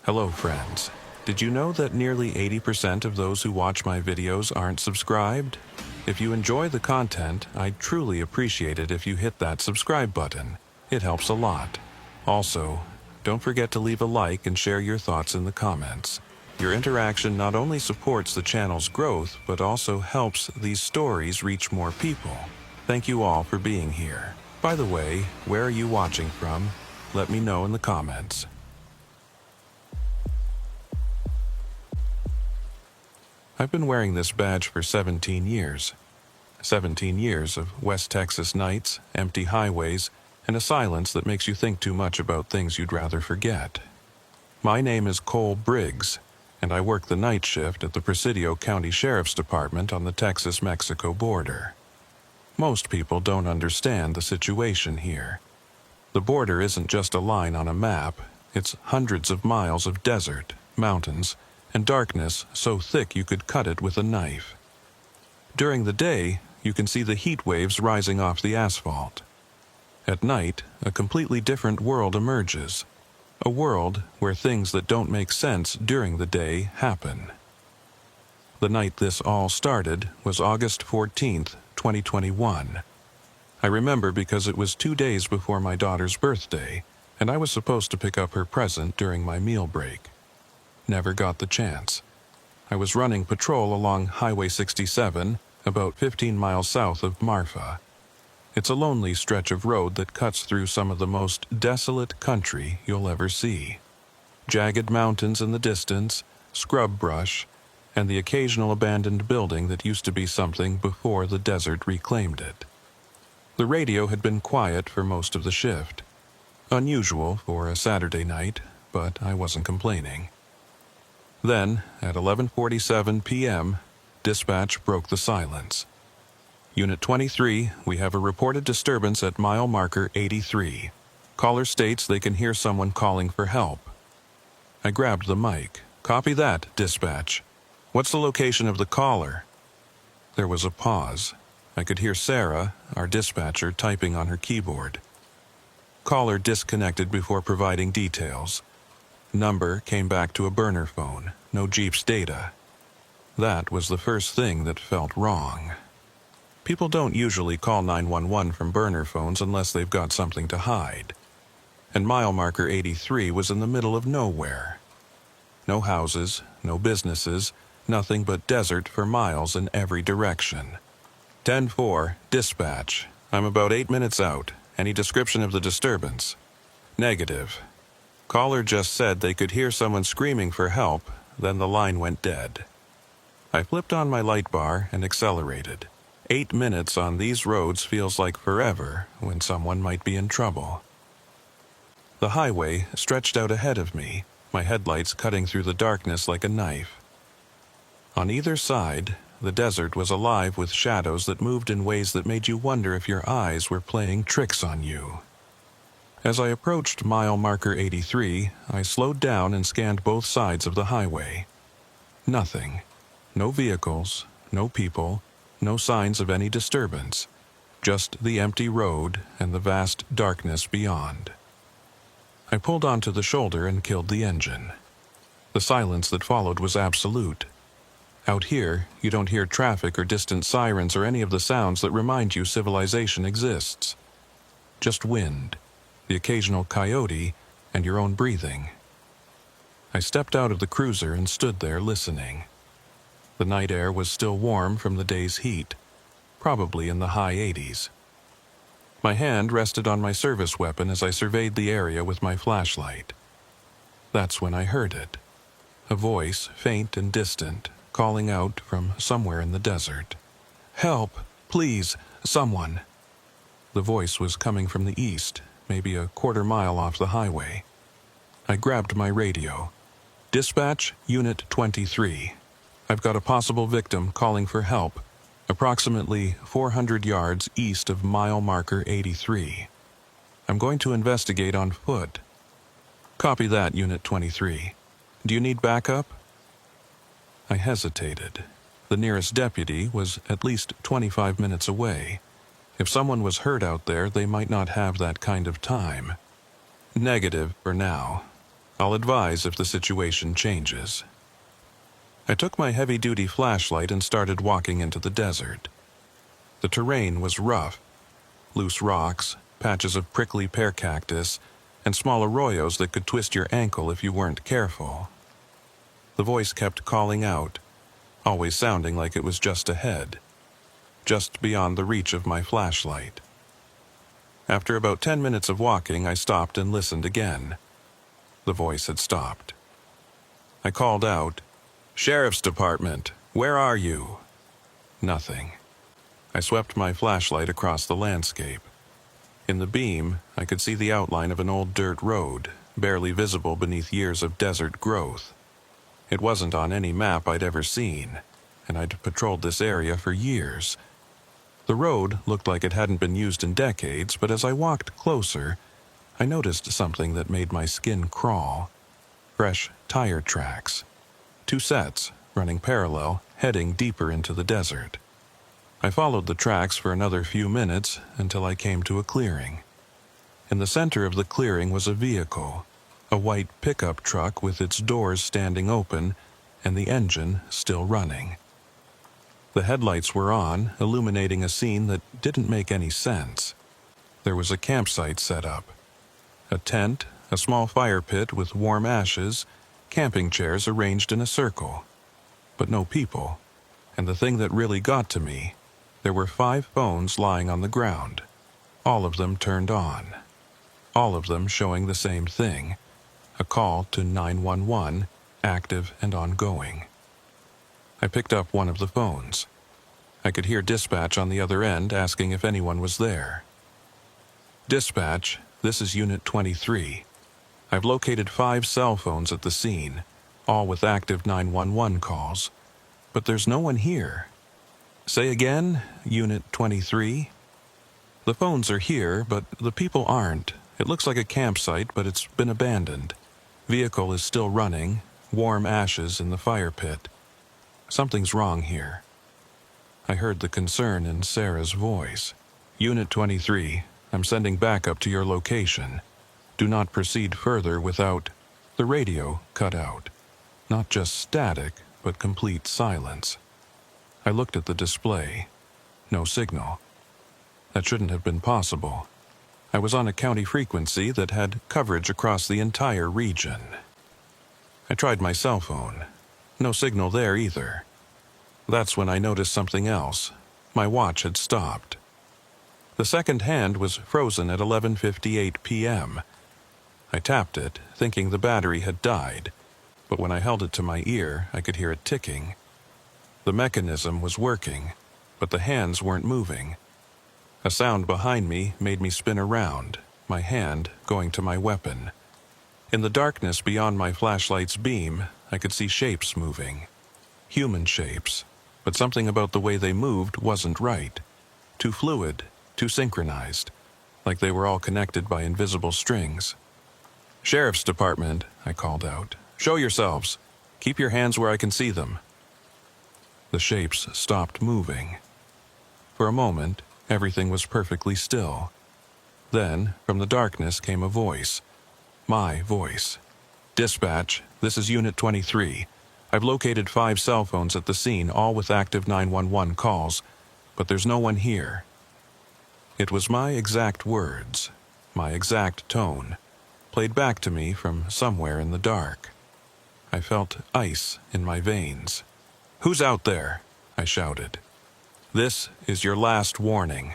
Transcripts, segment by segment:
Hello friends. Did you know that nearly 80% of those who watch my videos aren't subscribed? If you enjoy the content, I'd truly appreciate it if you hit that subscribe button. It helps a lot. Also, don't forget to leave a like and share your thoughts in the comments. Your interaction not only supports the channel's growth, but also helps these stories reach more people. Thank you all for being here. By the way, where are you watching from? Let me know in the comments. I've been wearing this badge for 17 years. 17 years of West Texas nights, empty highways, and a silence that makes you think too much about things you'd rather forget. My name is Cole Briggs, and I work the night shift at the Presidio County Sheriff's Department on the Texas-Mexico border. Most people don't understand the situation here. The border isn't just a line on a map, it's hundreds of miles of desert, mountains, and darkness so thick you could cut it with a knife. During the day, you can see the heat waves rising off the asphalt. At night, a completely different world emerges. A world where things that don't make sense during the day happen. The night this all started was August 14th, 2021. I remember because it was 2 days before my daughter's birthday, and I was supposed to pick up her present during my meal break. Never got the chance. I was running patrol along Highway 67, about 15 miles south of Marfa. It's a lonely stretch of road that cuts through some of the most desolate country you'll ever see. Jagged mountains in the distance, scrub brush, and the occasional abandoned building that used to be something before the desert reclaimed it. The radio had been quiet for most of the shift. Unusual for a Saturday night, but I wasn't complaining. Then, at 11:47 p.m., dispatch broke the silence. Unit 23, we have a reported disturbance at mile marker 83. Caller states they can hear someone calling for help. I grabbed the mic. Copy that, dispatch. What's the location of the caller? There was a pause. I could hear Sarah, our dispatcher, typing on her keyboard. Caller disconnected before providing details. Number came back to a burner phone, no Jeep's data. That was the first thing that felt wrong. People don't usually call 911 from burner phones unless they've got something to hide. And mile marker 83 was in the middle of nowhere. No houses, no businesses, nothing but desert for miles in every direction. 10-4, dispatch. I'm about 8 minutes out. Any description of the disturbance? Negative. Caller just said they could hear someone screaming for help, then the line went dead. I flipped on my light bar and accelerated. 8 minutes on these roads feels like forever when someone might be in trouble. The highway stretched out ahead of me, my headlights cutting through the darkness like a knife. On either side, the desert was alive with shadows that moved in ways that made you wonder if your eyes were playing tricks on you. As I approached mile marker 83, I slowed down and scanned both sides of the highway. Nothing. No vehicles, no people, no signs of any disturbance. Just the empty road and the vast darkness beyond. I pulled onto the shoulder and killed the engine. The silence that followed was absolute. Out here, you don't hear traffic or distant sirens or any of the sounds that remind you civilization exists. Just wind, the occasional coyote, and your own breathing. I stepped out of the cruiser and stood there listening. The night air was still warm from the day's heat, probably in the high 80s. My hand rested on my service weapon as I surveyed the area with my flashlight. That's when I heard it. A voice, faint and distant, calling out from somewhere in the desert. "Help! Please! Someone!" The voice was coming from the east, maybe a quarter mile off the highway. I grabbed my radio. Dispatch, Unit 23. I've got a possible victim calling for help, approximately 400 yards east of mile marker 83. I'm going to investigate on foot. Copy that, Unit 23. Do you need backup? I hesitated. The nearest deputy was at least 25 minutes away. If someone was hurt out there, they might not have that kind of time. Negative for now. I'll advise if the situation changes. I took my heavy-duty flashlight and started walking into the desert. The terrain was rough. Loose rocks, patches of prickly pear cactus, and small arroyos that could twist your ankle if you weren't careful. The voice kept calling out, always sounding like it was just ahead, just beyond the reach of my flashlight. After about 10 minutes of walking, I stopped and listened again. The voice had stopped. I called out, "Sheriff's Department, where are you?" Nothing. I swept my flashlight across the landscape. In the beam, I could see the outline of an old dirt road, barely visible beneath years of desert growth. It wasn't on any map I'd ever seen, and I'd patrolled this area for years. The road looked like it hadn't been used in decades, but as I walked closer, I noticed something that made my skin crawl. Fresh tire tracks. 2 sets, running parallel, heading deeper into the desert. I followed the tracks for another few minutes until I came to a clearing. In the center of the clearing was a vehicle, a white pickup truck with its doors standing open and the engine still running. The headlights were on, illuminating a scene that didn't make any sense. There was a campsite set up. A tent, a small fire pit with warm ashes, camping chairs arranged in a circle. But no people. And the thing that really got to me, there were 5 phones lying on the ground, all of them turned on, all of them showing the same thing, a call to 911, active and ongoing. I picked up one of the phones. I could hear dispatch on the other end asking if anyone was there. "Dispatch, this is Unit 23. I've located 5 cell phones at the scene, all with active 911 calls, but there's no one here." "Say again, Unit 23? "The phones are here, but the people aren't. It looks like a campsite, but it's been abandoned. Vehicle is still running, warm ashes in the fire pit. Something's wrong here." I heard the concern in Sarah's voice. "Unit 23, I'm sending backup to your location. Do not proceed further without..." The radio cut out. Not just static, but complete silence. I looked at the display. No signal. That shouldn't have been possible. I was on a county frequency that had coverage across the entire region. I tried my cell phone. No signal there either. That's when I noticed something else. My watch had stopped. The second hand was frozen at 11:58 p.m. I tapped it, thinking the battery had died, but when I held it to my ear, I could hear it ticking. The mechanism was working, but the hands weren't moving. A sound behind me made me spin around, my hand going to my weapon. In the darkness beyond my flashlight's beam, I could see shapes moving. Human shapes, but something about the way they moved wasn't right. Too fluid, too synchronized, like they were all connected by invisible strings. "Sheriff's Department," I called out. "Show yourselves. Keep your hands where I can see them." The shapes stopped moving. For a moment, everything was perfectly still. Then, from the darkness came a voice. My voice. "Dispatch, this is Unit 23. I've located 5 cell phones at the scene, all with active 911 calls, but there's no one here." It was my exact words, my exact tone, played back to me from somewhere in the dark. I felt ice in my veins. "Who's out there?" I shouted. "This is your last warning."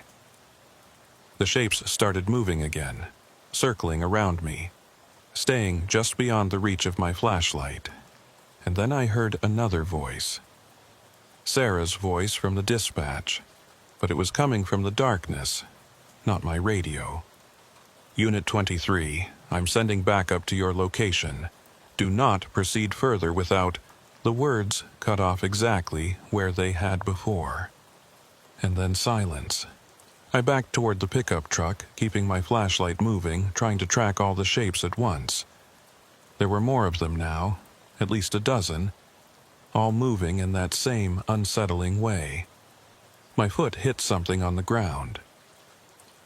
The shapes started moving again, circling around me, staying just beyond the reach of my flashlight. And then I heard another voice. Sarah's voice from the dispatch, but it was coming from the darkness, not my radio. "Unit 23, I'm sending backup to your location. Do not proceed further without..." The words cut off exactly where they had before. And then silence. I backed toward the pickup truck, keeping my flashlight moving, trying to track all the shapes at once. There were more of them now, at least a dozen, all moving in that same unsettling way. My foot hit something on the ground.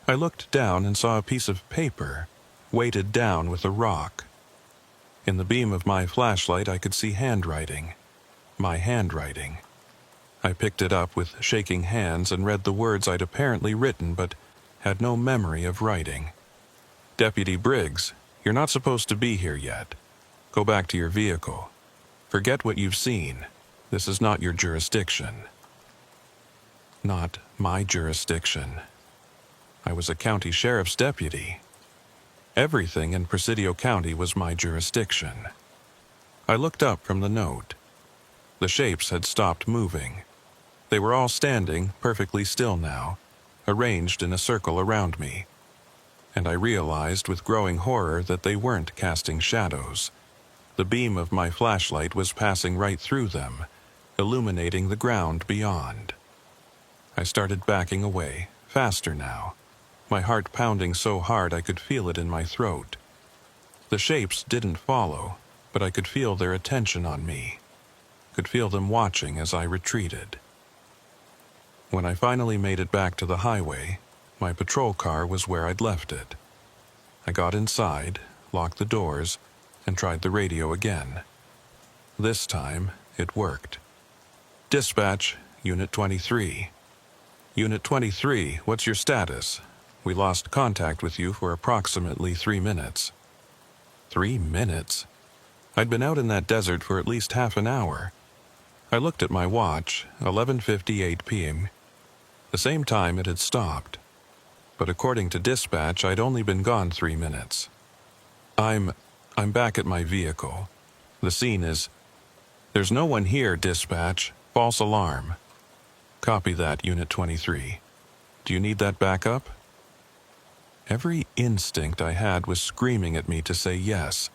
I looked down and saw a piece of paper, weighted down with a rock. In the beam of my flashlight, I could see handwriting. My handwriting. I picked it up with shaking hands and read the words I'd apparently written but had no memory of writing. Deputy Briggs, you're not supposed to be here yet. Go back to your vehicle. Forget what you've seen. This is not your jurisdiction. Not my jurisdiction. I was a county sheriff's deputy. Everything in Presidio County was my jurisdiction. I looked up from the note. The shapes had stopped moving. They were all standing, perfectly still now, arranged in a circle around me. And I realized with growing horror that they weren't casting shadows. The beam of my flashlight was passing right through them, illuminating the ground beyond. I started backing away, faster now, my heart pounding so hard I could feel it in my throat. The shapes didn't follow, but I could feel their attention on me, could feel them watching as I retreated. When I finally made it back to the highway, my patrol car was where I'd left it. I got inside, locked the doors, and tried the radio again. This time, it worked. Dispatch, Unit 23. Unit 23, what's your status? We lost contact with you for approximately 3 minutes. 3 minutes? I'd been out in that desert for at least half an hour. I looked at my watch, 11:58 p.m. The same time it had stopped. But according to dispatch, I'd only been gone 3 minutes. I'm back at my vehicle. The scene is... There's no one here, dispatch. False alarm. Copy that, Unit 23. Do you need that backup? Every instinct I had was screaming at me to say yes,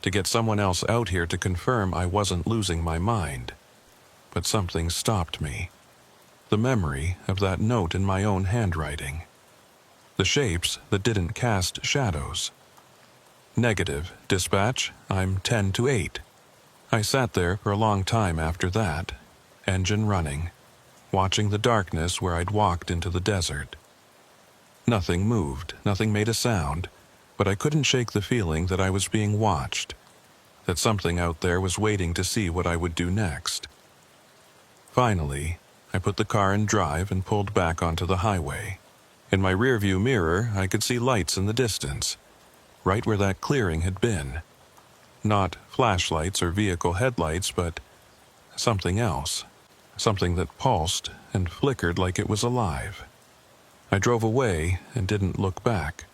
to get someone else out here to confirm I wasn't losing my mind. But something stopped me. The memory of that note in my own handwriting. The shapes that didn't cast shadows. Negative, dispatch, I'm 10 to 8. I sat there for a long time after that, engine running, watching the darkness where I'd walked into the desert. Nothing moved, nothing made a sound, but I couldn't shake the feeling that I was being watched, that something out there was waiting to see what I would do next. Finally, I put the car in drive and pulled back onto the highway. In my rearview mirror, I could see lights in the distance, right where that clearing had been. Not flashlights or vehicle headlights, but something else. Something that pulsed and flickered like it was alive. I drove away and didn't look back.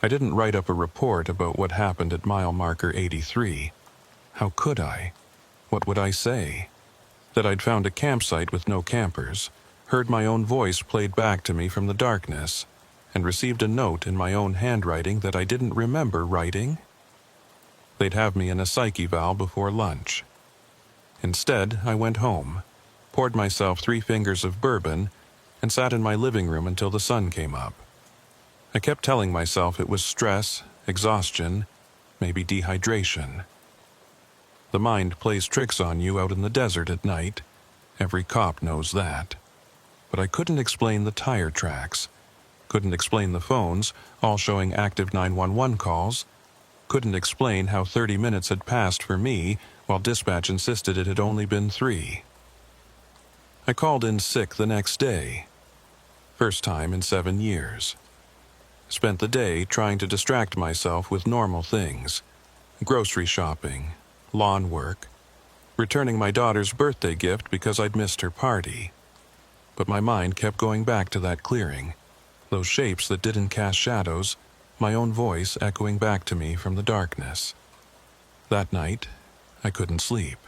I didn't write up a report about what happened at mile marker 83. How could I? What would I say? That I'd found a campsite with no campers, heard my own voice played back to me from the darkness, and received a note in my own handwriting that I didn't remember writing? They'd have me in a psych eval before lunch. Instead, I went home, poured myself 3 fingers of bourbon, and sat in my living room until the sun came up. I kept telling myself it was stress, exhaustion, maybe dehydration. The mind plays tricks on you out in the desert at night. Every cop knows that. But I couldn't explain the tire tracks. Couldn't explain the phones, all showing active 911 calls. Couldn't explain how 30 minutes had passed for me, while dispatch insisted it had only been 3. I called in sick the next day. First time in 7 years. Spent the day trying to distract myself with normal things. Grocery shopping, lawn work, returning my daughter's birthday gift because I'd missed her party. But my mind kept going back to that clearing, those shapes that didn't cast shadows, my own voice echoing back to me from the darkness. That night, I couldn't sleep.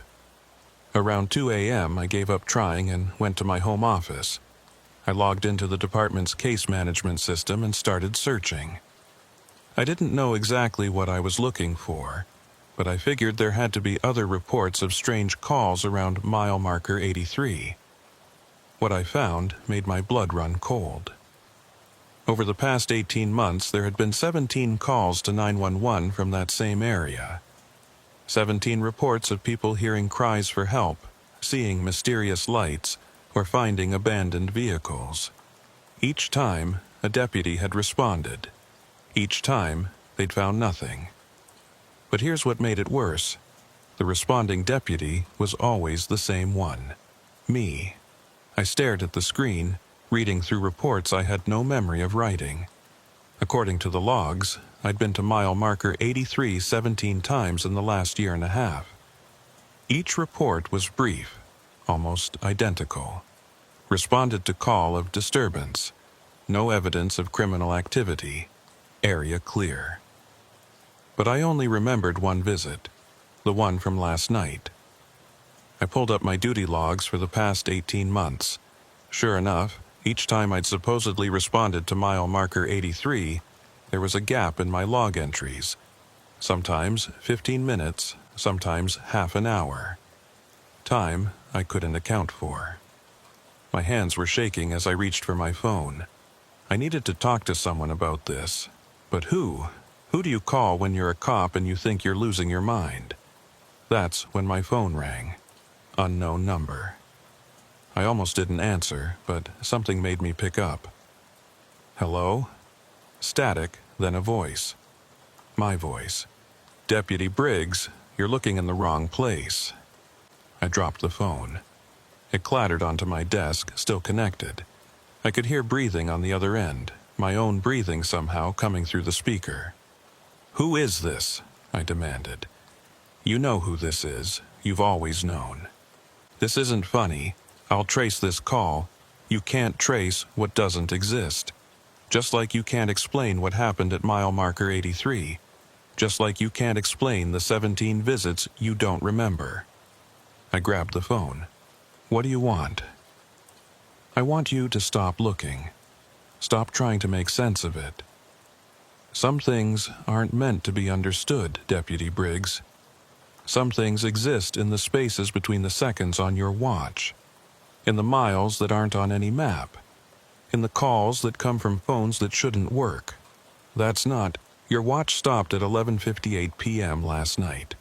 Around 2 a.m., I gave up trying and went to my home office. I logged into the department's case management system and started searching. I didn't know exactly what I was looking for, but I figured there had to be other reports of strange calls around mile marker 83. What I found made my blood run cold. Over the past 18 months, there had been 17 calls to 911 from that same area. 17 reports of people hearing cries for help, seeing mysterious lights, or finding abandoned vehicles. Each time, a deputy had responded. Each time, they'd found nothing. But here's what made it worse. The responding deputy was always the same one. Me. I stared at the screen, reading through reports I had no memory of writing. According to the logs, I'd been to mile marker 83 17 times in the last year and a half. Each report was brief, almost identical. Responded to call of disturbance. No evidence of criminal activity. Area clear. But I only remembered one visit, the one from last night. I pulled up my duty logs for the past 18 months. Sure enough, each time I'd supposedly responded to mile marker 83, there was a gap in my log entries. Sometimes 15 minutes, sometimes half an hour. Time I couldn't account for. My hands were shaking as I reached for my phone. I needed to talk to someone about this. But who? Who do you call when you're a cop and you think you're losing your mind? That's when my phone rang. Unknown number. I almost didn't answer, but something made me pick up. Hello? Static, then a voice. My voice. Deputy Briggs, you're looking in the wrong place. I dropped the phone. It clattered onto my desk, still connected. I could hear breathing on the other end, my own breathing somehow coming through the speaker. Who is this? I demanded. You know who this is. You've always known. This isn't funny. I'll trace this call. You can't trace what doesn't exist. Just like you can't explain what happened at mile marker 83. Just like you can't explain the 17 visits you don't remember. I grabbed the phone. What do you want? I want you to stop looking. Stop trying to make sense of it. Some things aren't meant to be understood, Deputy Briggs. Some things exist in the spaces between the seconds on your watch. In the miles that aren't on any map. In the calls that come from phones that shouldn't work. That's not. Your watch stopped at 11:58 p.m. last night.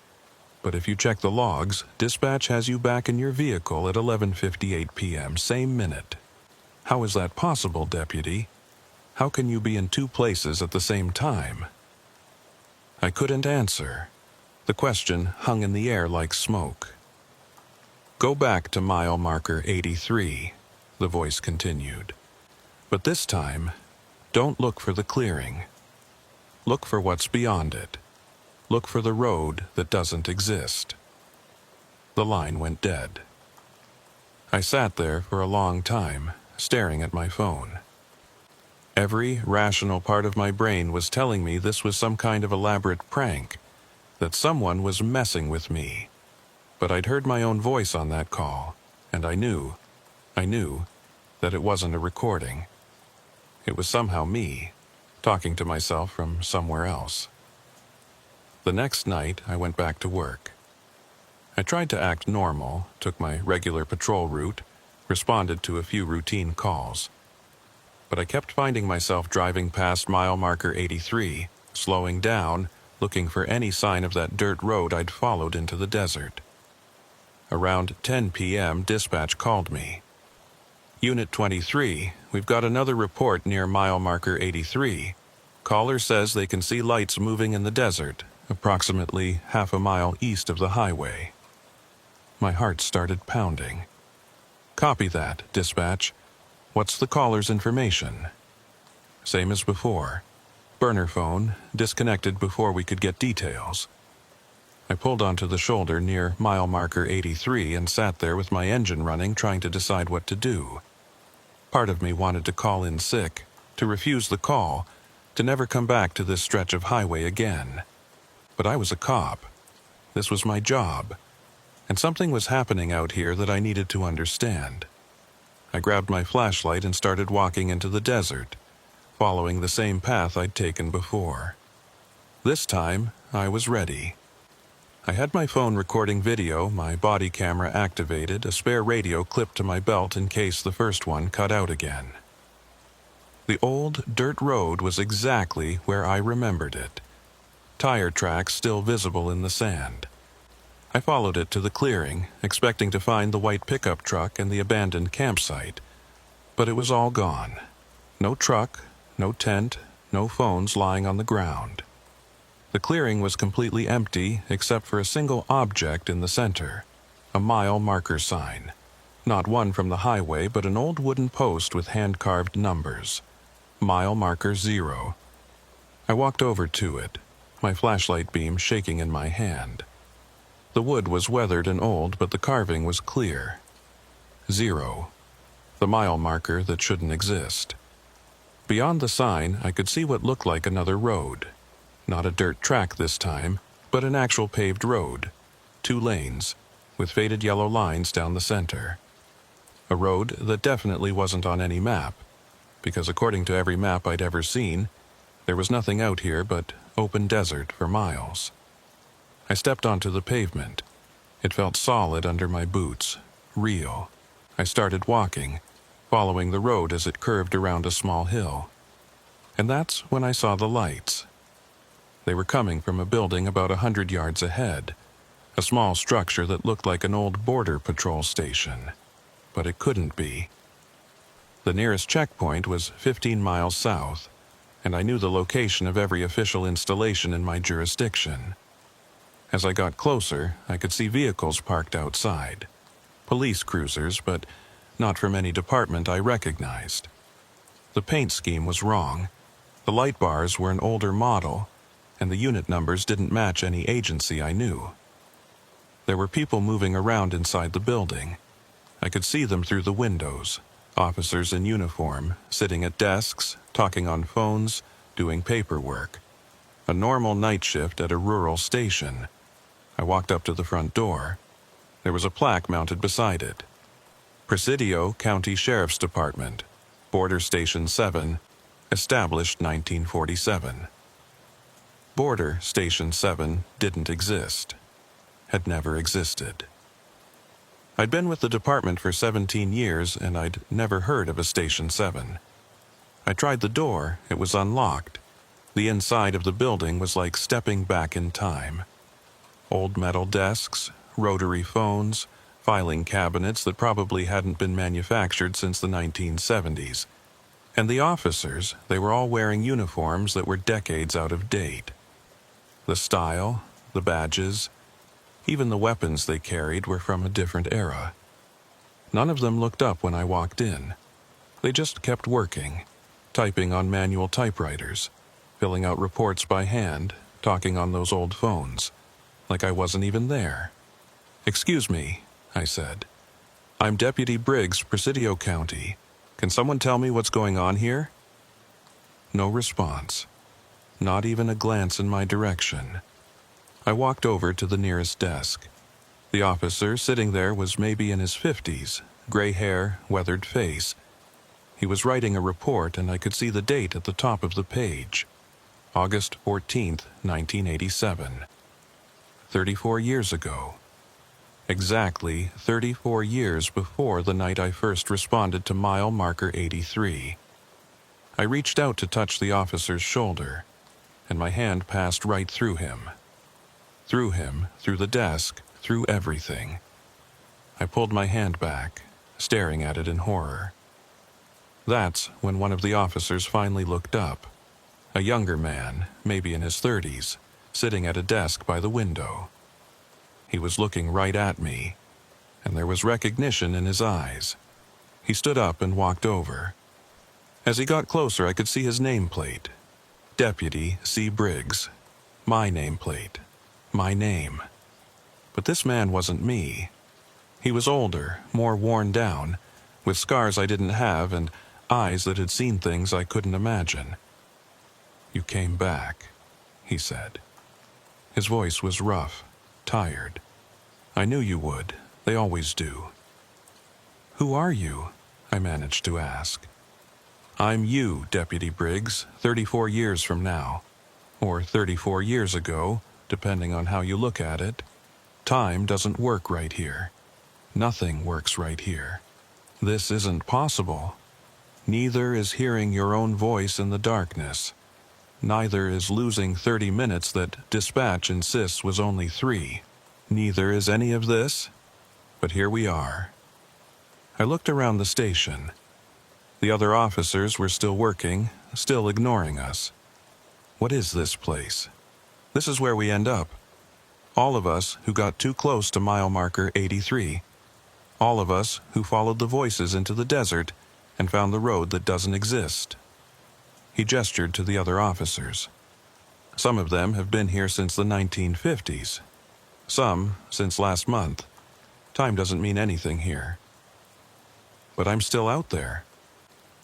But if you check the logs, dispatch has you back in your vehicle at 11:58 p.m., same minute. How is that possible, Deputy? How can you be in two places at the same time? I couldn't answer. The question hung in the air like smoke. Go back to mile marker 83, the voice continued. But this time, don't look for the clearing. Look for what's beyond it. Look for the road that doesn't exist. The line went dead. I sat there for a long time, staring at my phone. Every rational part of my brain was telling me this was some kind of elaborate prank, that someone was messing with me. But I'd heard my own voice on that call, and I knew that it wasn't a recording. It was somehow me, talking to myself from somewhere else. The next night, I went back to work. I tried to act normal, took my regular patrol route, responded to a few routine calls. But I kept finding myself driving past mile marker 83, slowing down, looking for any sign of that dirt road I'd followed into the desert. Around 10 p.m., dispatch called me. Unit 23, we've got another report near mile marker 83. Caller says they can see lights moving in the desert, approximately half a mile east of the highway. My heart started pounding. Copy that, dispatch. What's the caller's information? Same as before. Burner phone, disconnected before we could get details. I pulled onto the shoulder near mile marker 83 and sat there with my engine running, trying to decide what to do. Part of me wanted to call in sick, to refuse the call, to never come back to this stretch of highway again. But I was a cop. This was my job. And something was happening out here that I needed to understand. I grabbed my flashlight and started walking into the desert, following the same path I'd taken before. This time, I was ready. I had my phone recording video, my body camera activated, a spare radio clipped to my belt in case the first one cut out again. The old dirt road was exactly where I remembered it. Tire tracks still visible in the sand. I followed it to the clearing, expecting to find the white pickup truck and the abandoned campsite. But it was all gone. No truck, no tent, no phones lying on the ground. The clearing was completely empty except for a single object in the center, a mile marker sign. Not one from the highway, but an old wooden post with hand-carved numbers. Mile marker 0. I walked over to it, my flashlight beam shaking in my hand. The wood was weathered and old, but the carving was clear. 0. The mile marker that shouldn't exist. Beyond the sign, I could see what looked like another road. Not a dirt track this time, but an actual paved road. 2 lanes, with faded yellow lines down the center. A road that definitely wasn't on any map, because according to every map I'd ever seen, there was nothing out here but open desert for miles. I stepped onto the pavement. It felt solid under my boots, real. I started walking, following the road as it curved around a small hill. And that's when I saw the lights. They were coming from a building about 100 yards ahead, a small structure that looked like an old border patrol station. But it couldn't be. The nearest checkpoint was 15 miles south, and I knew the location of every official installation in my jurisdiction. As I got closer, I could see vehicles parked outside. Police cruisers, but not from any department I recognized. The paint scheme was wrong. The light bars were an older model, and the unit numbers didn't match any agency I knew. There were people moving around inside the building. I could see them through the windows, officers in uniform, sitting at desks, talking on phones, doing paperwork. A normal night shift at a rural station. I walked up to the front door. There was a plaque mounted beside it. Presidio County Sheriff's Department, Border Station 7, established 1947. Border Station 7 didn't exist. Had never existed. I'd been with the department for 17 years, and I'd never heard of a Station 7. I tried the door. It was unlocked. The inside of the building was like stepping back in time. Old metal desks, rotary phones, filing cabinets that probably hadn't been manufactured since the 1970s. And the officers, they were all wearing uniforms that were decades out of date. The style, the badges, even the weapons they carried were from a different era. None of them looked up when I walked in. They just kept working, typing on manual typewriters, filling out reports by hand, talking on those old phones, like I wasn't even there. "Excuse me," I said. "I'm Deputy Briggs, Presidio County. Can someone tell me what's going on here?" No response. Not even a glance in my direction. I walked over to the nearest desk. The officer sitting there was maybe in his 50s, gray hair, weathered face. He was writing a report, and I could see the date at the top of the page. August 14th, 1987. 34 years ago. Exactly 34 years before the night I first responded to mile marker 83. I reached out to touch the officer's shoulder, and my hand passed right through him. Through him, through the desk, through everything. I pulled my hand back, staring at it in horror. That's when one of the officers finally looked up. A younger man, maybe in his 30s, sitting at a desk by the window. He was looking right at me, and there was recognition in his eyes. He stood up and walked over. As he got closer, I could see his nameplate. Deputy C. Briggs. My nameplate. My name. But this man wasn't me. He was older, more worn down, with scars I didn't have and eyes that had seen things I couldn't imagine. "You came back," he said. His voice was rough, tired. "I knew you would. They always do." "Who are you?" I managed to ask. "I'm you, Deputy Briggs, 34 years from now. Or 34 years ago, depending on how you look at it. Time doesn't work right here. Nothing works right here. This isn't possible. Neither is hearing your own voice in the darkness. Neither is losing 30 minutes that dispatch insists was only 3. Neither is any of this. But here we are." I looked around the station. The other officers were still working, still ignoring us. What is this place? This is where we end up. All of us who got too close to mile marker 83. All of us who followed the voices into the desert and found the road that doesn't exist. He gestured to the other officers. Some of them have been here since the 1950s. Some since last month. Time doesn't mean anything here. But I'm still out there.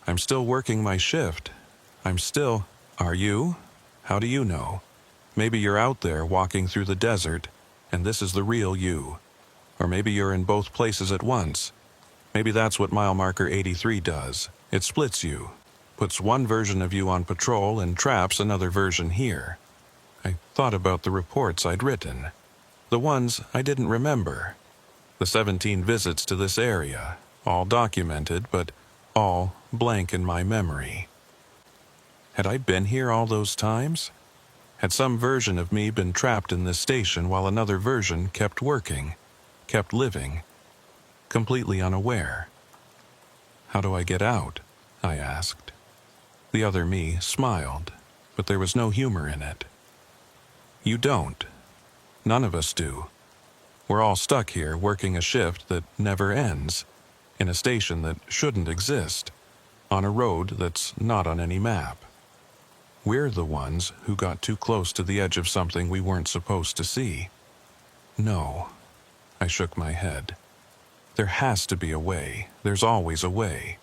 I'm still working my shift. Are you? How do you know? Maybe you're out there walking through the desert, and this is the real you. Or maybe you're in both places at once. Maybe that's what mile marker 83 does. It splits you, puts one version of you on patrol and traps another version here. I thought about the reports I'd written. The ones I didn't remember. The 17 visits to this area, all documented, but all blank in my memory. Had I been here all those times? Had some version of me been trapped in this station while another version kept working, kept living, completely unaware? How do I get out? I asked. The other me smiled, but there was no humor in it. You don't. None of us do. We're all stuck here working a shift that never ends, in a station that shouldn't exist, on a road that's not on any map. We're the ones who got too close to the edge of something we weren't supposed to see. No, I shook my head. There has to be a way. There's always a way.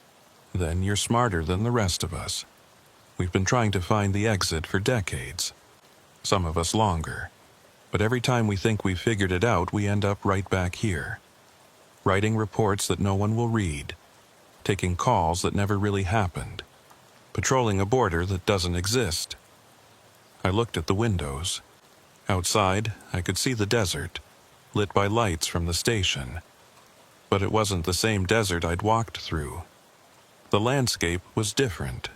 Then you're smarter than the rest of us. We've been trying to find the exit for decades. Some of us longer. But every time we think we've figured it out, we end up right back here. Writing reports that no one will read. Taking calls that never really happened. Patrolling a border that doesn't exist. I looked at the windows. Outside, I could see the desert, lit by lights from the station. But it wasn't the same desert I'd walked through. The landscape was different.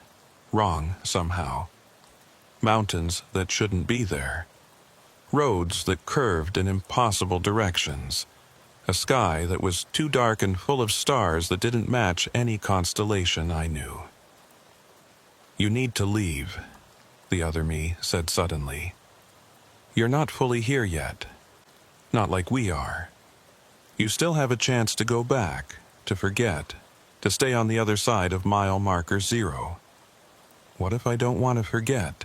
Wrong, somehow. Mountains that shouldn't be there. Roads that curved in impossible directions. A sky that was too dark and full of stars that didn't match any constellation I knew. You need to leave, the other me said suddenly. You're not fully here yet. Not like we are. You still have a chance to go back, to forget, to stay on the other side of mile marker 0. What if I don't want to forget?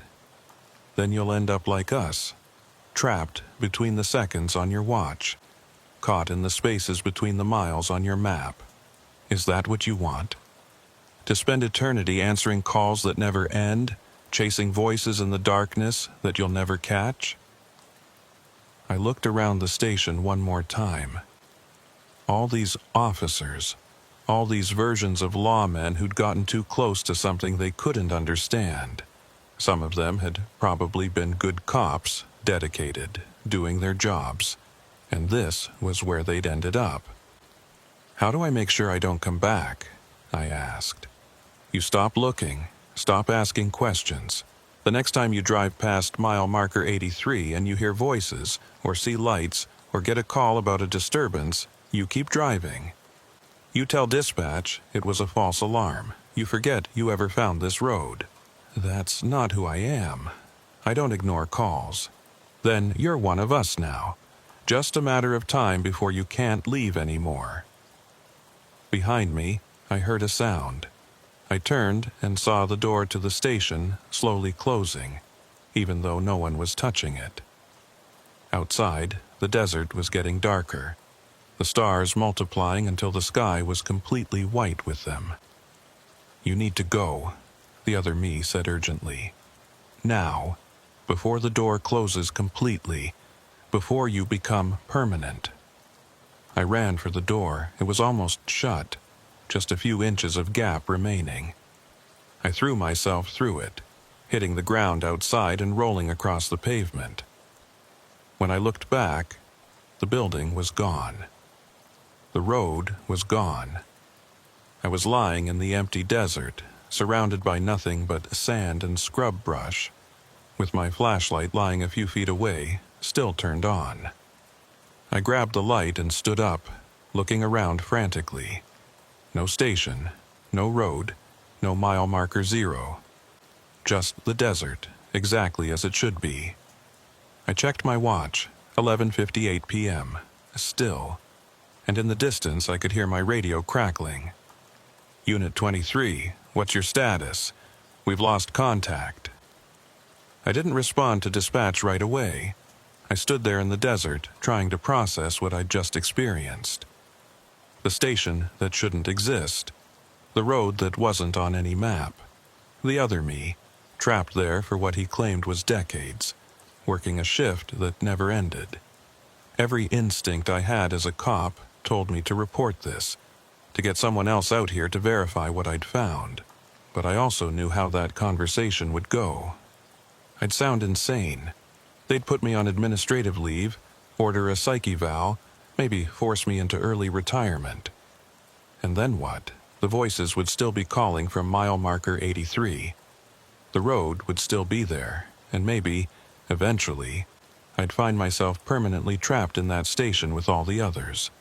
Then you'll end up like us, trapped between the seconds on your watch, caught in the spaces between the miles on your map. Is that what you want? To spend eternity answering calls that never end, chasing voices in the darkness that you'll never catch? I looked around the station one more time. All these officers, all these versions of lawmen who'd gotten too close to something they couldn't understand. Some of them had probably been good cops, dedicated, doing their jobs. And this was where they'd ended up. How do I make sure I don't come back? I asked. You stop looking, stop asking questions. The next time you drive past mile marker 83 and you hear voices, or see lights, or get a call about a disturbance, you keep driving. You tell dispatch it was a false alarm. You forget you ever found this road. That's not who I am. I don't ignore calls. Then you're one of us now. Just a matter of time before you can't leave anymore. Behind me, I heard a sound. I turned and saw the door to the station slowly closing, even though no one was touching it. Outside, the desert was getting darker, the stars multiplying until the sky was completely white with them. You need to go, the other me said urgently. Now, before the door closes completely, before you become permanent. I ran for the door. It was almost shut, just a few inches of gap remaining. I threw myself through it, hitting the ground outside and rolling across the pavement. When I looked back, the building was gone. The road was gone. I was lying in the empty desert, surrounded by nothing but sand and scrub brush, with my flashlight lying a few feet away, still turned on. I grabbed the light and stood up, looking around frantically. No station, no road, no mile marker 0. Just the desert, exactly as it should be. I checked my watch, 11:58 p.m. Still. And in the distance I could hear my radio crackling. Unit 23, what's your status? We've lost contact. I didn't respond to dispatch right away. I stood there in the desert, trying to process what I'd just experienced. The station that shouldn't exist. The road that wasn't on any map. The other me, trapped there for what he claimed was decades, working a shift that never ended. Every instinct I had as a cop told me to report this, to get someone else out here to verify what I'd found. But I also knew how that conversation would go. I'd sound insane. They'd put me on administrative leave, order a psych eval, maybe force me into early retirement. And then what? The voices would still be calling from mile marker 83. The road would still be there, and maybe, eventually, I'd find myself permanently trapped in that station with all the others.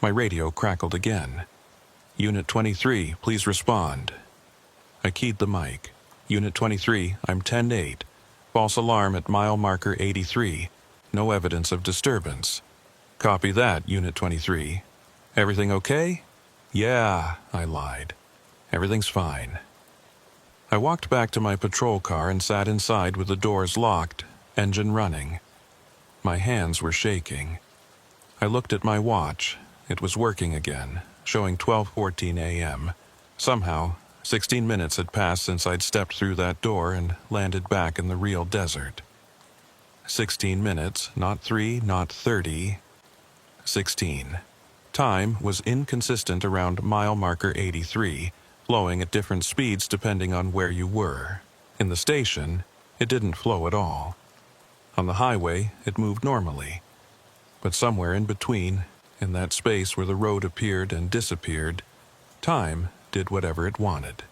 My radio crackled again. Unit 23, please respond. I keyed the mic. Unit 23, I'm 10-8. False alarm at mile marker 83. No evidence of disturbance. Copy that, Unit 23. Everything okay? Yeah, I lied. Everything's fine. I walked back to my patrol car and sat inside with the doors locked, engine running. My hands were shaking. I looked at my watch. It was working again, showing 12:14 a.m. Somehow, 16 minutes had passed since I'd stepped through that door and landed back in the real desert. 16 minutes, not 3, not 30. 16. Time was inconsistent around mile marker 83, flowing at different speeds depending on where you were. In the station, it didn't flow at all. On the highway, it moved normally. But somewhere in between, in that space where the road appeared and disappeared, time did whatever it wanted.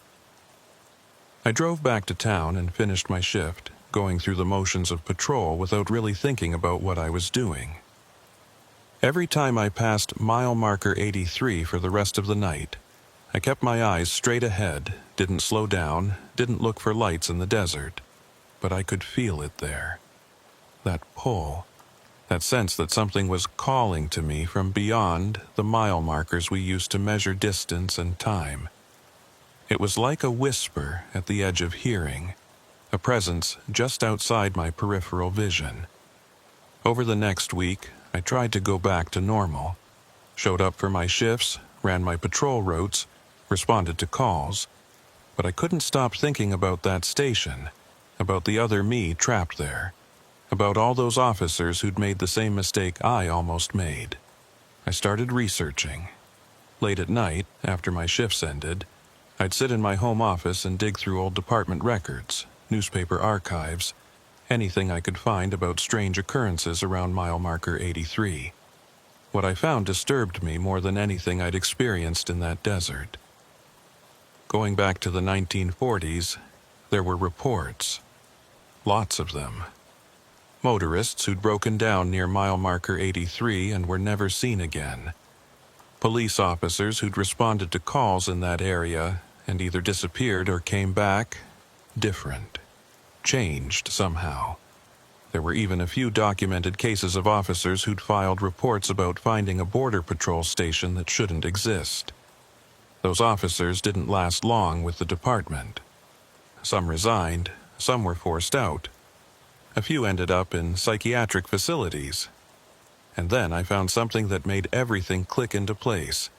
I drove back to town and finished my shift, going through the motions of patrol without really thinking about what I was doing. Every time I passed mile marker 83 for the rest of the night, I kept my eyes straight ahead, didn't slow down, didn't look for lights in the desert. But I could feel it there. That pull. That sense that something was calling to me from beyond the mile markers we used to measure distance and time. It was like a whisper at the edge of hearing, a presence just outside my peripheral vision. Over the next week, I tried to go back to normal. Showed up for my shifts, ran my patrol routes, responded to calls. But I couldn't stop thinking about that station, about the other me trapped there, about all those officers who'd made the same mistake I almost made. I started researching. Late at night, after my shifts ended, I'd sit in my home office and dig through old department records, newspaper archives, anything I could find about strange occurrences around mile marker 83. What I found disturbed me more than anything I'd experienced in that desert. Going back to the 1940s, there were reports. Lots of them. Motorists who'd broken down near mile marker 83 and were never seen again. Police officers who'd responded to calls in that area and either disappeared or came back different. Changed somehow. There were even a few documented cases of officers who'd filed reports about finding a border patrol station that shouldn't exist. Those officers didn't last long with the department. Some resigned, some were forced out. A few ended up in psychiatric facilities. And then I found something that made everything click into place.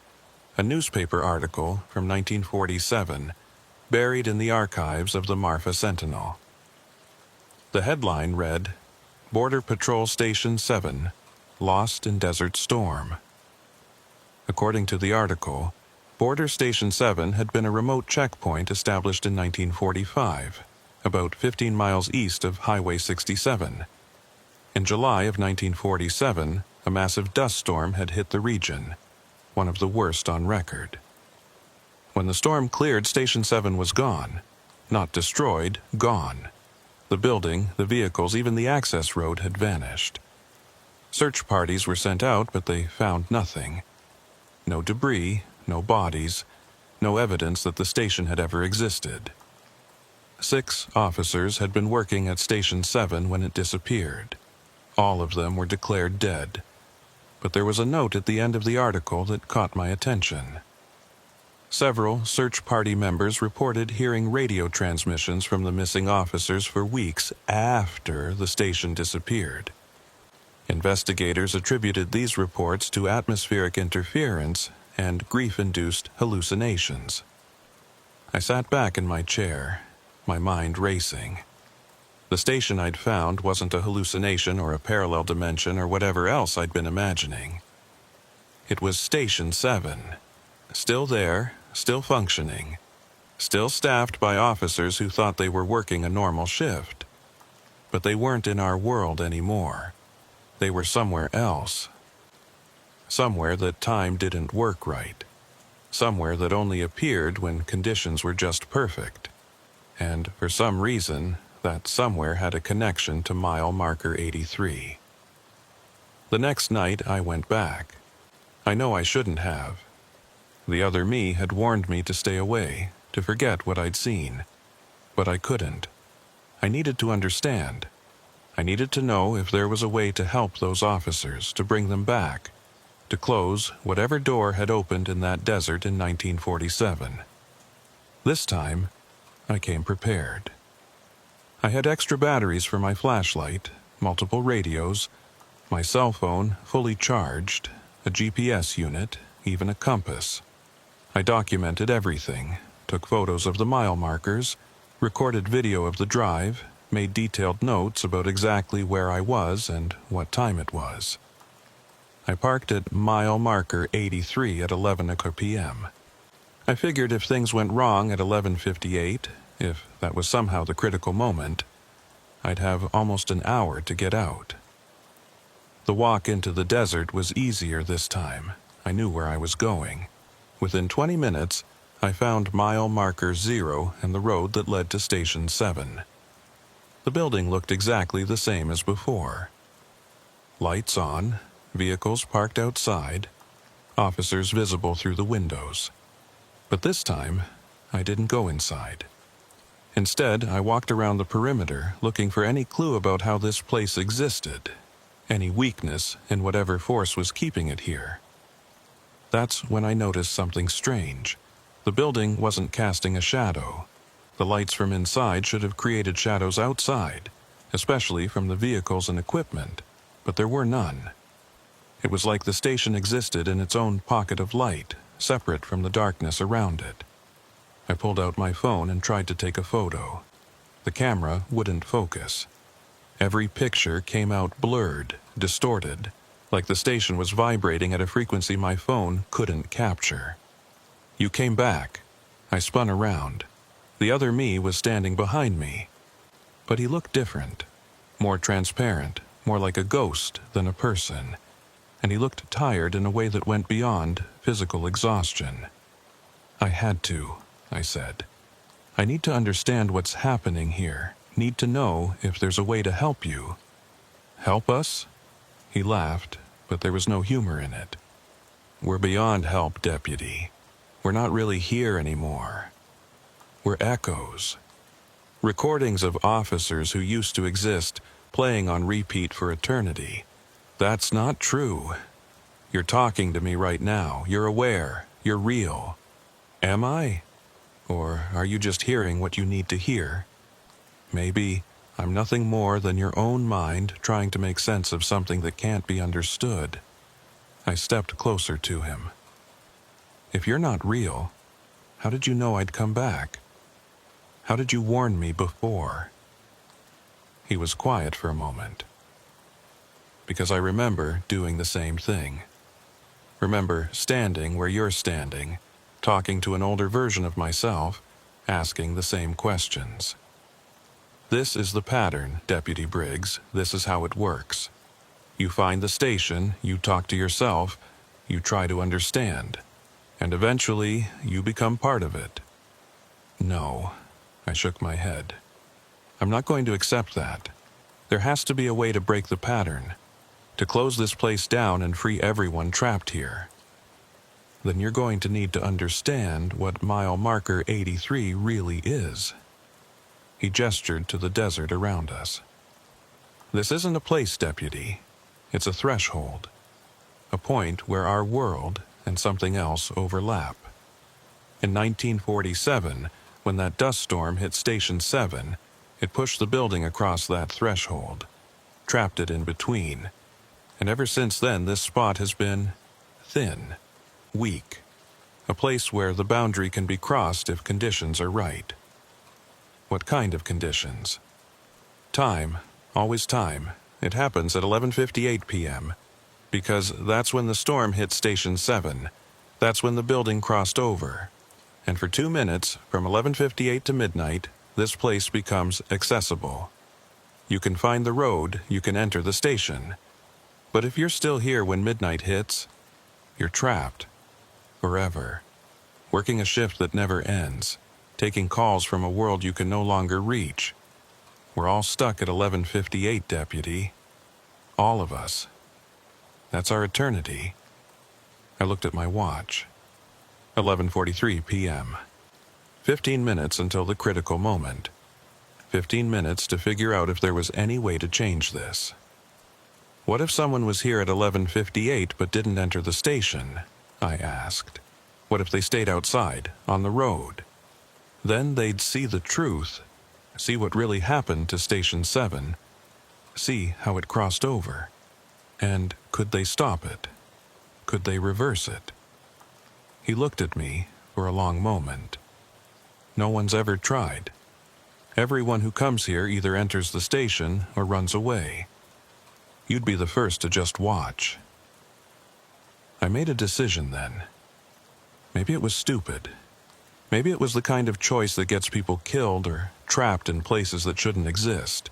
A newspaper article from 1947, buried in the archives of the Marfa Sentinel. The headline read, Border Patrol Station 7, Lost in Desert Storm. According to the article, Border Station 7 had been a remote checkpoint established in 1945, about 15 miles east of Highway 67. In July of 1947, a massive dust storm had hit the region, one of the worst on record. When the storm cleared, Station 7 was gone. Not destroyed, gone. The building, the vehicles, even the access road had vanished. Search parties were sent out, but they found nothing. No debris, no bodies, no evidence that the station had ever existed. 6 officers had been working at Station 7 when it disappeared. All of them were declared dead. But there was a note at the end of the article that caught my attention. Several search party members reported hearing radio transmissions from the missing officers for weeks after the station disappeared. Investigators attributed these reports to atmospheric interference and grief-induced hallucinations. I sat back in my chair, my mind racing. The station I'd found wasn't a hallucination or a parallel dimension or whatever else I'd been imagining. It was Station 7, still there, still functioning, still staffed by officers who thought they were working a normal shift. But they weren't in our world anymore. They were somewhere else. Somewhere that time didn't work right. Somewhere that only appeared when conditions were just perfect. And for some reason, that somewhere had a connection to mile marker 83. The next night I went back. I know I shouldn't have. The other me had warned me to stay away, to forget what I'd seen. But I couldn't. I needed to understand. I needed to know if there was a way to help those officers, to bring them back, to close whatever door had opened in that desert in 1947. This time, I came prepared. I had extra batteries for my flashlight, multiple radios, my cell phone fully charged, a GPS unit, even a compass. I documented everything, took photos of the mile markers, recorded video of the drive, made detailed notes about exactly where I was and what time it was. I parked at mile marker 83 at 11 o'clock p.m. I figured if things went wrong at 11:58, if that was somehow the critical moment, I'd have almost an hour to get out. The walk into the desert was easier this time. I knew where I was going. Within 20 minutes, I found mile marker 0 and the road that led to Station 7. The building looked exactly the same as before. Lights on, vehicles parked outside, officers visible through the windows. But this time, I didn't go inside. Instead, I walked around the perimeter looking for any clue about how this place existed, any weakness in whatever force was keeping it here. That's when I noticed something strange. The building wasn't casting a shadow. The lights from inside should have created shadows outside, especially from the vehicles and equipment, but there were none. It was like the station existed in its own pocket of light, separate from the darkness around it. I pulled out my phone and tried to take a photo. The camera wouldn't focus. Every picture came out blurred, distorted, like the station was vibrating at a frequency my phone couldn't capture. You came back. I spun around. The other me was standing behind me. But he looked different, more transparent, more like a ghost than a person. And he looked tired in a way that went beyond physical exhaustion. I had to, I said. I need to understand what's happening here, need to know if there's a way to help you. Help us? He laughed, but there was no humor in it. We're beyond help, Deputy. We're not really here anymore. We're echoes. Recordings of officers who used to exist, playing on repeat for eternity. That's not true. You're talking to me right now. You're aware. You're real. Am I? Or are you just hearing what you need to hear? Maybe I'm nothing more than your own mind trying to make sense of something that can't be understood. I stepped closer to him. If you're not real, how did you know I'd come back? How did you warn me before? He was quiet for a moment. Because I remember doing the same thing. Remember standing where you're standing, talking to an older version of myself, asking the same questions. This is the pattern, Deputy Briggs. This is how it works. You find the station, you talk to yourself, you try to understand, and eventually you become part of it. No, I shook my head. I'm not going to accept that. There has to be a way to break the pattern, to close this place down and free everyone trapped here. Then you're going to need to understand what mile marker 83 really is. He gestured to the desert around us. "This isn't a place, Deputy. It's a threshold. A point where our world and something else overlap. In 1947, when that dust storm hit Station 7, it pushed the building across that threshold, trapped it in between, and ever since then this spot has been thin, weak, a place where the boundary can be crossed if conditions are right." "What kind of conditions?" "Time, always time. It happens at 11:58 p.m., because that's when the storm hit Station 7. That's when the building crossed over. And for 2 minutes, from 11:58 to midnight, this place becomes accessible. You can find the road, you can enter the station. But if you're still here when midnight hits, you're trapped. Forever. Working a shift that never ends. Taking calls from a world you can no longer reach. We're all stuck at 11:58, Deputy. All of us. That's our eternity." I looked at my watch. 11:43 p.m. 15 minutes until the critical moment. 15 minutes to figure out if there was any way to change this. "What if someone was here at 11:58 but didn't enter the station?" I asked. "What if they stayed outside, on the road? Then they'd see the truth, see what really happened to Station 7, see how it crossed over. And could they stop it? Could they reverse it?" He looked at me for a long moment. "No one's ever tried. Everyone who comes here either enters the station or runs away. You'd be the first to just watch." I made a decision then. Maybe it was stupid. Maybe it was the kind of choice that gets people killed or trapped in places that shouldn't exist.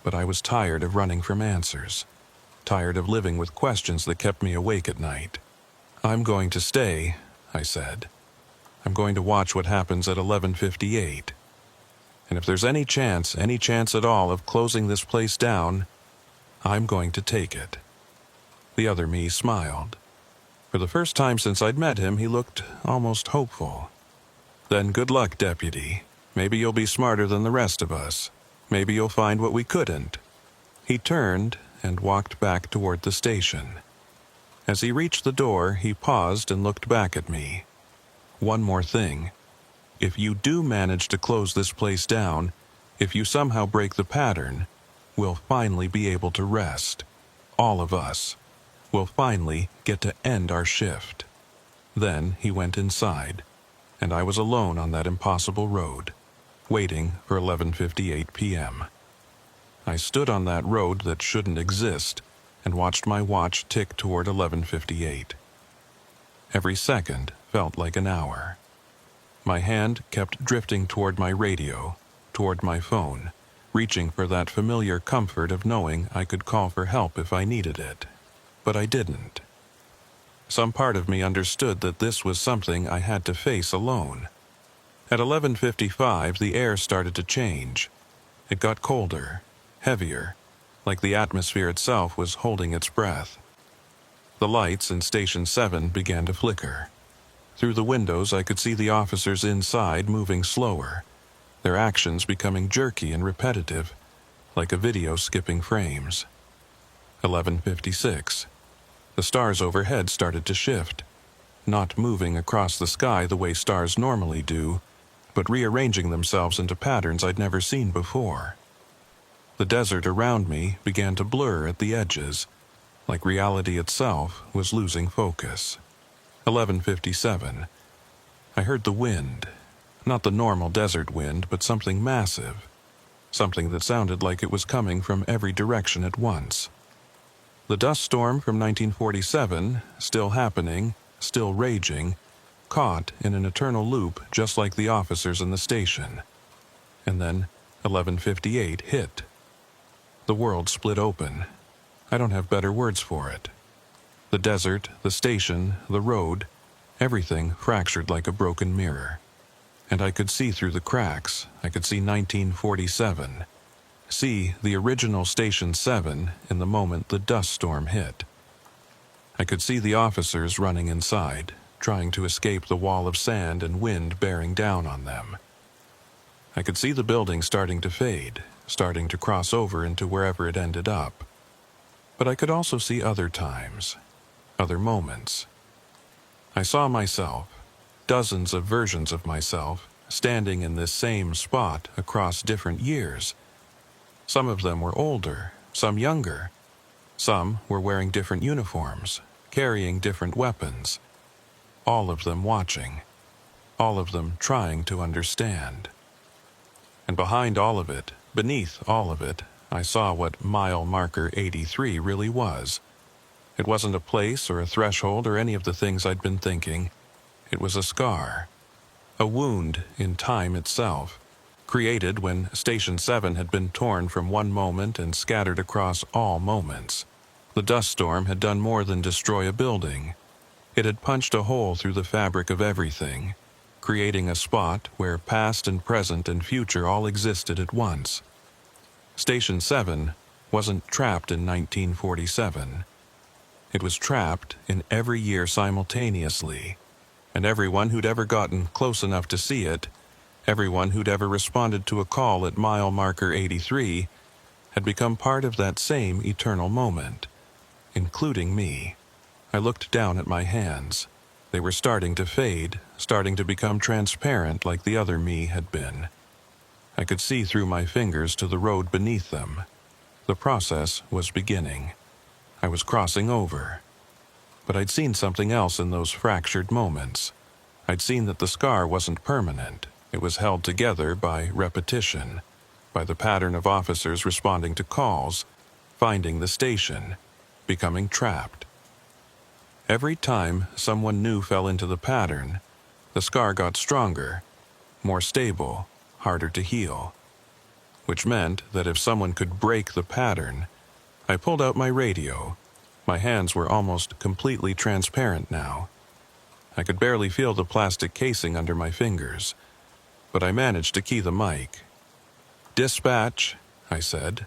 But I was tired of running from answers. Tired of living with questions that kept me awake at night. "I'm going to stay," I said. "I'm going to watch what happens at 11:58. And if there's any chance at all of closing this place down, I'm going to take it." The other me smiled. For the first time since I'd met him, he looked almost hopeful. "Then good luck, Deputy. Maybe you'll be smarter than the rest of us. Maybe you'll find what we couldn't." He turned and walked back toward the station. As he reached the door, he paused and looked back at me. "One more thing. If you do manage to close this place down, if you somehow break the pattern, we'll finally be able to rest. All of us. We'll finally get to end our shift." Then he went inside, and I was alone on that impossible road, waiting for 11:58 p.m. I stood on that road that shouldn't exist and watched my watch tick toward 11:58. Every second felt like an hour. My hand kept drifting toward my radio, toward my phone, reaching for that familiar comfort of knowing I could call for help if I needed it. But I didn't. Some part of me understood that this was something I had to face alone. At 11:55, the air started to change. It got colder, heavier, like the atmosphere itself was holding its breath. The lights in Station 7 began to flicker. Through the windows, I could see the officers inside moving slower, their actions becoming jerky and repetitive, like a video skipping frames. 11:56. The stars overhead started to shift, not moving across the sky the way stars normally do, but rearranging themselves into patterns I'd never seen before. The desert around me began to blur at the edges, like reality itself was losing focus. 11:57. I heard the wind, not the normal desert wind, but something massive, something that sounded like it was coming from every direction at once. The dust storm from 1947, still happening, still raging, caught in an eternal loop just like the officers in the station. And then 11:58 hit. The world split open. I don't have better words for it. The desert, the station, the road, everything fractured like a broken mirror. And I could see through the cracks. I could see 1947. See the original Station 7 in the moment the dust storm hit. I could see the officers running inside, trying to escape the wall of sand and wind bearing down on them. I could see the building starting to fade, starting to cross over into wherever it ended up. But I could also see other times, other moments. I saw myself, dozens of versions of myself, standing in this same spot across different years. Some of them were older, some younger. Some were wearing different uniforms, carrying different weapons. All of them watching, all of them trying to understand. And behind all of it, beneath all of it, I saw what mile marker 83 really was. It wasn't a place or a threshold or any of the things I'd been thinking. It was a scar, a wound in time itself, created when Station 7 had been torn from one moment and scattered across all moments. The dust storm had done more than destroy a building. It had punched a hole through the fabric of everything, creating a spot where past and present and future all existed at once. Station 7 wasn't trapped in 1947. It was trapped in every year simultaneously, and everyone who'd ever gotten close enough to see it, everyone who'd ever responded to a call at mile marker 83, had become part of that same eternal moment, including me. I looked down at my hands. They were starting to fade, starting to become transparent like the other me had been. I could see through my fingers to the road beneath them. The process was beginning. I was crossing over. But I'd seen something else in those fractured moments. I'd seen that the scar wasn't permanent. It was held together by repetition, by the pattern of officers responding to calls, finding the station, becoming trapped. Every time someone new fell into the pattern, the scar got stronger, more stable, harder to heal. Which meant that if someone could break the pattern, I pulled out my radio. My hands were almost completely transparent now. I could barely feel the plastic casing under my fingers, but I managed to key the mic. "Dispatch," I said,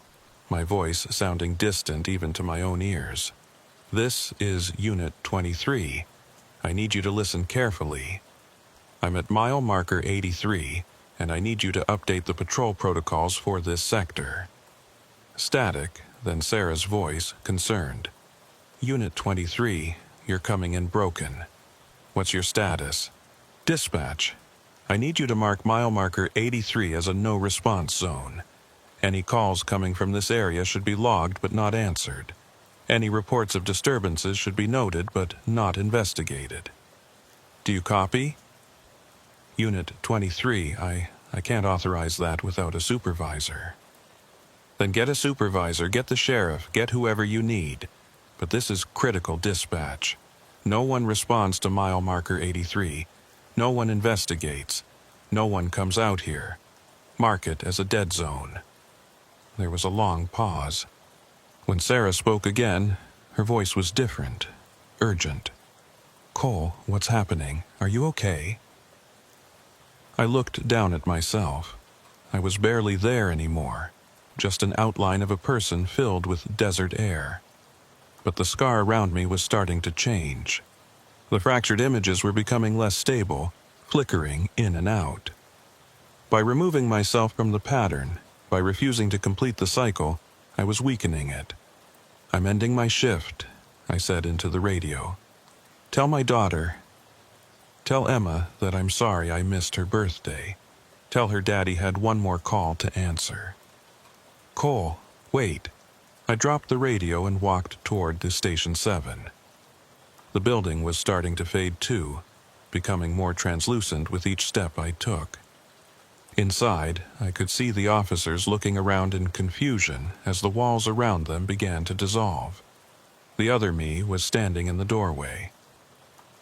my voice sounding distant even to my own ears. "This is Unit 23. I need you to listen carefully. I'm at mile marker 83, and I need you to update the patrol protocols for this sector." Static, then Sarah's voice, concerned. "Unit 23, you're coming in broken. What's your status?" "Dispatch, I need you to mark mile marker 83 as a no-response zone. Any calls coming from this area should be logged but not answered. Any reports of disturbances should be noted but not investigated. Do you copy?" "Unit 23, I can't authorize that without a supervisor." "Then get a supervisor, get the sheriff, get whoever you need. But this is critical dispatch. No one responds to mile marker 83. No one investigates. No one comes out here. Mark it as a dead zone." There was a long pause. When Sarah spoke again, her voice was different, urgent. "Cole, what's happening? Are you okay?" I looked down at myself. I was barely there anymore, just an outline of a person filled with desert air. But the scar around me was starting to change. The fractured images were becoming less stable, flickering in and out. By removing myself from the pattern, by refusing to complete the cycle, I was weakening it. "I'm ending my shift," I said into the radio. Tell Emma that I'm sorry I missed her birthday. Tell her Daddy had one more call to answer." "Cole, wait." I dropped the radio and walked toward the Station 7. The building was starting to fade too, becoming more translucent with each step I took. Inside, I could see the officers looking around in confusion as the walls around them began to dissolve. The other me was standing in the doorway.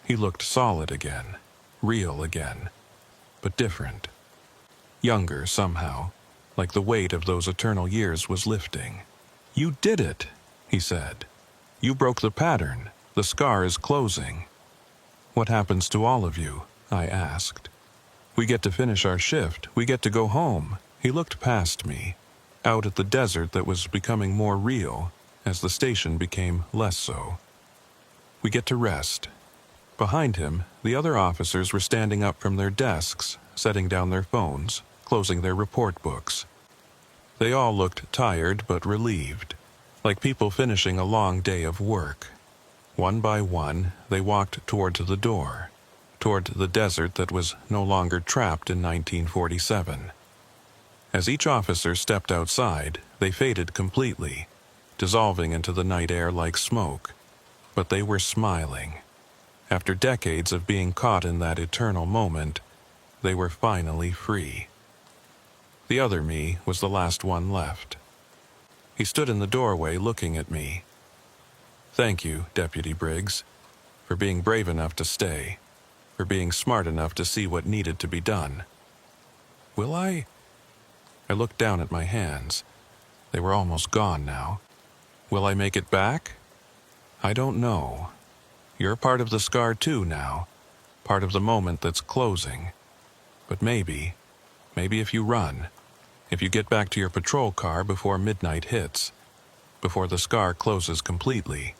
He looked solid again, real again, but different. Younger somehow, like the weight of those eternal years was lifting. "You did it," he said. "You broke the pattern. The scar is closing." "What happens to all of you?" I asked. "We get to finish our shift. We get to go home." He looked past me, out at the desert that was becoming more real as the station became less so. "We get to rest." Behind him, the other officers were standing up from their desks, setting down their phones, closing their report books. They all looked tired but relieved, like people finishing a long day of work. One by one, they walked toward the door, toward the desert that was no longer trapped in 1947. As each officer stepped outside, they faded completely, dissolving into the night air like smoke. But they were smiling. After decades of being caught in that eternal moment, they were finally free. The other me was the last one left. He stood in the doorway looking at me. "Thank you, Deputy Briggs, for being brave enough to stay, for being smart enough to see what needed to be done. Will I?" I looked down at my hands. They were almost gone now. "Will I make it back? I don't know. You're part of the scar too now, part of the moment that's closing. But maybe if you run, if you get back to your patrol car before midnight hits, before the scar closes completely."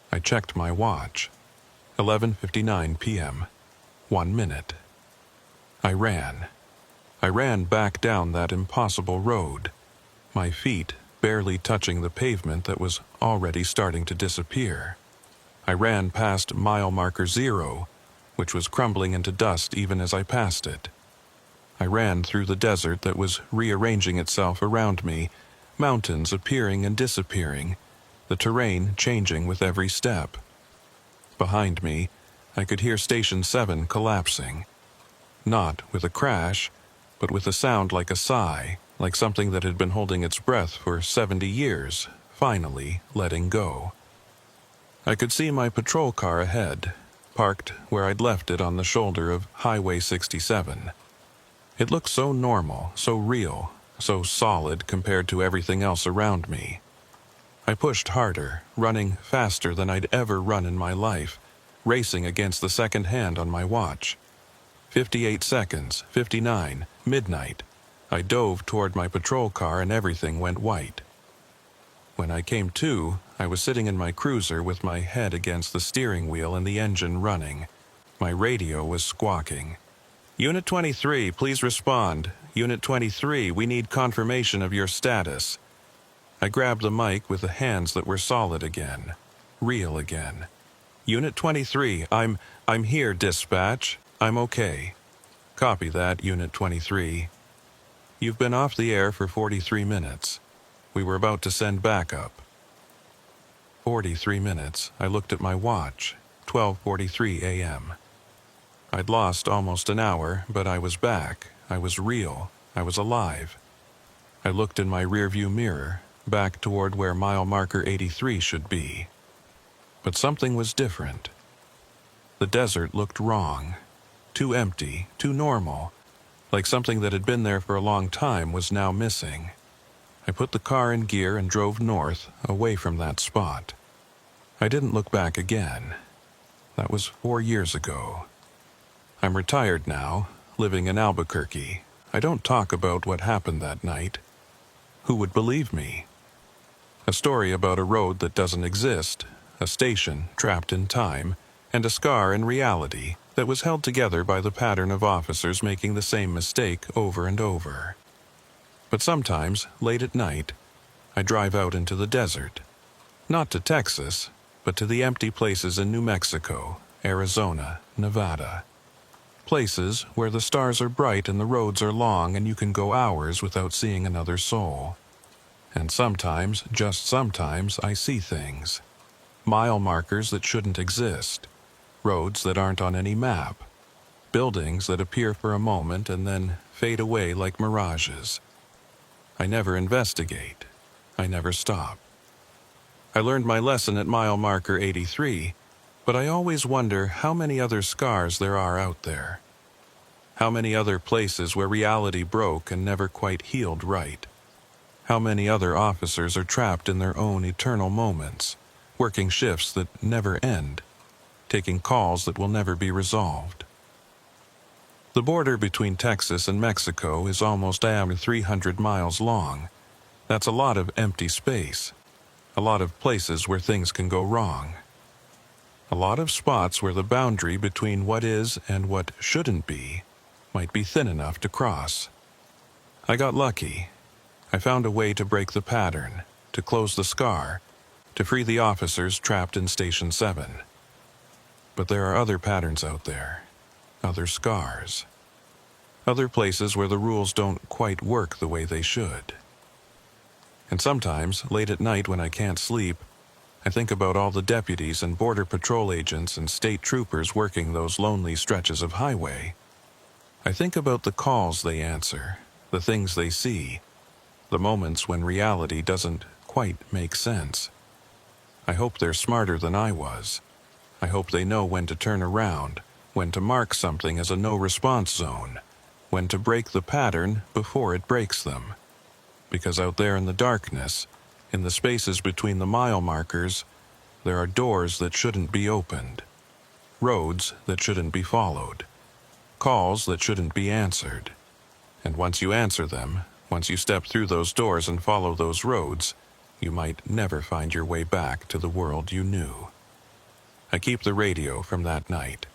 I checked my watch. 11:59 p.m. 1 minute. I ran. I ran back down that impossible road, my feet barely touching the pavement that was already starting to disappear. I ran past mile marker 0, which was crumbling into dust even as I passed it. I ran through the desert that was rearranging itself around me, mountains appearing and disappearing, the terrain changing with every step. Behind me, I could hear Station 7 collapsing. Not with a crash, but with a sound like a sigh, like something that had been holding its breath for 70 years, finally letting go. I could see my patrol car ahead, parked where I'd left it on the shoulder of Highway 67. It looked so normal, so real, so solid compared to everything else around me. I pushed harder, running faster than I'd ever run in my life, racing against the second hand on my watch. 58 seconds, 59, midnight. I dove toward my patrol car and everything went white. When I came to, I was sitting in my cruiser with my head against the steering wheel and the engine running. My radio was squawking. "Unit 23, please respond. Unit 23, we need confirmation of your status." I grabbed the mic with the hands that were solid again, real again. "Unit 23, I'm here, dispatch. I'm okay." "Copy that, Unit 23. You've been off the air for 43 minutes. We were about to send backup." 43 minutes. I looked at my watch. 12:43 a.m. I'd lost almost an hour, but I was back. I was real. I was alive. I looked in my rearview mirror, back toward where mile marker 83 should be. But something was different. The desert looked wrong. Too empty, too normal. Like something that had been there for a long time was now missing. I put the car in gear and drove north, away from that spot. I didn't look back again. That was 4 years ago. I'm retired now, living in Albuquerque. I don't talk about what happened that night. Who would believe me? A story about a road that doesn't exist, a station trapped in time, and a scar in reality that was held together by the pattern of officers making the same mistake over and over. But sometimes, late at night, I drive out into the desert. Not to Texas, but to the empty places in New Mexico, Arizona, Nevada. Places where the stars are bright and the roads are long and you can go hours without seeing another soul. And sometimes, just sometimes, I see things. Mile markers that shouldn't exist. Roads that aren't on any map. Buildings that appear for a moment and then fade away like mirages. I never investigate. I never stop. I learned my lesson at mile marker 83, but I always wonder how many other scars there are out there. How many other places where reality broke and never quite healed right. How many other officers are trapped in their own eternal moments, working shifts that never end, taking calls that will never be resolved. The border between Texas and Mexico is almost 300 miles long. That's a lot of empty space, a lot of places where things can go wrong. A lot of spots where the boundary between what is and what shouldn't be might be thin enough to cross. I got lucky. I found a way to break the pattern, to close the scar, to free the officers trapped in Station 7. But there are other patterns out there, other scars, other places where the rules don't quite work the way they should. And sometimes, late at night when I can't sleep, I think about all the deputies and Border Patrol agents and state troopers working those lonely stretches of highway. I think about the calls they answer, the things they see, the moments when reality doesn't quite make sense. I hope they're smarter than I was. I hope they know when to turn around, when to mark something as a no-response zone, when to break the pattern before it breaks them. Because out there in the darkness, in the spaces between the mile markers, there are doors that shouldn't be opened, roads that shouldn't be followed, calls that shouldn't be answered. And once you answer them, once you step through those doors and follow those roads, you might never find your way back to the world you knew. I keep the radio from that night.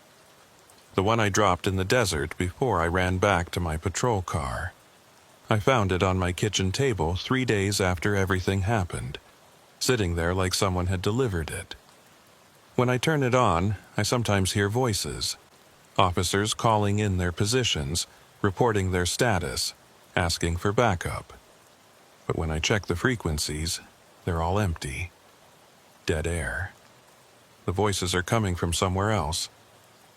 The one I dropped in the desert before I ran back to my patrol car. I found it on my kitchen table 3 days after everything happened, sitting there like someone had delivered it. When I turn it on, I sometimes hear voices. Officers calling in their positions, reporting their status, asking for backup. But when I check the frequencies, they're all empty. Dead air. The voices are coming from somewhere else,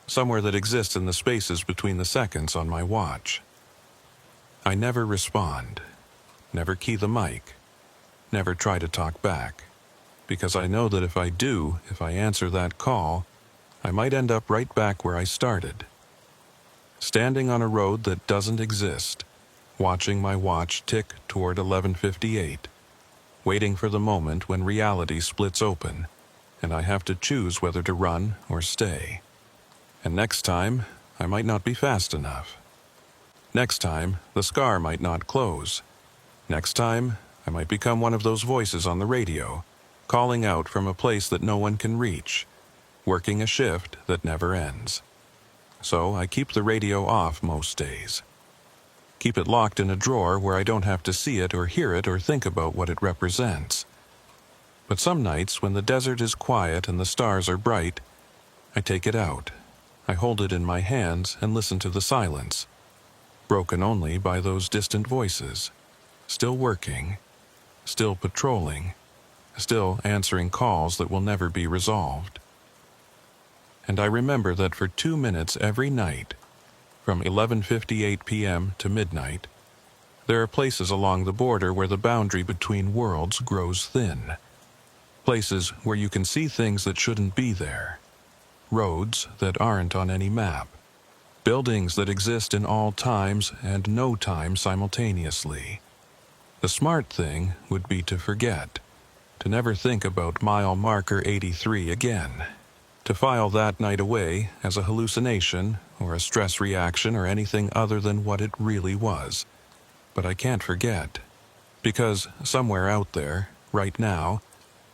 somewhere that exists in the spaces between the seconds on my watch. I never respond, never key the mic, never try to talk back, because I know that if I answer that call, I might end up right back where I started. Standing on a road that doesn't exist, watching my watch tick toward 11:58, waiting for the moment when reality splits open, and I have to choose whether to run or stay. And next time, I might not be fast enough. Next time, the scar might not close. Next time, I might become one of those voices on the radio, calling out from a place that no one can reach, working a shift that never ends. So I keep the radio off most days. Keep it locked in a drawer where I don't have to see it or hear it or think about what it represents. But some nights, when the desert is quiet and the stars are bright, I take it out. I hold it in my hands and listen to the silence, broken only by those distant voices, still working, still patrolling, still answering calls that will never be resolved. And I remember that for 2 minutes every night, from 11:58 p.m. to midnight, there are places along the border where the boundary between worlds grows thin. Places where you can see things that shouldn't be there. Roads that aren't on any map. Buildings that exist in all times and no time simultaneously. The smart thing would be to forget, to never think about mile marker 83 again, to file that night away as a hallucination or a stress reaction or anything other than what it really was. But I can't forget, because somewhere out there, right now,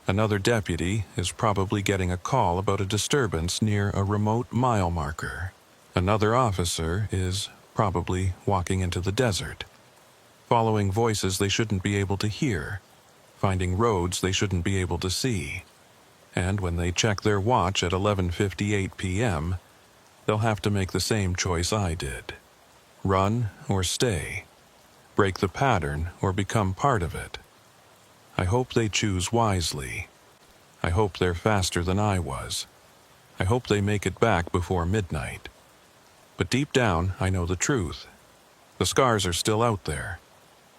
another deputy is probably getting a call about a disturbance near a remote mile marker. Another officer is probably walking into the desert, following voices they shouldn't be able to hear, finding roads they shouldn't be able to see. And when they check their watch at 11:58 p.m., they'll have to make the same choice I did. Run or stay. Break the pattern or become part of it. I hope they choose wisely. I hope they're faster than I was. I hope they make it back before midnight. But deep down, I know the truth. The scars are still out there.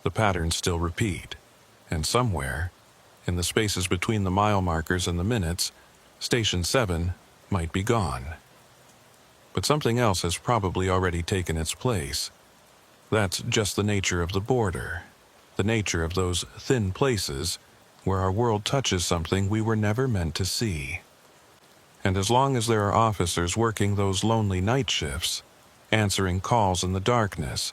The patterns still repeat. And somewhere, in the spaces between the mile markers and the minutes, Station 7 might be gone. But something else has probably already taken its place. That's just the nature of the border, the nature of those thin places where our world touches something we were never meant to see. And as long as there are officers working those lonely night shifts, answering calls in the darkness,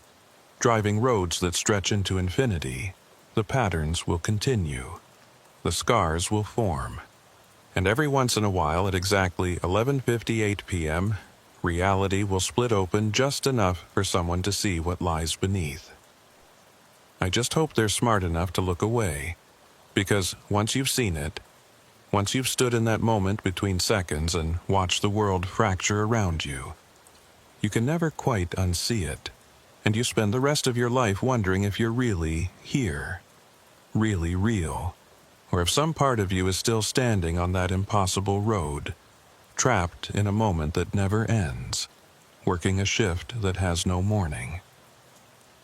driving roads that stretch into infinity, the patterns will continue. The scars will form. And every once in a while at exactly 11:58 p.m., reality will split open just enough for someone to see what lies beneath. I just hope they're smart enough to look away, because once you've seen it, once you've stood in that moment between seconds and watched the world fracture around you, you can never quite unsee it, and you spend the rest of your life wondering if you're really here, really real, or if some part of you is still standing on that impossible road, trapped in a moment that never ends, working a shift that has no morning.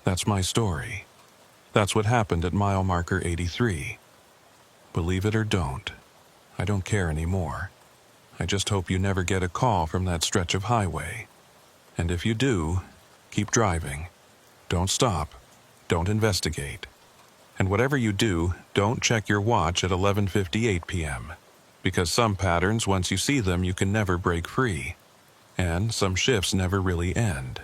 That's my story. That's what happened at mile marker 83. Believe it or don't, I don't care anymore. I just hope you never get a call from that stretch of highway. And if you do, keep driving. Don't stop. Don't investigate. And whatever you do, don't check your watch at 11:58 p.m. Because some patterns, once you see them, you can never break free. And some shifts never really end.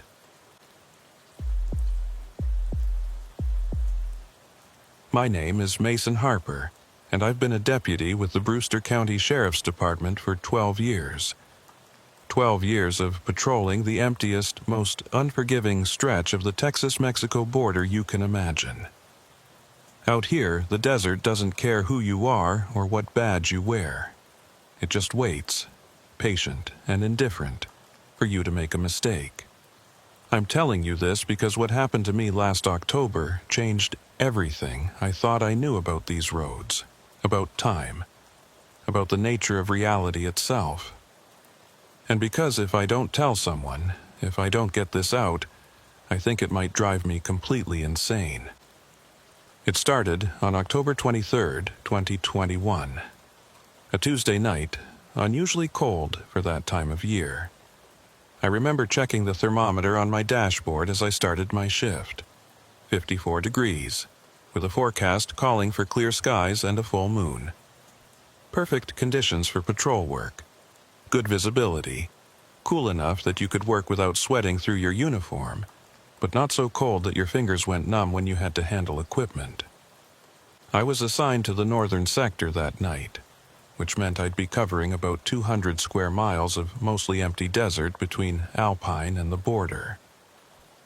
My name is Mason Harper, and I've been a deputy with the Brewster County Sheriff's Department for 12 years. 12 years of patrolling the emptiest, most unforgiving stretch of the Texas-Mexico border you can imagine. Out here, the desert doesn't care who you are or what badge you wear. It just waits, patient and indifferent, for you to make a mistake. I'm telling you this because what happened to me last October changed everything I thought I knew about these roads, about time, about the nature of reality itself. And because if I don't tell someone, if I don't get this out, I think it might drive me completely insane. It started on October 23rd, 2021. A Tuesday night, unusually cold for that time of year. I remember checking the thermometer on my dashboard as I started my shift. 54 degrees, with a forecast calling for clear skies and a full moon. Perfect conditions for patrol work. Good visibility. Cool enough that you could work without sweating through your uniform, but not so cold that your fingers went numb when you had to handle equipment. I was assigned to the northern sector that night, which meant I'd be covering about 200 square miles of mostly empty desert between Alpine and the border.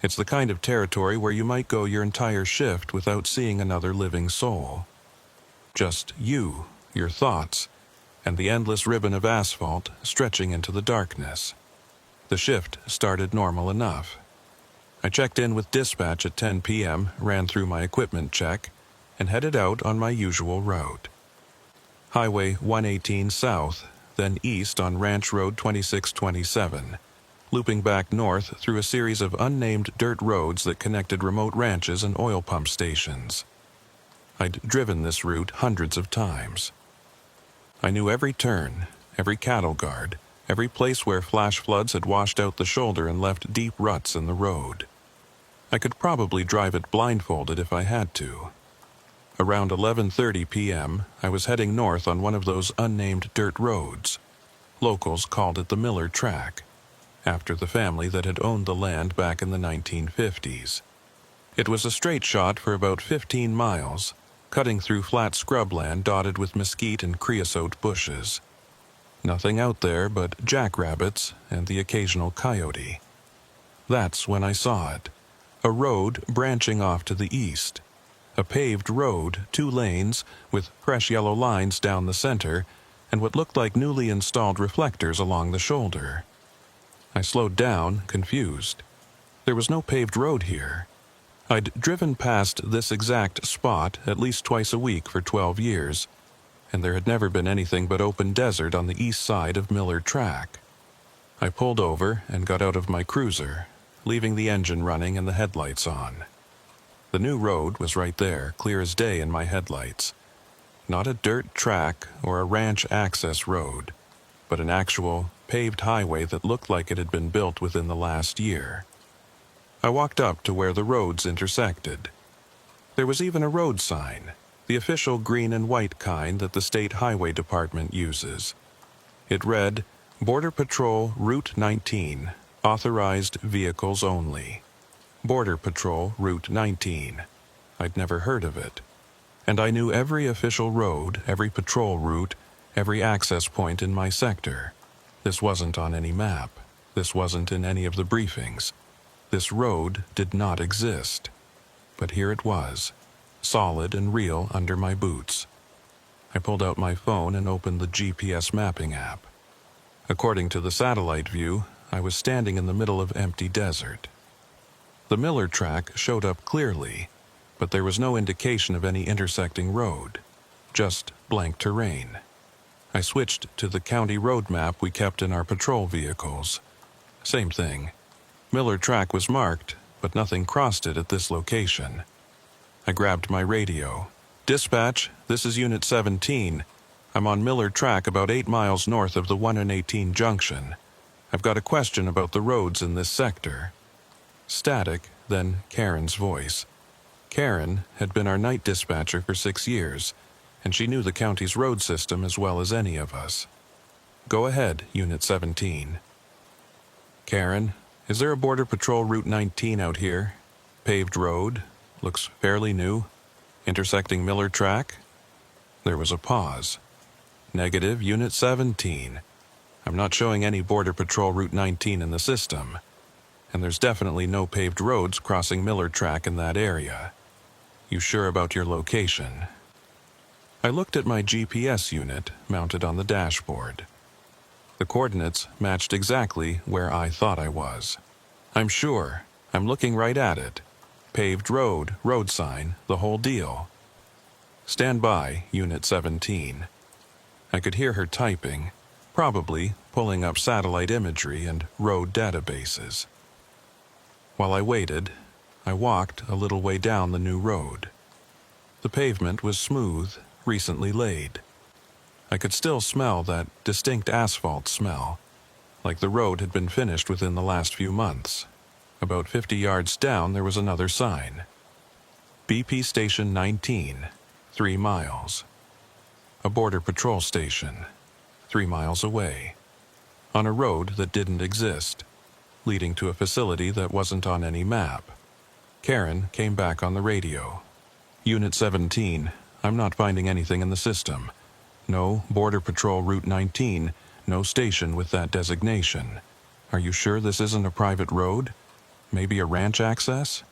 It's the kind of territory where you might go your entire shift without seeing another living soul. Just you, your thoughts, and the endless ribbon of asphalt stretching into the darkness. The shift started normal enough. I checked in with dispatch at 10 p.m., ran through my equipment check, and headed out on my usual route. Highway 118 south, then east on Ranch Road 2627, looping back north through a series of unnamed dirt roads that connected remote ranches and oil pump stations. I'd driven this route hundreds of times. I knew every turn, every cattle guard, every place where flash floods had washed out the shoulder and left deep ruts in the road. I could probably drive it blindfolded if I had to. Around 11:30 p.m., I was heading north on one of those unnamed dirt roads. Locals called it the Miller Track, after the family that had owned the land back in the 1950s. It was a straight shot for about 15 miles, cutting through flat scrubland dotted with mesquite and creosote bushes. Nothing out there but jackrabbits and the occasional coyote. That's when I saw it. A road branching off to the east. A paved road, 2 lanes, with fresh yellow lines down the center, and what looked like newly installed reflectors along the shoulder. I slowed down, confused. There was no paved road here. I'd driven past this exact spot at least twice a week for 12 years, and there had never been anything but open desert on the east side of Miller Track. I pulled over and got out of my cruiser, leaving the engine running and the headlights on. The new road was right there, clear as day in my headlights. Not a dirt track or a ranch access road, but an actual, paved highway that looked like it had been built within the last year. I walked up to where the roads intersected. There was even a road sign, the official green and white kind that the State Highway Department uses. It read, Border Patrol Route 19, Authorized Vehicles Only. Border Patrol Route 19. I'd never heard of it. And I knew every official road, every patrol route, every access point in my sector. This wasn't on any map. This wasn't in any of the briefings. This road did not exist. But here it was, solid and real under my boots. I pulled out my phone and opened the GPS mapping app. According to the satellite view, I was standing in the middle of empty desert. The Miller track showed up clearly, but there was no indication of any intersecting road, just blank terrain. I switched to the county road map we kept in our patrol vehicles. Same thing. Miller track was marked, but nothing crossed it at this location. I grabbed my radio. "Dispatch, this is Unit 17. I'm on Miller track about 8 miles north of the 1 and 18 junction. I've got a question about the roads in this sector." Static, then Karen's voice. Karen had been our night dispatcher for 6 years, and she knew the county's road system as well as any of us. "Go ahead, Unit 17. "Karen, is there a Border Patrol Route 19 out here? Paved road, looks fairly new. Intersecting Miller track?" There was a pause. "Negative, Unit 17. I'm not showing any Border Patrol Route 19 in the system. And there's definitely no paved roads crossing Miller track in that area. You sure about your location?" I looked at my GPS unit mounted on the dashboard. The coordinates matched exactly where I thought I was. "I'm sure. I'm looking right at it. Paved road, road sign, the whole deal." "Stand by, Unit 17. I could hear her typing, probably pulling up satellite imagery and road databases. While I waited, I walked a little way down the new road. The pavement was smooth, recently laid. I could still smell that distinct asphalt smell, like the road had been finished within the last few months. About 50 yards down there was another sign. "BP Station 19, 3 miles. A Border Patrol station, 3 miles away. On a road that didn't exist, leading to a facility that wasn't on any map. Karen came back on the radio. "Unit 17, I'm not finding anything in the system. No Border Patrol Route 19, no station with that designation. Are you sure this isn't a private road? Maybe a ranch access?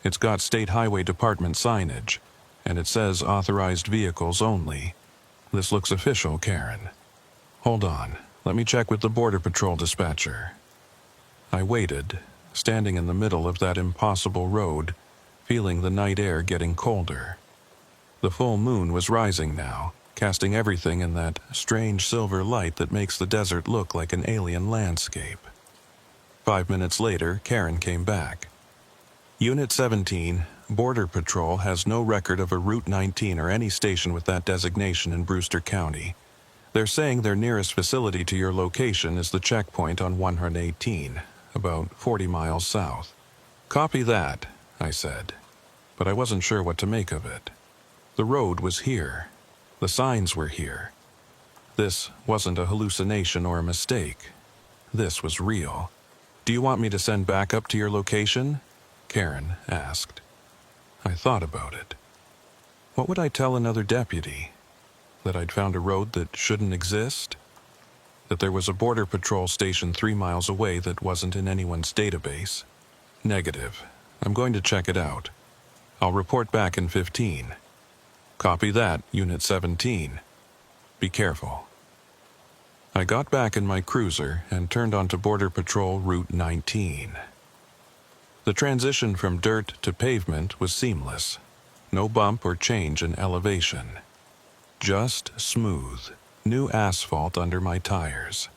It's got State Highway Department signage, and it says authorized vehicles only. This looks official, Karen. Hold on, let me check with the Border Patrol dispatcher." I waited, standing in the middle of that impossible road, feeling the night air getting colder. The full moon was rising now, casting everything in that strange silver light that makes the desert look like an alien landscape. 5 minutes later, Karen came back. "Unit 17, Border Patrol has no record of a Route 19 or any station with that designation in Brewster County. They're saying their nearest facility to your location is the checkpoint on 118, about 40 miles south." "Copy that," I said, but I wasn't sure what to make of it. The road was here. The signs were here. This wasn't a hallucination or a mistake. This was real. "Do you want me to send backup to your location?" Karen asked. I thought about it. What would I tell another deputy? That I'd found a road that shouldn't exist? That there was a Border Patrol station 3 miles away that wasn't in anyone's database? Negative. I'm going to check it out. I'll report back in 15. "Copy that, Unit 17. Be careful." I got back in my cruiser and turned onto Border Patrol Route 19. The transition from dirt to pavement was seamless. No bump or change in elevation. Just smooth, new asphalt under my tires.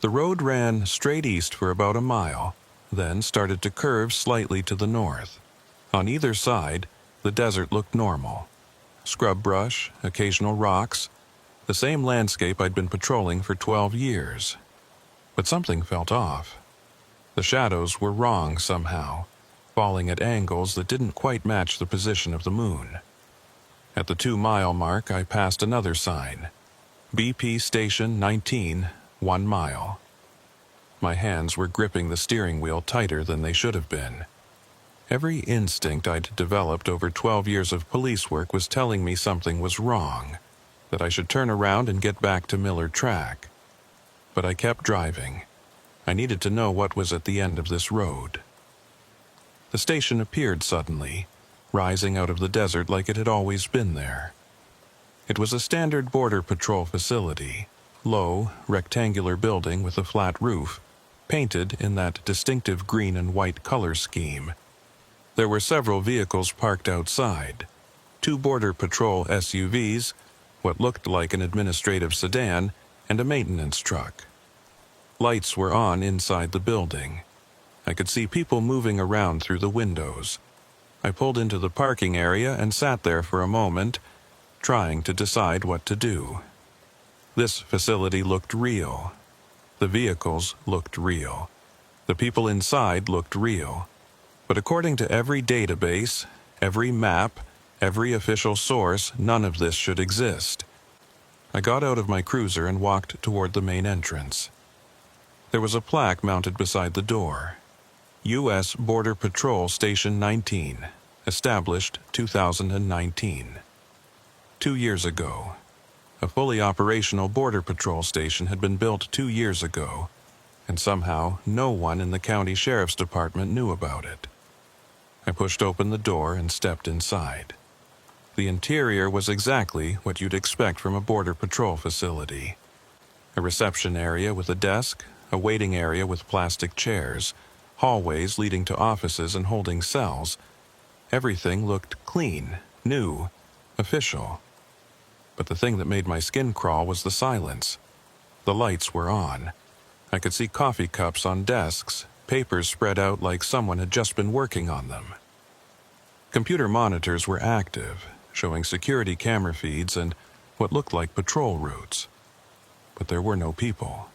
The road ran straight east for about a mile, then started to curve slightly to the north. On either side, the desert looked normal. Scrub brush, occasional rocks, the same landscape I'd been patrolling for 12 years. But something felt off. The shadows were wrong somehow, falling at angles that didn't quite match the position of the moon. At the 2-mile mark, I passed another sign. "BP Station 19, 1 mile. My hands were gripping the steering wheel tighter than they should have been. Every instinct I'd developed over 12 years of police work was telling me something was wrong, that I should turn around and get back to Miller Track. But I kept driving. I needed to know what was at the end of this road. The station appeared suddenly, rising out of the desert like it had always been there. It was a standard Border Patrol facility, low, rectangular building with a flat roof, painted in that distinctive green and white color scheme. There were several vehicles parked outside, 2 Border Patrol SUVs, what looked like an administrative sedan, and a maintenance truck. Lights were on inside the building. I could see people moving around through the windows. I pulled into the parking area and sat there for a moment, trying to decide what to do. This facility looked real. The vehicles looked real. The people inside looked real. But according to every database, every map, every official source, none of this should exist. I got out of my cruiser and walked toward the main entrance. There was a plaque mounted beside the door. U.S. Border Patrol Station 19, established 2019. 2 years ago. A fully operational Border Patrol station had been built 2 years ago, and somehow no one in the county sheriff's department knew about it. I pushed open the door and stepped inside. The interior was exactly what you'd expect from a Border Patrol facility. A reception area with a desk, a waiting area with plastic chairs, hallways leading to offices and holding cells. Everything looked clean, new, official. But the thing that made my skin crawl was the silence. The lights were on. I could see coffee cups on desks, papers spread out like someone had just been working on them. Computer monitors were active, showing security camera feeds and what looked like patrol routes. But there were no people.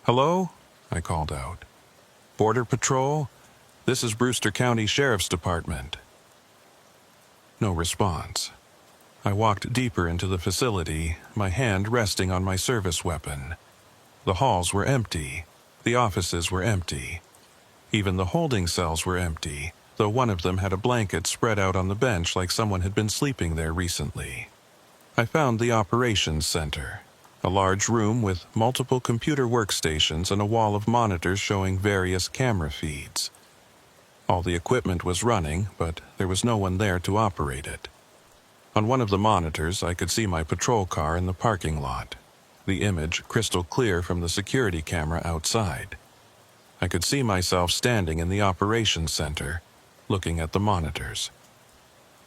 "Hello?" I called out. "Border Patrol? This is Brewster County Sheriff's Department." No response. I walked deeper into the facility, my hand resting on my service weapon. The halls were empty. The offices were empty. Even the holding cells were empty, though one of them had a blanket spread out on the bench like someone had been sleeping there recently. I found the operations center, a large room with multiple computer workstations and a wall of monitors showing various camera feeds. All the equipment was running, but there was no one there to operate it. On one of the monitors, I could see my patrol car in the parking lot, the image crystal clear from the security camera outside. I could see myself standing in the operations center, looking at the monitors.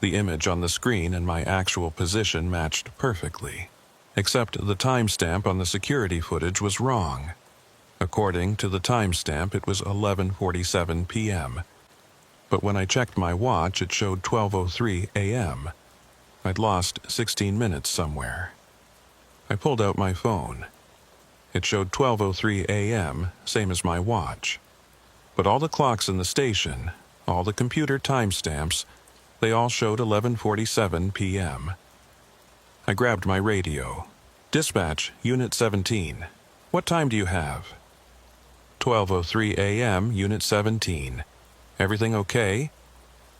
The image on the screen and my actual position matched perfectly, except the timestamp on the security footage was wrong. According to the timestamp, it was 11:47 p.m., but when I checked my watch, it showed 12:03 a.m. I'd lost 16 minutes somewhere. I pulled out my phone. It showed 12:03 a.m., same as my watch. But all the clocks in the station, all the computer timestamps, they all showed 11:47 p.m. I grabbed my radio. "Dispatch, Unit 17. What time do you have?" 12:03 a.m., Unit 17. "Everything okay?"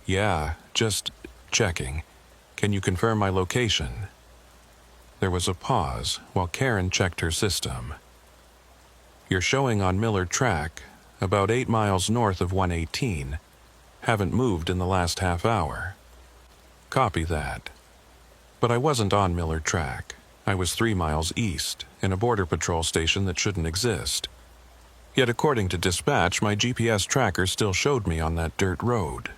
"Yeah, just checking. Can you confirm my location?" There was a pause while Karen checked her system. "You're showing on Miller Track, about 8 miles north of 118. Haven't moved in the last half hour." "Copy that." But I wasn't on Miller Track. I was 3 miles east, in a Border Patrol station that shouldn't exist. Yet according to dispatch, my GPS tracker still showed me on that dirt road.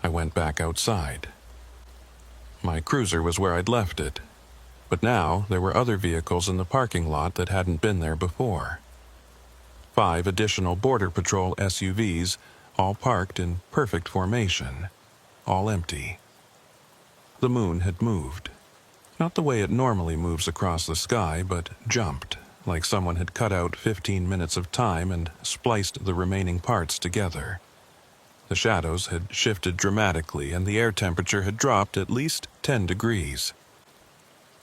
I went back outside. My cruiser was where I'd left it, but now there were other vehicles in the parking lot that hadn't been there before. 5 additional Border Patrol SUVs, all parked in perfect formation, all empty. The moon had moved. Not the way it normally moves across the sky, but jumped, like someone had cut out 15 minutes of time and spliced the remaining parts together. The shadows had shifted dramatically, and the air temperature had dropped at least 10 degrees.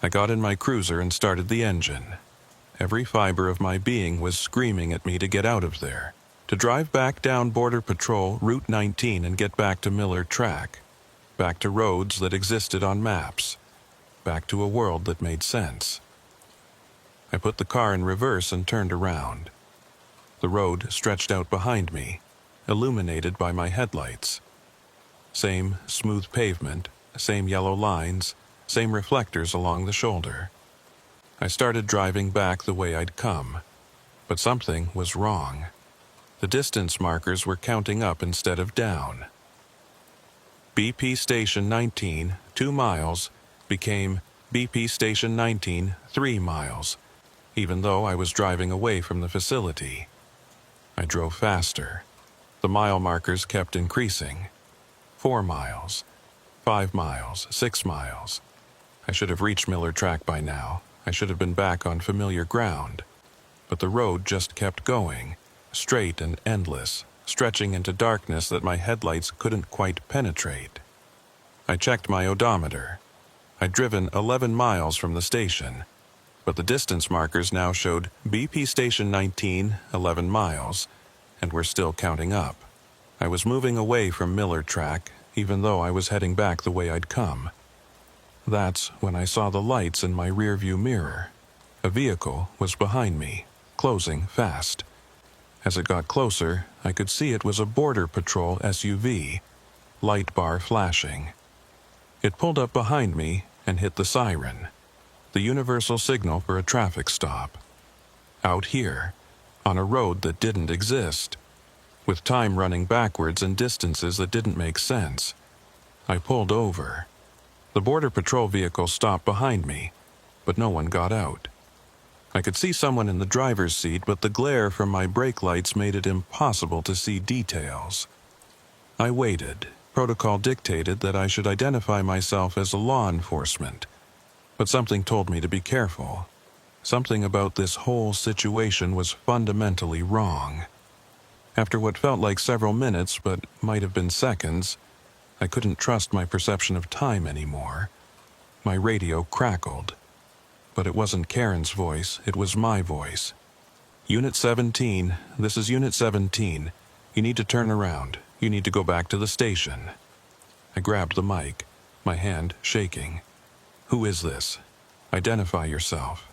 I got in my cruiser and started the engine. Every fiber of my being was screaming at me to get out of there, to drive back down Border Patrol Route 19 and get back to Miller Track, back to roads that existed on maps, back to a world that made sense. I put the car in reverse and turned around. The road stretched out behind me. illuminated by my headlights. Same smooth pavement, same yellow lines, same reflectors along the shoulder. I started driving back the way I'd come, but something was wrong. The distance markers were counting up instead of down. BP Station 19, 2 miles, became BP Station 19, 3 miles, even though I was driving away from the facility. I drove faster. The mile markers kept increasing. 4 miles, 5 miles, 6 miles. I should have reached Miller Track by now. I should have been back on familiar ground. But the road just kept going, straight and endless, stretching into darkness that my headlights couldn't quite penetrate. I checked my odometer. I'd driven 11 miles from the station, but the distance markers now showed BP Station 19, 11 miles, and were still counting up. I was moving away from Miller Track, even though I was heading back the way I'd come. That's when I saw the lights in my rearview mirror. A vehicle was behind me, closing fast. As it got closer, I could see it was a Border Patrol SUV, light bar flashing. It pulled up behind me and hit the siren, the universal signal for a traffic stop. Out here, on a road that didn't exist, with time running backwards and distances that didn't make sense. I pulled over. The Border Patrol vehicle stopped behind me, but no one got out. I could see someone in the driver's seat, but the glare from my brake lights made it impossible to see details. I waited. Protocol dictated that I should identify myself as a law enforcement, but something told me to be careful. Something about this whole situation was fundamentally wrong. After what felt like several minutes, but might have been seconds, I couldn't trust my perception of time anymore. My radio crackled. But it wasn't Karen's voice, it was my voice. Unit 17, this is Unit 17. You need to turn around. You need to go back to the station. I grabbed the mic, my hand shaking. Who is this? Identify yourself.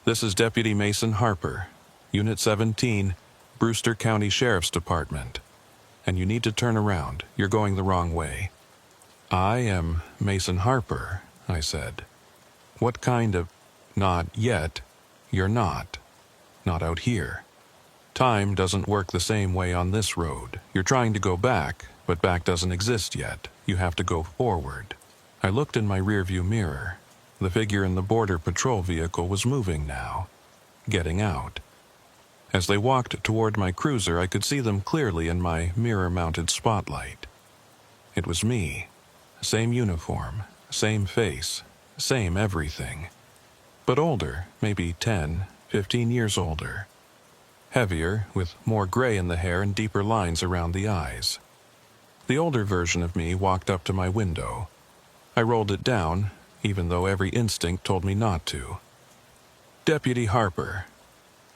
This is Deputy Mason Harper, Unit 17, Brewster County Sheriff's Department. And you need to turn around. You're going the wrong way. I am Mason Harper, I said. What kind of... Not yet. You're not. Not out here. Time doesn't work the same way on this road. You're trying to go back, but back doesn't exist yet. You have to go forward. I looked in my rearview mirror. The figure in the Border Patrol vehicle was moving now, getting out. As they walked toward my cruiser, I could see them clearly in my mirror-mounted spotlight. It was me. Same uniform, same face, same everything. But older, maybe 10, 15 years older. Heavier, with more gray in the hair and deeper lines around the eyes. The older version of me walked up to my window. I rolled it down, even though every instinct told me not to. "Deputy Harper,"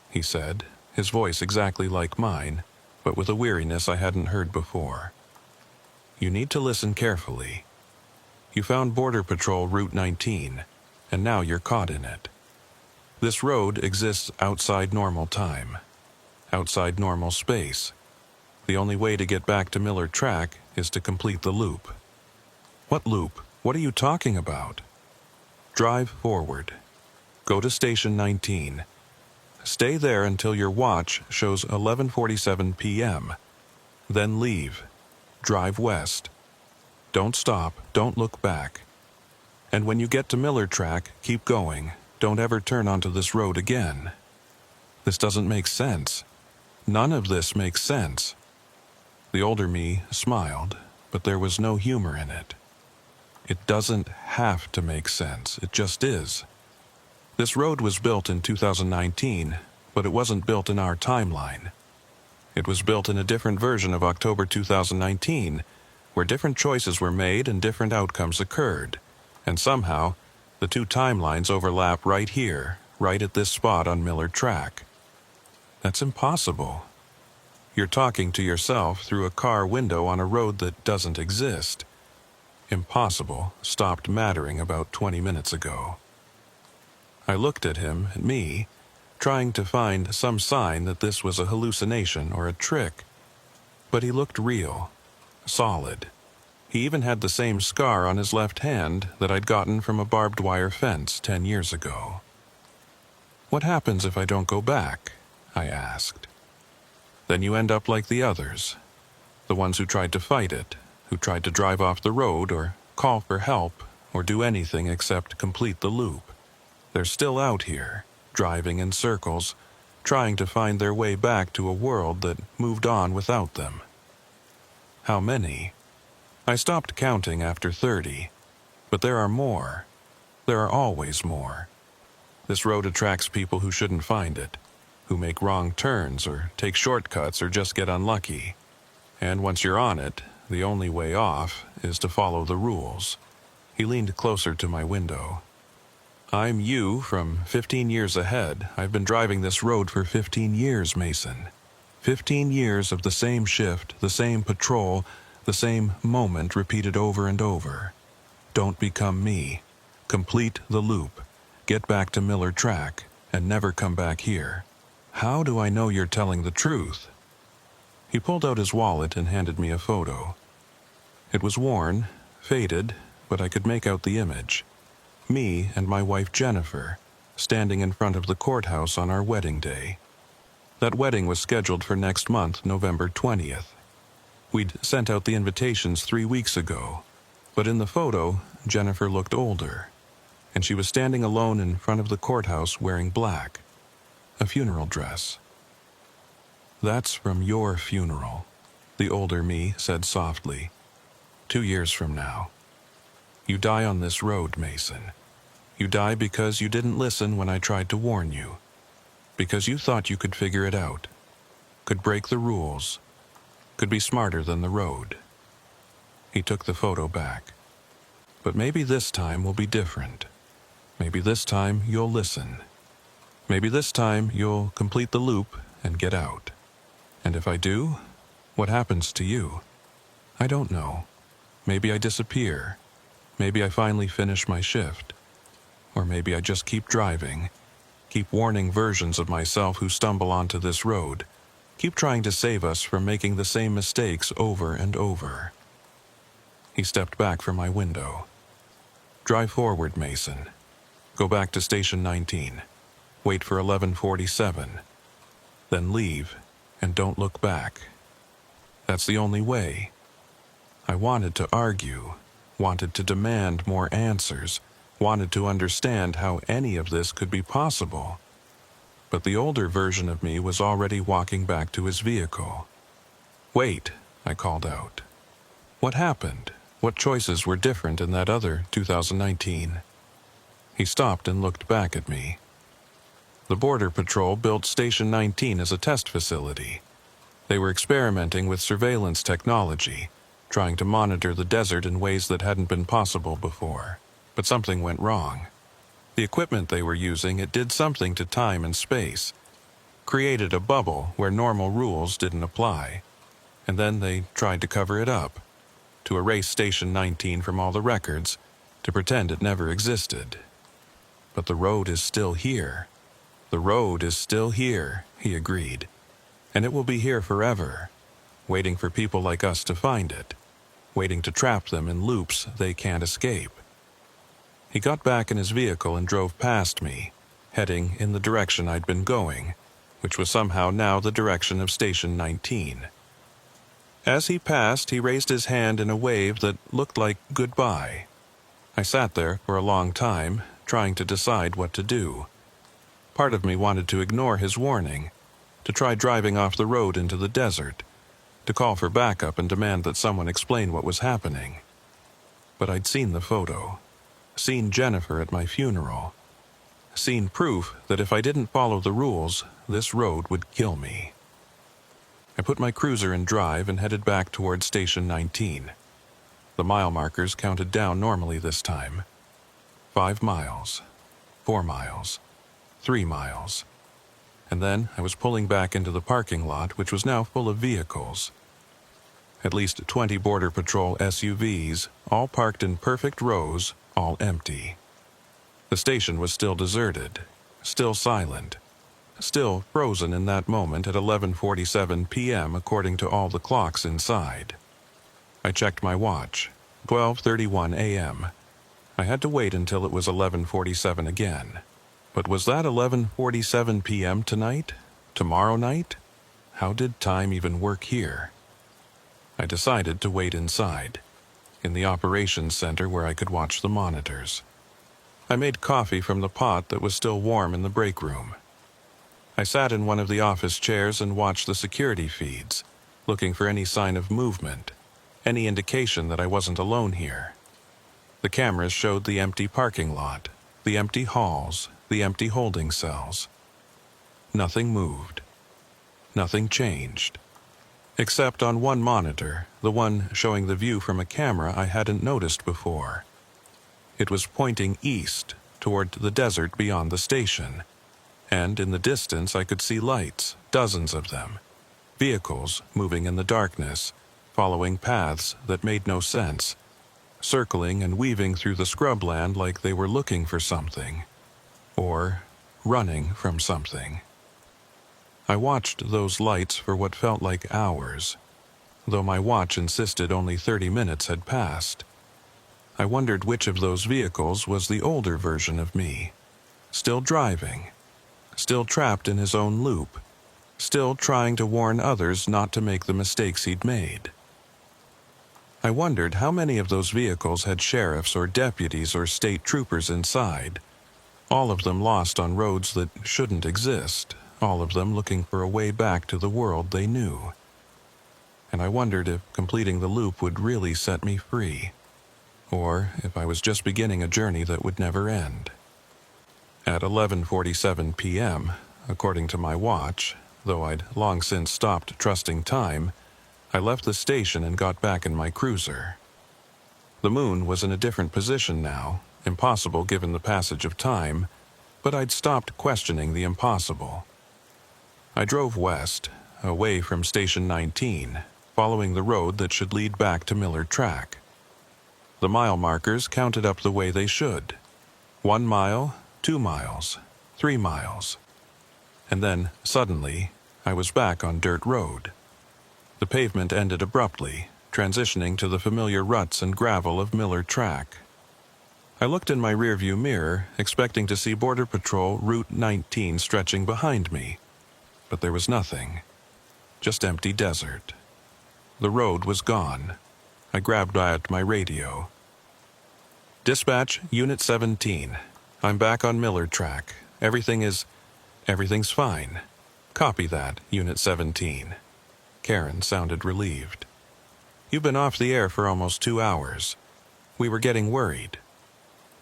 he said, his voice exactly like mine, but with a weariness I hadn't heard before. "You need to listen carefully. You found Border Patrol Route 19, and now you're caught in it. This road exists outside normal time, outside normal space. The only way to get back to Miller Track is to complete the loop." "What loop? What are you talking about?" "Drive forward. Go to Station 19. Stay there until your watch shows 11:47 p.m. Then leave. Drive west. Don't stop. Don't look back. And when you get to Miller Track, keep going. Don't ever turn onto this road again." This doesn't make sense. None of this makes sense. The older me smiled, but there was no humor in it. It doesn't have to make sense. It just is. This road was built in 2019, but it wasn't built in our timeline. It was built in a different version of October 2019, where different choices were made and different outcomes occurred. And somehow, the two timelines overlap right here, right at this spot on Miller Track. That's impossible. You're talking to yourself through a car window on a road that doesn't exist. Impossible stopped mattering about 20 minutes ago. I looked at him, at me, trying to find some sign that this was a hallucination or a trick. But he looked real, solid. He even had the same scar on his left hand that I'd gotten from a barbed wire fence 10 years ago. "What happens if I don't go back?" I asked. "Then you end up like the others, the ones who tried to fight it, who tried to drive off the road or call for help or do anything except complete the loop. They're still out here, driving in circles, trying to find their way back to a world that moved on without them." How many? I stopped counting after 30, but there are more. There are always more. This road attracts people who shouldn't find it, who make wrong turns or take shortcuts or just get unlucky. And once you're on it, the only way off is to follow the rules. He leaned closer to my window. "I'm you from 15 years ahead. I've been driving this road for 15 years, Mason. 15 years of the same shift, the same patrol, the same moment repeated over and over. Don't become me. Complete the loop. Get back to Miller Track, and never come back here. How do I know you're telling the truth?" He pulled out his wallet and handed me a photo. It was worn, faded, but I could make out the image. Me and my wife Jennifer, standing in front of the courthouse on our wedding day. That wedding was scheduled for next month, November 20th. We'd sent out the invitations 3 weeks ago, but in the photo, Jennifer looked older, and she was standing alone in front of the courthouse wearing black, a funeral dress. "That's from your funeral," the older me said softly. 2 years from now. You die on this road, Mason. You die because you didn't listen when I tried to warn you. Because you thought you could figure it out. Could break the rules. Could be smarter than the road. He took the photo back. "But maybe this time will be different. Maybe this time you'll listen. Maybe this time you'll complete the loop and get out. And if I do, what happens to you? I don't know. Maybe I disappear. Maybe I finally finish my shift. Or maybe I just keep driving, keep warning versions of myself who stumble onto this road, keep trying to save us from making the same mistakes over and over." He stepped back from my window. "Drive forward, Mason. Go back to Station 19. Wait for 11:47. Then leave, and don't look back. That's the only way." I wanted to argue, wanted to demand more answers, wanted to understand how any of this could be possible. But the older version of me was already walking back to his vehicle. "Wait," I called out. "What happened? What choices were different in that other 2019? He stopped and looked back at me. "The Border Patrol built Station 19 as a test facility. They were experimenting with surveillance technology, trying to monitor the desert in ways that hadn't been possible before. But something went wrong. The equipment they were using, it did something to time and space, created a bubble where normal rules didn't apply. And then they tried to cover it up, to erase Station 19 from all the records, to pretend it never existed. But the road is still here. The road is still here," he agreed. "And it will be here forever, waiting for people like us to find it, waiting to trap them in loops they can't escape." He got back in his vehicle and drove past me, heading in the direction I'd been going, which was somehow now the direction of Station 19. As he passed, he raised his hand in a wave that looked like goodbye. I sat there for a long time, trying to decide what to do. Part of me wanted to ignore his warning, to try driving off the road into the desert, to call for backup and demand that someone explain what was happening. But I'd seen the photo, seen Jennifer at my funeral, seen proof that if I didn't follow the rules, this road would kill me. I put my cruiser in drive and headed back towards Station 19. The mile markers counted down normally this time. 5 miles, 4 miles, 3 miles. And then I was pulling back into the parking lot, which was now full of vehicles. At least 20 Border Patrol SUVs, all parked in perfect rows, all empty. The station was still deserted, still silent, still frozen in that moment at 11:47 p.m. according to all the clocks inside. I checked my watch. 12:31 a.m. I had to wait until it was 11:47 again. But was that 11:47 p.m. tonight? Tomorrow night? How did time even work here? I decided to wait inside, in the operations center where I could watch the monitors. I made coffee from the pot that was still warm in the break room. I sat in one of the office chairs and watched the security feeds, looking for any sign of movement, any indication that I wasn't alone here. The cameras showed the empty parking lot, the empty halls, the empty holding cells. Nothing moved. Nothing changed. Except on one monitor, the one showing the view from a camera I hadn't noticed before. It was pointing east, toward the desert beyond the station, and in the distance I could see lights, dozens of them, vehicles moving in the darkness, following paths that made no sense, circling and weaving through the scrubland like they were looking for something, or running from something. I watched those lights for what felt like hours, though my watch insisted only 30 minutes had passed. I wondered which of those vehicles was the older version of me, still driving, still trapped in his own loop, still trying to warn others not to make the mistakes he'd made. I wondered how many of those vehicles had sheriffs or deputies or state troopers inside, all of them lost on roads that shouldn't exist, all of them looking for a way back to the world they knew. And I wondered if completing the loop would really set me free, or if I was just beginning a journey that would never end. At 11:47 p.m., according to my watch, though I'd long since stopped trusting time, I left the station and got back in my cruiser. The moon was in a different position now, impossible given the passage of time, but I'd stopped questioning the impossible. I drove west, away from Station 19, following the road that should lead back to Miller Track. The mile markers counted up the way they should. 1 mile, 2 miles, 3 miles. And then, suddenly, I was back on dirt road. The pavement ended abruptly, transitioning to the familiar ruts and gravel of Miller Track. I looked in my rearview mirror, expecting to see Border Patrol Route 19 stretching behind me. But there was nothing. Just empty desert. The road was gone. I grabbed at my radio. Dispatch, Unit 17. I'm back on Miller Track. Everything's fine. Copy that, Unit 17. Karen sounded relieved. You've been off the air for almost 2 hours. We were getting worried.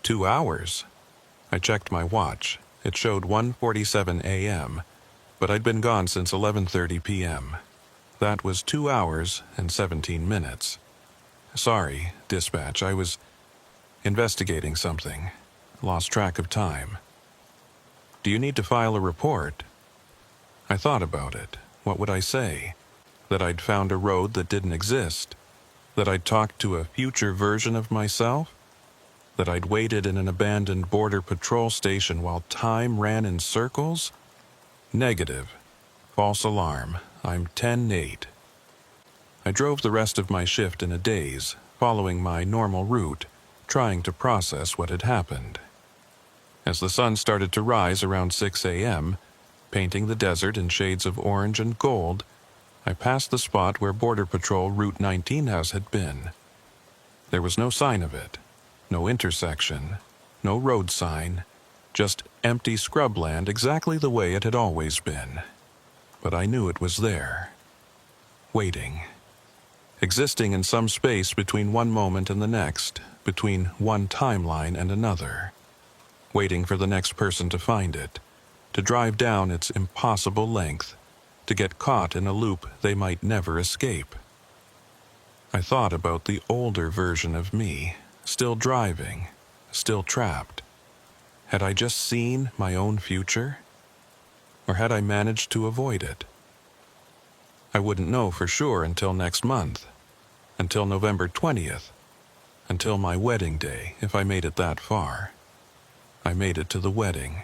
2 hours? I checked my watch. It showed 1:47 a.m., but I'd been gone since 11:30 p.m. That was 2 hours and 17 minutes. Sorry, dispatch, I was investigating something. Lost track of time. Do you need to file a report? I thought about it. What would I say? That I'd found a road that didn't exist? That I'd talked to a future version of myself? That I'd waited in an abandoned Border Patrol station while time ran in circles? Negative. False alarm. I'm 10-8. I drove the rest of my shift in a daze, following my normal route, trying to process what had happened. As the sun started to rise around 6 a.m., painting the desert in shades of orange and gold, I passed the spot where Border Patrol Route 19 house had been. There was no sign of it, no intersection, no road sign, just empty scrubland exactly the way it had always been. But I knew it was there, waiting, existing in some space between one moment and the next, between one timeline and another, waiting for the next person to find it, to drive down its impossible length, to get caught in a loop they might never escape. I thought about the older version of me, still driving, still trapped. Had I just seen my own future? Or had I managed to avoid it? I wouldn't know for sure until next month, until November 20th, until my wedding day, if I made it that far. I made it to the wedding.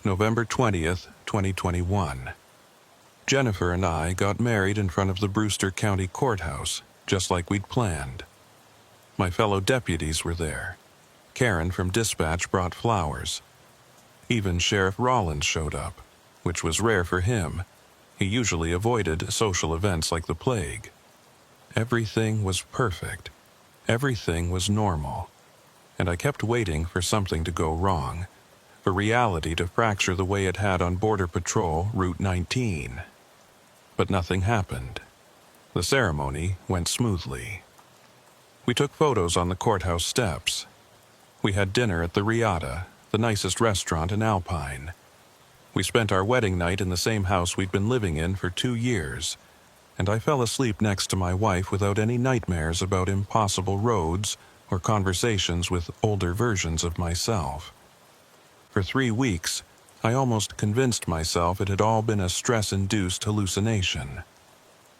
November 20th, 2021. Jennifer and I got married in front of the Brewster County Courthouse, just like we'd planned. My fellow deputies were there. Karen from dispatch brought flowers. Even Sheriff Rollins showed up, which was rare for him. He usually avoided social events like the plague. Everything was perfect. Everything was normal. And I kept waiting for something to go wrong, for reality to fracture the way it had on Border Patrol Route 19. But nothing happened. The ceremony went smoothly. We took photos on the courthouse steps. We had dinner at the Riata, the nicest restaurant in Alpine. We spent our wedding night in the same house we'd been living in for 2 years, and I fell asleep next to my wife without any nightmares about impossible roads or conversations with older versions of myself. For 3 weeks, I almost convinced myself it had all been a stress-induced hallucination.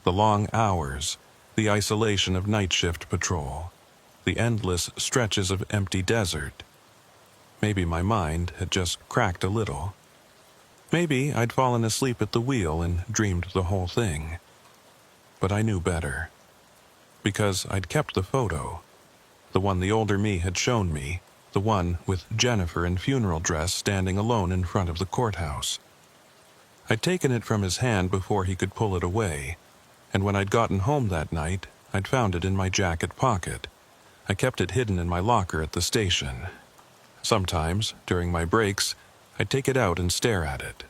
The long hours, the isolation of night shift patrol, the endless stretches of empty desert. Maybe my mind had just cracked a little. Maybe I'd fallen asleep at the wheel and dreamed the whole thing. But I knew better. Because I'd kept the photo, the one the older me had shown me, the one with Jennifer in funeral dress standing alone in front of the courthouse. I'd taken it from his hand before he could pull it away, and when I'd gotten home that night, I'd found it in my jacket pocket. I kept it hidden in my locker at the station. Sometimes, during my breaks, I'd take it out and stare at it.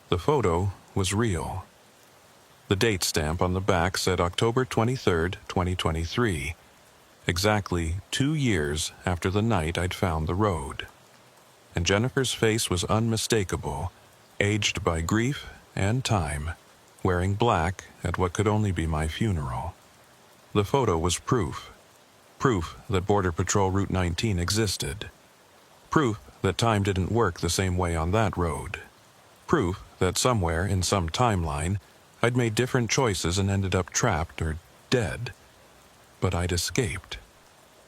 The photo was real. The date stamp on the back said October 23rd, 2023, exactly 2 years after the night I'd found the road. And Jennifer's face was unmistakable, aged by grief and time, wearing black at what could only be my funeral. The photo was proof that Border Patrol Route 19 existed. Proof that time didn't work the same way on that road. Proof that somewhere in some timeline, I'd made different choices and ended up trapped or dead. But I'd escaped.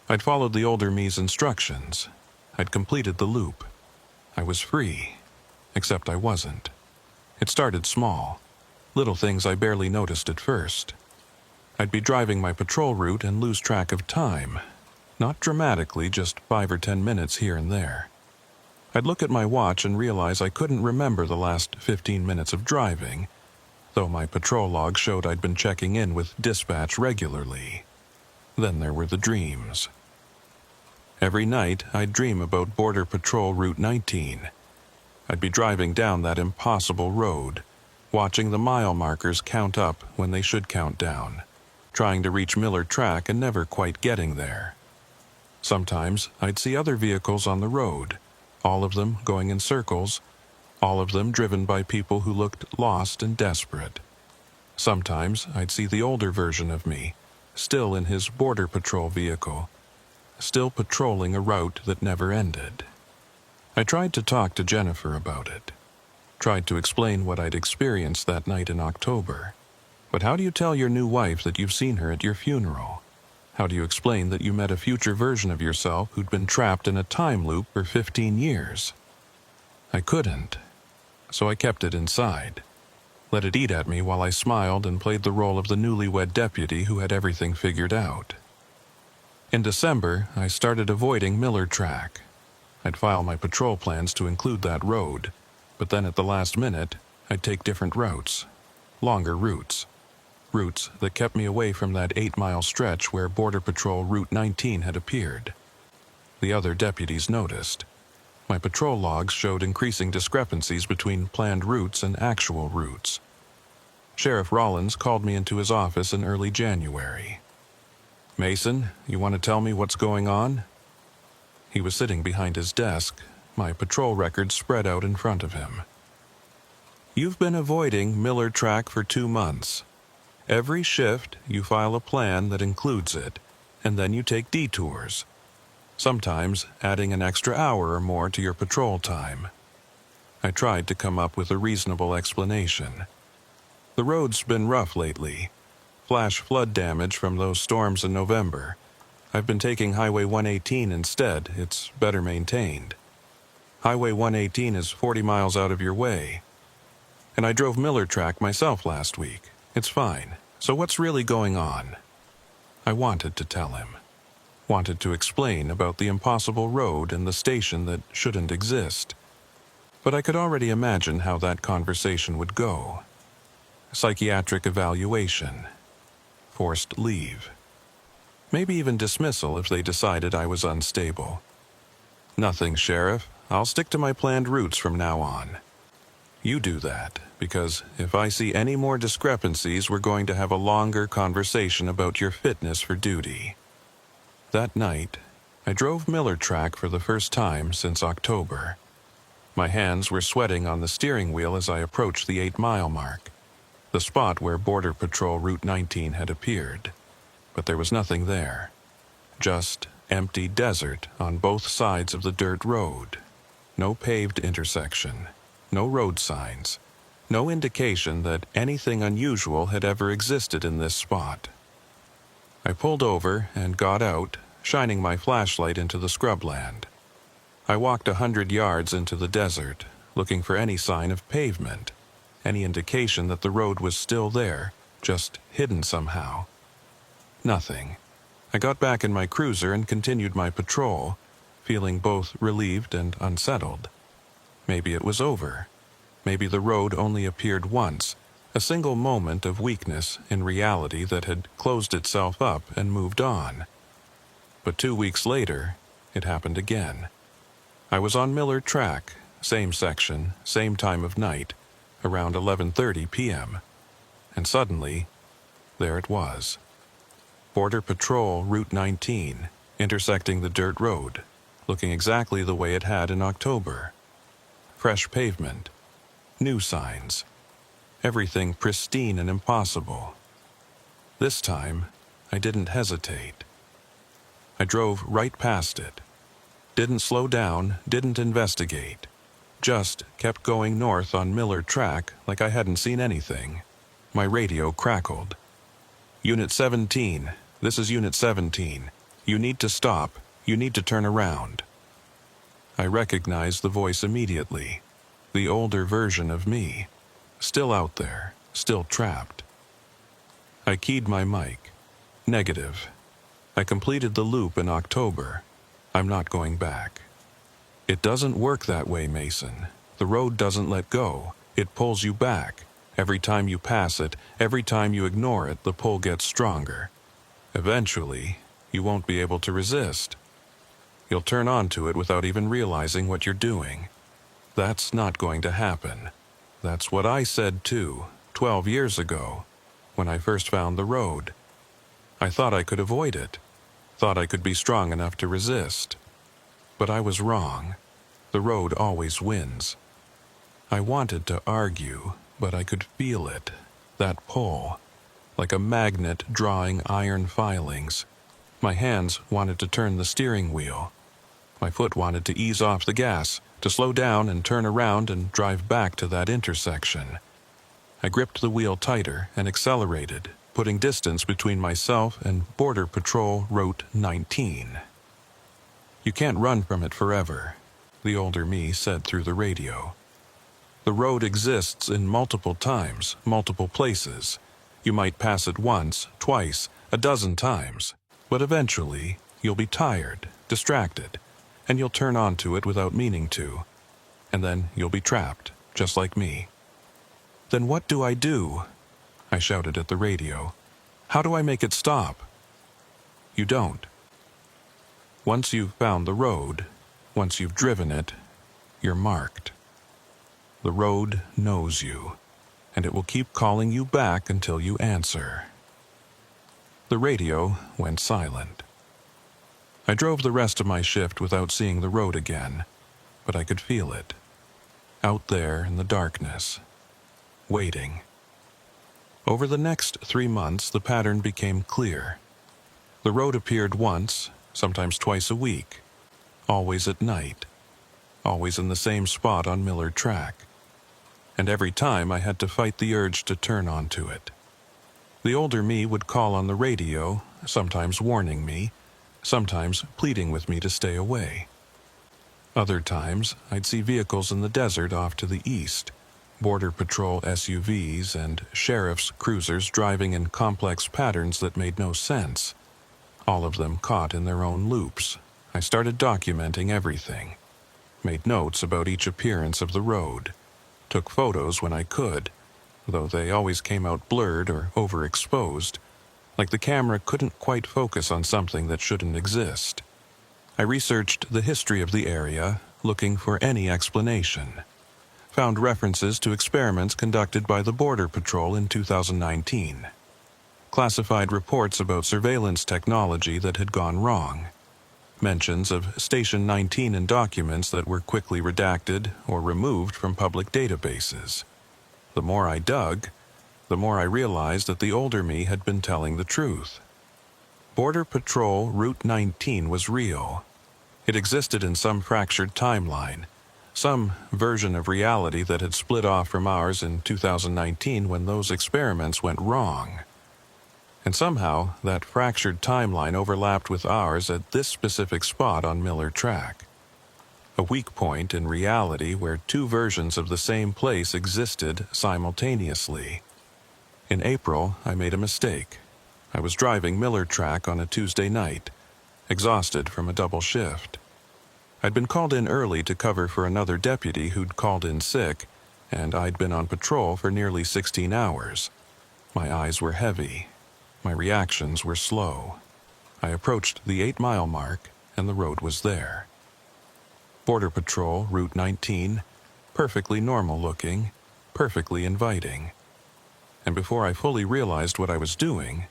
I'd followed the older me's instructions. I'd completed the loop. I was free. Except I wasn't. It started small. Little things I barely noticed at first. I'd be driving my patrol route and lose track of time. Not dramatically, just 5 or 10 minutes here and there. I'd look at my watch and realize I couldn't remember the last 15 minutes of driving, though my patrol log showed I'd been checking in with dispatch regularly. Then there were the dreams. Every night, I'd dream about Border Patrol Route 19. I'd be driving down that impossible road, watching the mile markers count up when they should count down, trying to reach Miller Track and never quite getting there. Sometimes, I'd see other vehicles on the road, all of them going in circles, all of them driven by people who looked lost and desperate. Sometimes I'd see the older version of me, still in his Border Patrol vehicle, still patrolling a route that never ended. I tried to talk to Jennifer about it, tried to explain what I'd experienced that night in October. But how do you tell your new wife that you've seen her at your funeral? How do you explain that you met a future version of yourself who'd been trapped in a time loop for 15 years? I couldn't. So I kept it inside. Let it eat at me while I smiled and played the role of the newlywed deputy who had everything figured out. In December, I started avoiding Miller Track. I'd file my patrol plans to include that road, but then at the last minute, I'd take different routes. Longer routes. Routes that kept me away from that 8-mile stretch where Border Patrol Route 19 had appeared. The other deputies noticed. My patrol logs showed increasing discrepancies between planned routes and actual routes. Sheriff Rollins called me into his office in early January. "Mason, you want to tell me what's going on?" He was sitting behind his desk, my patrol records spread out in front of him. "You've been avoiding Miller Track for 2 months. Every shift, you file a plan that includes it, and then you take detours, sometimes adding an extra hour or more to your patrol time." I tried to come up with a reasonable explanation. "The road's been rough lately. Flash flood damage from those storms in November. I've been taking Highway 118 instead. It's better maintained." Highway 118 is 40 miles out of your way. And I drove Miller Track myself last week. It's fine. So what's really going on? I wanted to tell him. Wanted to explain about the impossible road and the station that shouldn't exist. But I could already imagine how that conversation would go. Psychiatric evaluation. Forced leave. Maybe even dismissal if they decided I was unstable. Nothing, Sheriff. I'll stick to my planned routes from now on. You do that, because if I see any more discrepancies, we're going to have a longer conversation about your fitness for duty. That night, I drove Miller Track for the first time since October. My hands were sweating on the steering wheel as I approached the 8-mile mark, the spot where Border Patrol Route 19 had appeared. But there was nothing there. Just empty desert on both sides of the dirt road. No paved intersection. No road signs. No indication that anything unusual had ever existed in this spot. I pulled over and got out, shining my flashlight into the scrubland. I walked 100 yards into the desert, looking for any sign of pavement, any indication that the road was still there, just hidden somehow. Nothing. I got back in my cruiser and continued my patrol, feeling both relieved and unsettled. Maybe it was over. Maybe the road only appeared once, a single moment of weakness in reality that had closed itself up and moved on. But 2 weeks later, it happened again. I was on Miller Track, same section, same time of night, around 11:30 p.m. And suddenly, there it was. Border Patrol Route 19, intersecting the dirt road, looking exactly the way it had in October. Fresh pavement, new signs, everything pristine and impossible. This time, I didn't hesitate. I drove right past it. Didn't slow down, didn't investigate. Just kept going north on Miller Track like I hadn't seen anything. My radio crackled. Unit 17, this is Unit 17. You need to stop. You need to turn around. I recognized the voice immediately. The older version of me. Still out there. Still trapped. I keyed my mic. Negative. I completed the loop in October. I'm not going back. It doesn't work that way, Mason. The road doesn't let go. It pulls you back. Every time you pass it, every time you ignore it, the pull gets stronger. Eventually, you won't be able to resist. You'll turn onto it without even realizing what you're doing. That's not going to happen. That's what I said too, 12 years ago, when I first found the road. I thought I could avoid it. Thought I could be strong enough to resist. But I was wrong. The road always wins. I wanted to argue, but I could feel it, that pull, like a magnet drawing iron filings. My hands wanted to turn the steering wheel. My foot wanted to ease off the gas, to slow down and turn around and drive back to that intersection. I gripped the wheel tighter and accelerated, putting distance between myself and Border Patrol Route 19. You can't run from it forever, the older me said through the radio. The road exists in multiple times, multiple places. You might pass it once, twice, a dozen times, but eventually you'll be tired, distracted, and you'll turn onto it without meaning to. And then you'll be trapped, just like me. Then what do I do? I shouted at the radio. How do I make it stop? You don't. Once you've found the road, once you've driven it, you're marked. The road knows you, and it will keep calling you back until you answer. The radio went silent. I drove the rest of my shift without seeing the road again, but I could feel it. Out there in the darkness. Waiting. Over the next 3 months, the pattern became clear. The road appeared once, sometimes twice a week. Always at night. Always in the same spot on Miller Track. And every time I had to fight the urge to turn onto it. The older me would call on the radio, sometimes warning me, sometimes pleading with me to stay away. Other times, I'd see vehicles in the desert off to the east, Border Patrol SUVs and sheriff's cruisers driving in complex patterns that made no sense, all of them caught in their own loops. I started documenting everything, made notes about each appearance of the road, took photos when I could, though they always came out blurred or overexposed, like the camera couldn't quite focus on something that shouldn't exist. I researched the history of the area, looking for any explanation. Found references to experiments conducted by the Border Patrol in 2019. Classified reports about surveillance technology that had gone wrong. Mentions of Station 19 in documents that were quickly redacted or removed from public databases. The more I dug, the more I realized that the older me had been telling the truth. Border Patrol Route 19 was real. It existed in some fractured timeline, some version of reality that had split off from ours in 2019 when those experiments went wrong. And somehow, that fractured timeline overlapped with ours at this specific spot on Miller Track. A weak point in reality where two versions of the same place existed simultaneously. In April, I made a mistake. I was driving Miller Track on a Tuesday night, exhausted from a double shift. I'd been called in early to cover for another deputy who'd called in sick, and I'd been on patrol for nearly 16 hours. My eyes were heavy. My reactions were slow. I approached the 8-mile mark, and the road was there. Border Patrol, Route 19, perfectly normal looking, perfectly inviting. And before I fully realized what I was doing,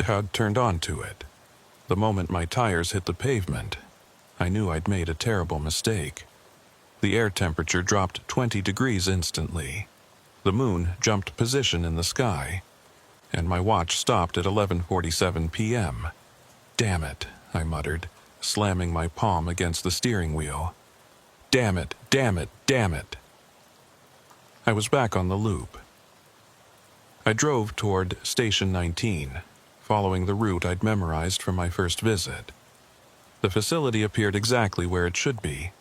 had turned onto it. The moment my tires hit the pavement, I knew I'd made a terrible mistake. The air temperature dropped 20 degrees instantly. The moon jumped position in the sky, and my watch stopped at 11:47 p.m. "Damn it," I muttered, slamming my palm against the steering wheel. "Damn it, damn it, damn it." I was back on the loop. I drove toward Station 19, following the route I'd memorized from my first visit. The facility appeared exactly where it should be.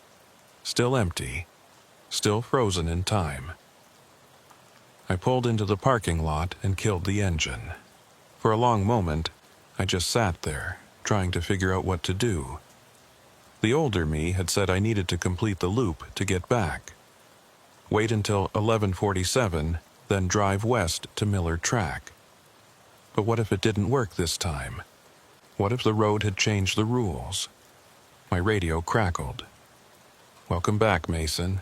Still empty. Still frozen in time. I pulled into the parking lot and killed the engine. For a long moment, I just sat there, trying to figure out what to do. The older me had said I needed to complete the loop to get back. Wait until 11:47, then drive west to Miller Track. But what if it didn't work this time? What if the road had changed the rules? My radio crackled. "Welcome back, Mason."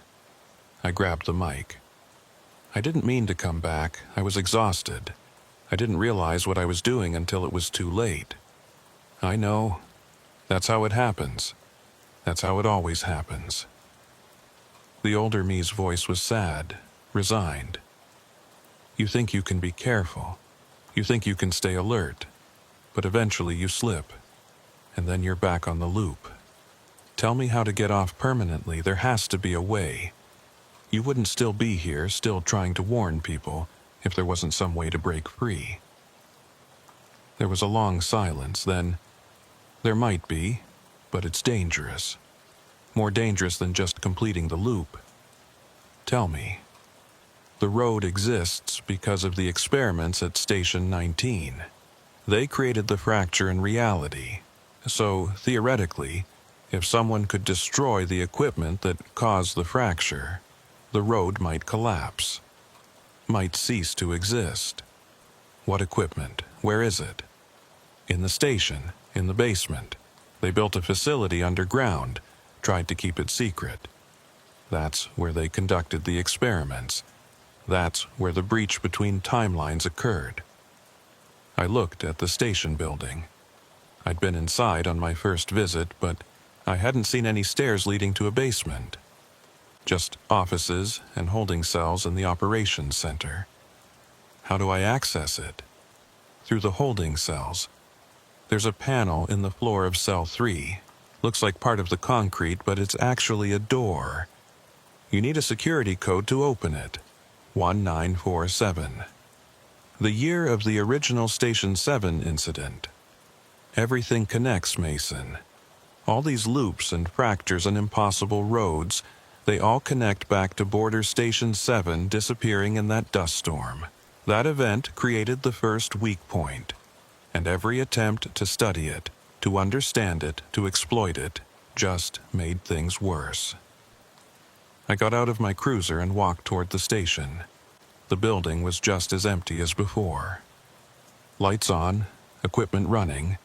I grabbed the mic. I didn't mean to come back. I was exhausted. I didn't realize what I was doing until it was too late. I know. That's how it happens. That's how it always happens. The older me's voice was sad, resigned. You think you can be careful. You think you can stay alert. But eventually you slip. And then you're back on the loop. Tell me how to get off permanently. There has to be a way. You wouldn't still be here, still trying to warn people, if there wasn't some way to break free. There was a long silence, then, "There might be, but it's dangerous. More dangerous than just completing the loop. Tell me." The road exists because of the experiments at Station 19. They created the fracture in reality. So, theoretically, if someone could destroy the equipment that caused the fracture, the road might collapse, might cease to exist. What equipment? Where is it? In the station, in the basement. They built a facility underground, tried to keep it secret. That's where they conducted the experiments. That's where the breach between timelines occurred. I looked at the station building. I'd been inside on my first visit, but I hadn't seen any stairs leading to a basement. Just offices and holding cells in the operations center. How do I access it? Through the holding cells. There's a panel in the floor of cell 3. Looks like part of the concrete, but it's actually a door. You need a security code to open it. 1947. The year of the original Station 7 incident. Everything connects, Mason. All these loops and fractures and impossible roads, they all connect back to Border Station 7 disappearing in that dust storm. That event created the first weak point, and every attempt to study it, to understand it, to exploit it, just made things worse. I got out of my cruiser and walked toward the station. The building was just as empty as before. Lights on, equipment running,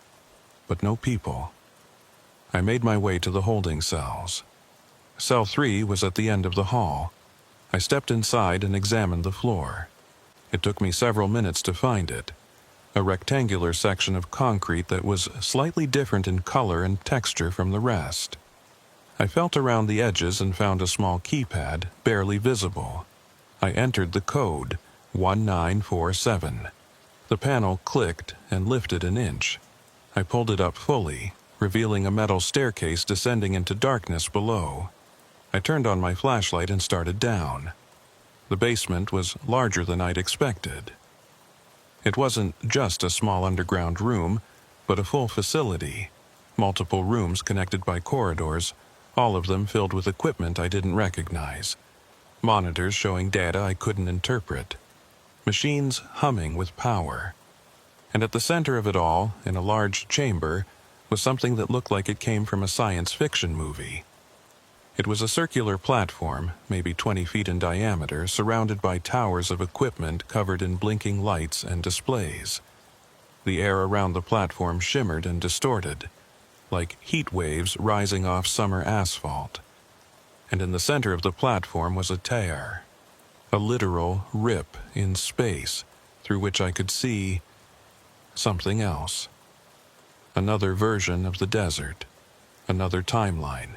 but no people. I made my way to the holding cells. Cell 3 was at the end of the hall. I stepped inside and examined the floor. It took me several minutes to find it. A rectangular section of concrete that was slightly different in color and texture from the rest. I felt around the edges and found a small keypad, barely visible. I entered the code, 1947. The panel clicked and lifted an inch. I pulled it up fully, revealing a metal staircase descending into darkness below. I turned on my flashlight and started down. The basement was larger than I'd expected. It wasn't just a small underground room, but a full facility. Multiple rooms connected by corridors, all of them filled with equipment I didn't recognize. Monitors showing data I couldn't interpret. Machines humming with power. And at the center of it all, in a large chamber, was something that looked like it came from a science fiction movie. It was a circular platform, maybe 20 feet in diameter, surrounded by towers of equipment covered in blinking lights and displays. The air around the platform shimmered and distorted, like heat waves rising off summer asphalt. And in the center of the platform was a tear, a literal rip in space through which I could see something else. Another version of the desert, another timeline.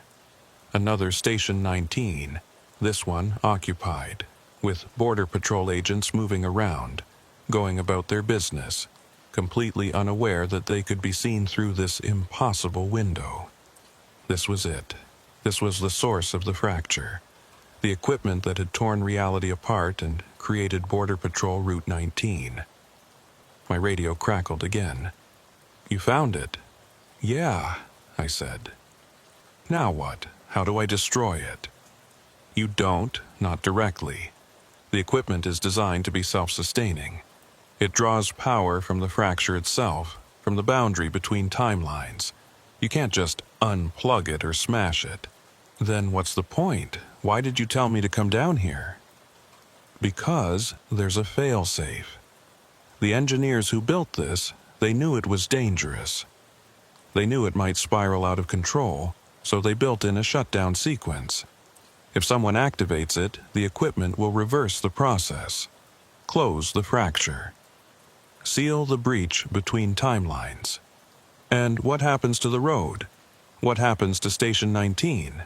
Another Station 19, this one occupied, with Border Patrol agents moving around, going about their business, completely unaware that they could be seen through this impossible window. This was it. This was the source of the fracture, the equipment that had torn reality apart and created Border Patrol Route 19. My radio crackled again. "You found it?" "Yeah," I said. "Now what? How do I destroy it?" "You don't, not directly. The equipment is designed to be self-sustaining. It draws power from the fracture itself, from the boundary between timelines. You can't just unplug it or smash it." "Then what's the point? Why did you tell me to come down here?" "Because there's a fail-safe. The engineers who built this, they knew it was dangerous. They knew it might spiral out of control, so they built in a shutdown sequence. If someone activates it, the equipment will reverse the process, close the fracture, seal the breach between timelines. And what happens to the road? What happens to Station 19?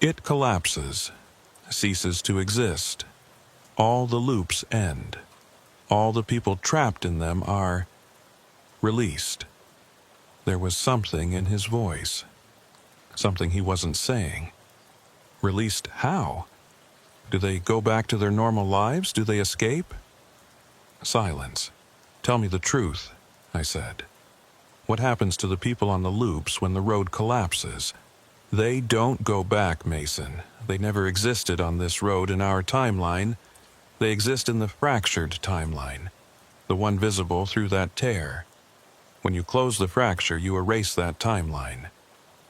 It collapses, ceases to exist. All the loops end. All the people trapped in them are released." There was something in his voice. Something he wasn't saying. Released how? Do they go back to their normal lives? Do they escape? Silence. "Tell me the truth," I said. "What happens to the people on the loops when the road collapses?" "They don't go back, Mason. They never existed on this road in our timeline. They exist in the fractured timeline, the one visible through that tear. When you close the fracture, you erase that timeline.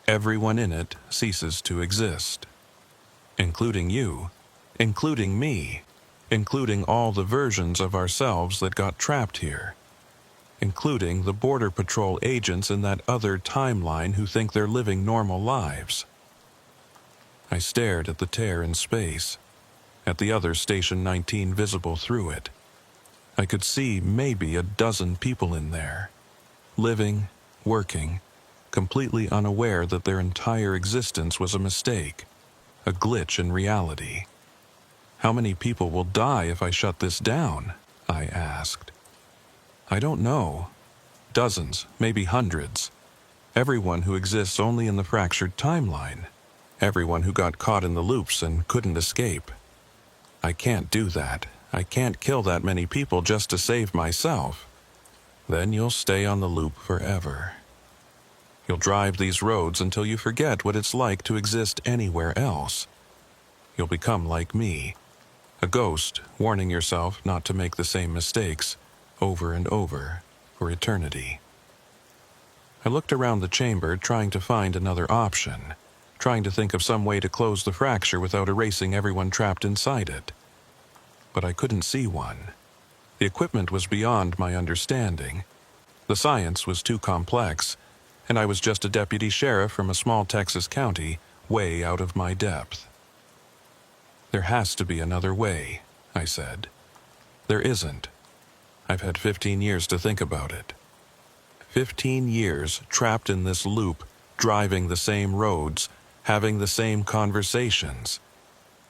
Everyone in it ceases to exist. Including you, including me, including all the versions of ourselves that got trapped here, including the Border Patrol agents in that other timeline who think they're living normal lives." I stared at the tear in space, at the other Station 19 visible through it. I could see maybe a dozen people in there, living, working, completely unaware that their entire existence was a mistake, a glitch in reality. "How many people will die if I shut this down?" I asked. "I don't know. Dozens, maybe hundreds. Everyone who exists only in the fractured timeline. Everyone who got caught in the loops and couldn't escape. I can't do that. I can't kill that many people just to save myself. Then you'll stay on the loop forever. You'll drive these roads until you forget what it's like to exist anywhere else. You'll become like me, a ghost warning yourself not to make the same mistakes over and over for eternity. I looked around the chamber trying to find another option, trying to think of some way to close the fracture without erasing everyone trapped inside it. But I couldn't see one. The equipment was beyond my understanding. The science was too complex, and I was just a deputy sheriff from a small Texas county, way out of my depth. There has to be another way, I said. There isn't. I've had 15 years to think about it. 15 years trapped in this loop, driving the same roads, having the same conversations.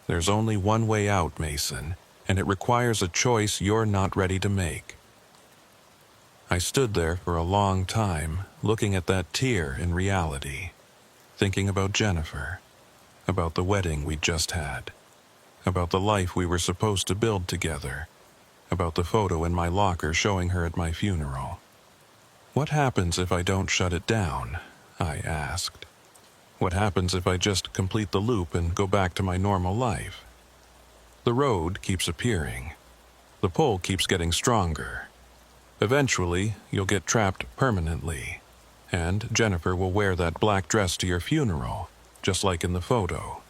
There's only one way out, Mason, and it requires a choice you're not ready to make. I stood there for a long time, looking at that tear in reality, thinking about Jennifer, about the wedding we'd just had, about the life we were supposed to build together, about the photo in my locker showing her at my funeral. What happens if I don't shut it down? I asked. What happens if I just complete the loop and go back to my normal life? The road keeps appearing. The pull keeps getting stronger. Eventually, you'll get trapped permanently, and Jennifer will wear that black dress to your funeral, just like in the photo.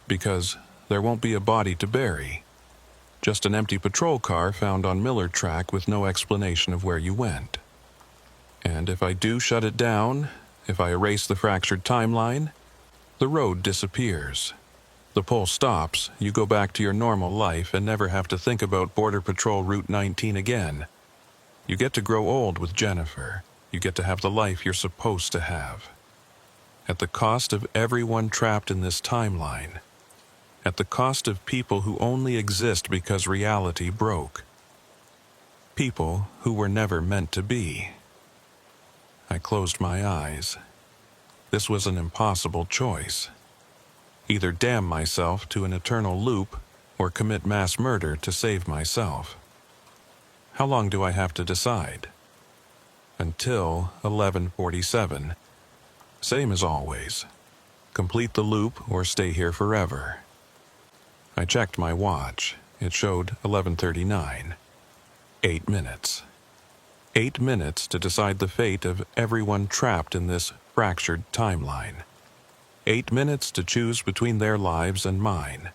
Because there won't be a body to bury. Just an empty patrol car found on Miller Track with no explanation of where you went. And if I do shut it down, if I erase the fractured timeline, the road disappears. The pull stops, you go back to your normal life and never have to think about Border Patrol Route 19 again. You get to grow old with Jennifer. You get to have the life you're supposed to have. At the cost of everyone trapped in this timeline. At the cost of people who only exist because reality broke. People who were never meant to be. I closed my eyes. This was an impossible choice. Either damn myself to an eternal loop or commit mass murder to save myself. How long do I have to decide? Until 11:47. Same as always. Complete the loop or stay here forever. I checked my watch. It showed 11:39. 8 minutes. 8 minutes to decide the fate of everyone trapped in this fractured timeline. 8 minutes to choose between their lives and mine.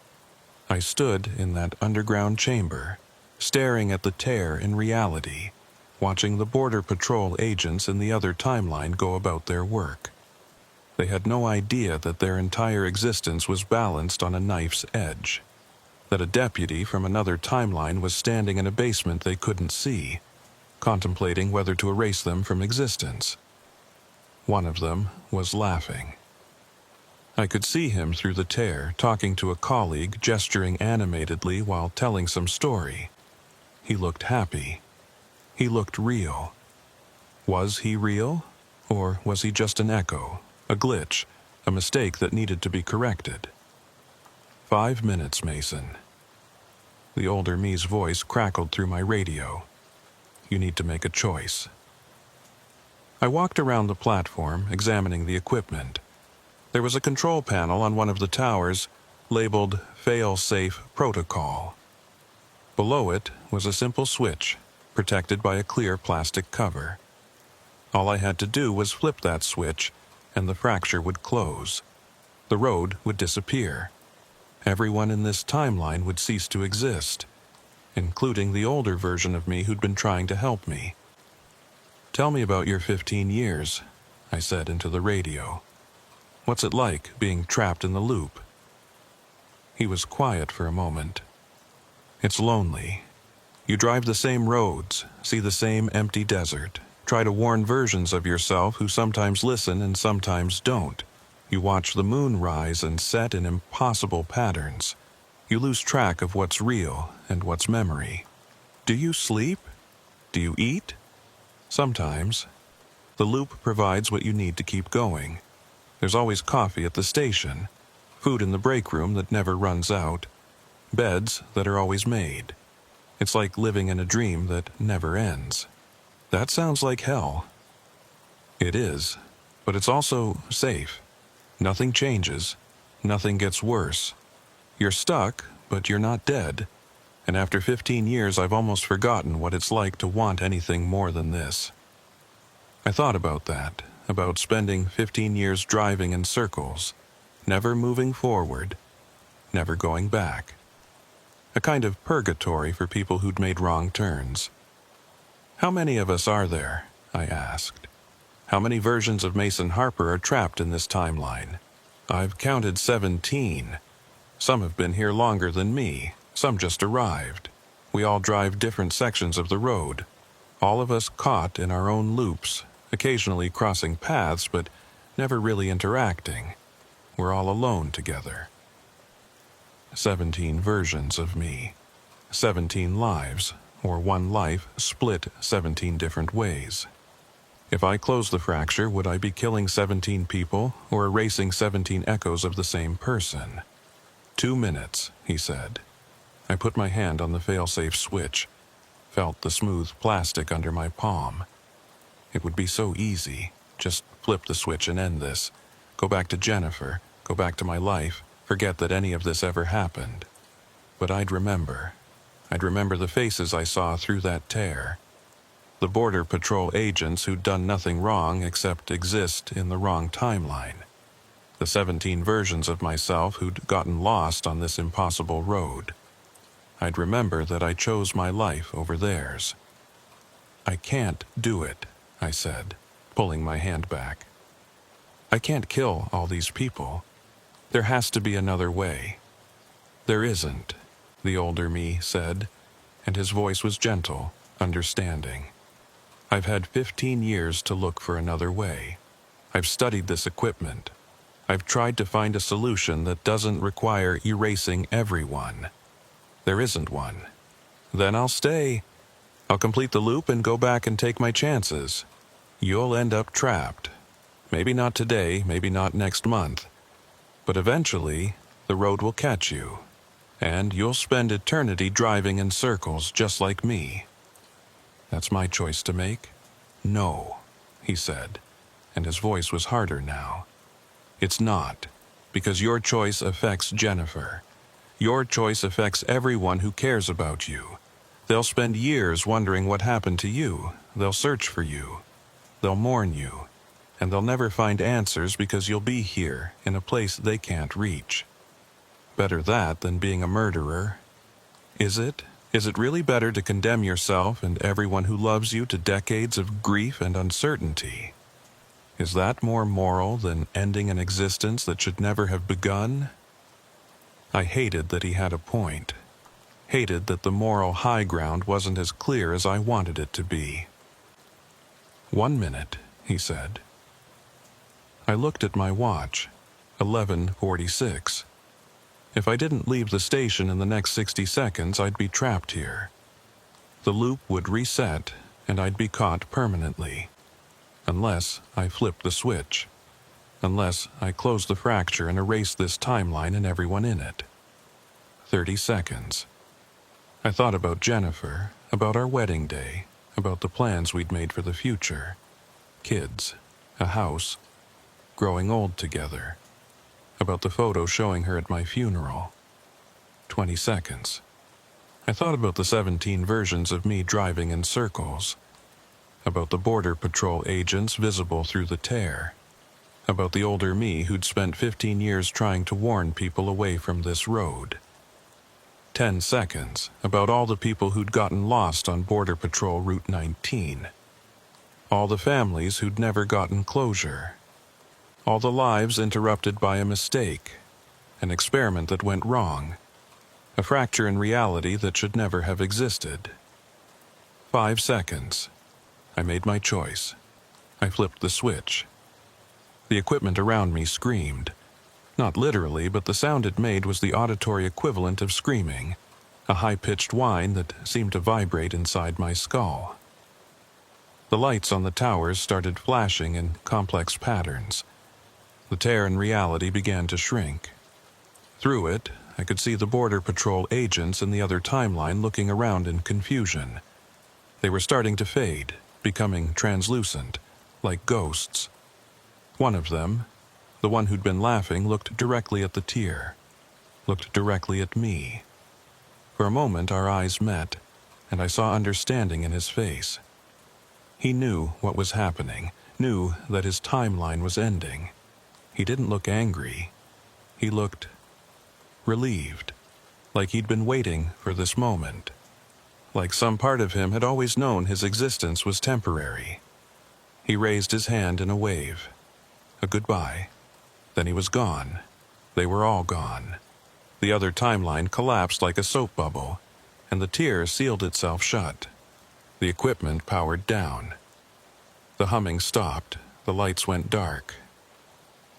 I stood in that underground chamber, staring at the tear in reality, watching the Border Patrol agents in the other timeline go about their work. They had no idea that their entire existence was balanced on a knife's edge, that a deputy from another timeline was standing in a basement they couldn't see, contemplating whether to erase them from existence. One of them was laughing. I could see him through the tear, talking to a colleague, gesturing animatedly while telling some story. He looked happy. He looked real. Was he real? Or was he just an echo, a glitch, a mistake that needed to be corrected? 5 minutes, Mason. The older me's voice crackled through my radio. You need to make a choice. I walked around the platform, examining the equipment. There was a control panel on one of the towers, labeled Fail-Safe Protocol. Below it was a simple switch, protected by a clear plastic cover. All I had to do was flip that switch, and the fracture would close. The road would disappear. Everyone in this timeline would cease to exist, including the older version of me who'd been trying to help me. Tell me about your 15 years, I said into the radio. What's it like being trapped in the loop? He was quiet for a moment. It's lonely. You drive the same roads, see the same empty desert, try to warn versions of yourself who sometimes listen and sometimes don't. You watch the moon rise and set in impossible patterns. You lose track of what's real and what's memory. Do you sleep? Do you eat? Sometimes. The loop provides what you need to keep going. There's always coffee at the station, food in the break room that never runs out, beds that are always made. It's like living in a dream that never ends. That sounds like hell. It is, but it's also safe. Nothing changes. Nothing gets worse. You're stuck, but you're not dead. And after 15 years, I've almost forgotten what it's like to want anything more than this. I thought about that, about spending 15 years driving in circles, never moving forward, never going back. A kind of purgatory for people who'd made wrong turns. How many of us are there? I asked. How many versions of Mason Harper are trapped in this timeline? I've counted 17. Some have been here longer than me. Some just arrived. We all drive different sections of the road. All of us caught in our own loops, occasionally crossing paths, but never really interacting. We're all alone together. 17 versions of me. 17 lives, or one life split 17 different ways. If I close the fracture, would I be killing 17 people or erasing 17 echoes of the same person? 2 minutes, he said. I put my hand on the failsafe switch, felt the smooth plastic under my palm. It would be so easy. Just flip the switch and end this. Go back to Jennifer, go back to my life, forget that any of this ever happened. But I'd remember. I'd remember the faces I saw through that tear. The Border Patrol agents who'd done nothing wrong except exist in the wrong timeline. The 17 versions of myself who'd gotten lost on this impossible road. I'd remember that I chose my life over theirs. I can't do it, I said, pulling my hand back. I can't kill all these people. There has to be another way. There isn't, the older me said, and his voice was gentle, understanding. I've had 15 years to look for another way. I've studied this equipment. I've tried to find a solution that doesn't require erasing everyone. There isn't one. Then I'll stay. I'll complete the loop and go back and take my chances. You'll end up trapped. Maybe not today, maybe not next month. But eventually, the road will catch you. And you'll spend eternity driving in circles just like me. That's my choice to make? No, he said, and his voice was harder now. It's not, because your choice affects Jennifer. Your choice affects everyone who cares about you. They'll spend years wondering what happened to you. They'll search for you. They'll mourn you. And they'll never find answers because you'll be here, in a place they can't reach. Better that than being a murderer. Is it? Is it really better to condemn yourself and everyone who loves you to decades of grief and uncertainty? Is that more moral than ending an existence that should never have begun? I hated that he had a point. Hated that the moral high ground wasn't as clear as I wanted it to be. 1 minute, he said. I looked at my watch. 11:46. If I didn't leave the station in the next 60 seconds, I'd be trapped here. The loop would reset, and I'd be caught permanently. Unless I flipped the switch. Unless I closed the fracture and erased this timeline and everyone in it. 30 seconds. I thought about Jennifer, about our wedding day, about the plans we'd made for the future. Kids, a house, growing old together. About the photo showing her at my funeral. 20 seconds. I thought about the 17 versions of me driving in circles. About the Border Patrol agents visible through the tear. About the older me who'd spent 15 years trying to warn people away from this road. 10 seconds. About all the people who'd gotten lost on Border Patrol Route 19. All the families who'd never gotten closure. All the lives interrupted by a mistake, an experiment that went wrong, a fracture in reality that should never have existed. 5 seconds. I made my choice. I flipped the switch. The equipment around me screamed. Not literally, but the sound it made was the auditory equivalent of screaming, a high-pitched whine that seemed to vibrate inside my skull. The lights on the towers started flashing in complex patterns. The tear in reality began to shrink. Through it, I could see the Border Patrol agents in the other timeline looking around in confusion. They were starting to fade, becoming translucent, like ghosts. One of them, the one who'd been laughing, looked directly at the tear, looked directly at me. For a moment our eyes met, and I saw understanding in his face. He knew what was happening, knew that his timeline was ending. He didn't look angry. He looked relieved, like he'd been waiting for this moment. Like some part of him had always known his existence was temporary. He raised his hand in a wave. A goodbye. Then he was gone. They were all gone. The other timeline collapsed like a soap bubble, and the tear sealed itself shut. The equipment powered down. The humming stopped. The lights went dark.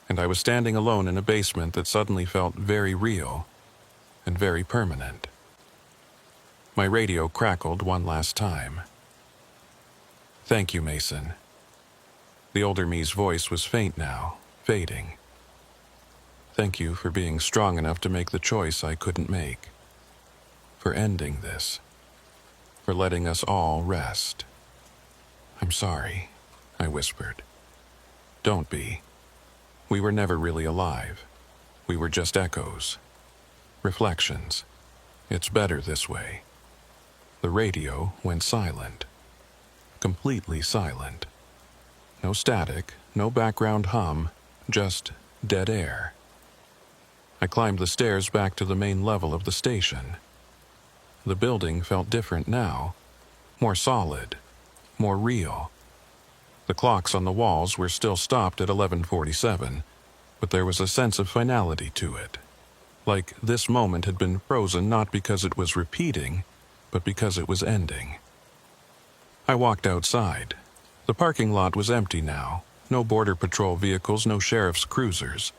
And I was standing alone in a basement that suddenly felt very real and very permanent. My radio crackled one last time. "Thank you, Mason." The older me's voice was faint now, fading. "Thank you for being strong enough to make the choice I couldn't make. For ending this. For letting us all rest." "I'm sorry," I whispered. "Don't be. We were never really alive. We were just echoes. Reflections. It's better this way." The radio went silent. Completely silent. No static, no background hum, just dead air. I climbed the stairs back to the main level of the station. The building felt different now, more solid, more real. The clocks on the walls were still stopped at 11:47, but there was a sense of finality to it. Like this moment had been frozen not because it was repeating, but because it was ending. I walked outside. The parking lot was empty now. No Border Patrol vehicles, no sheriff's cruisers.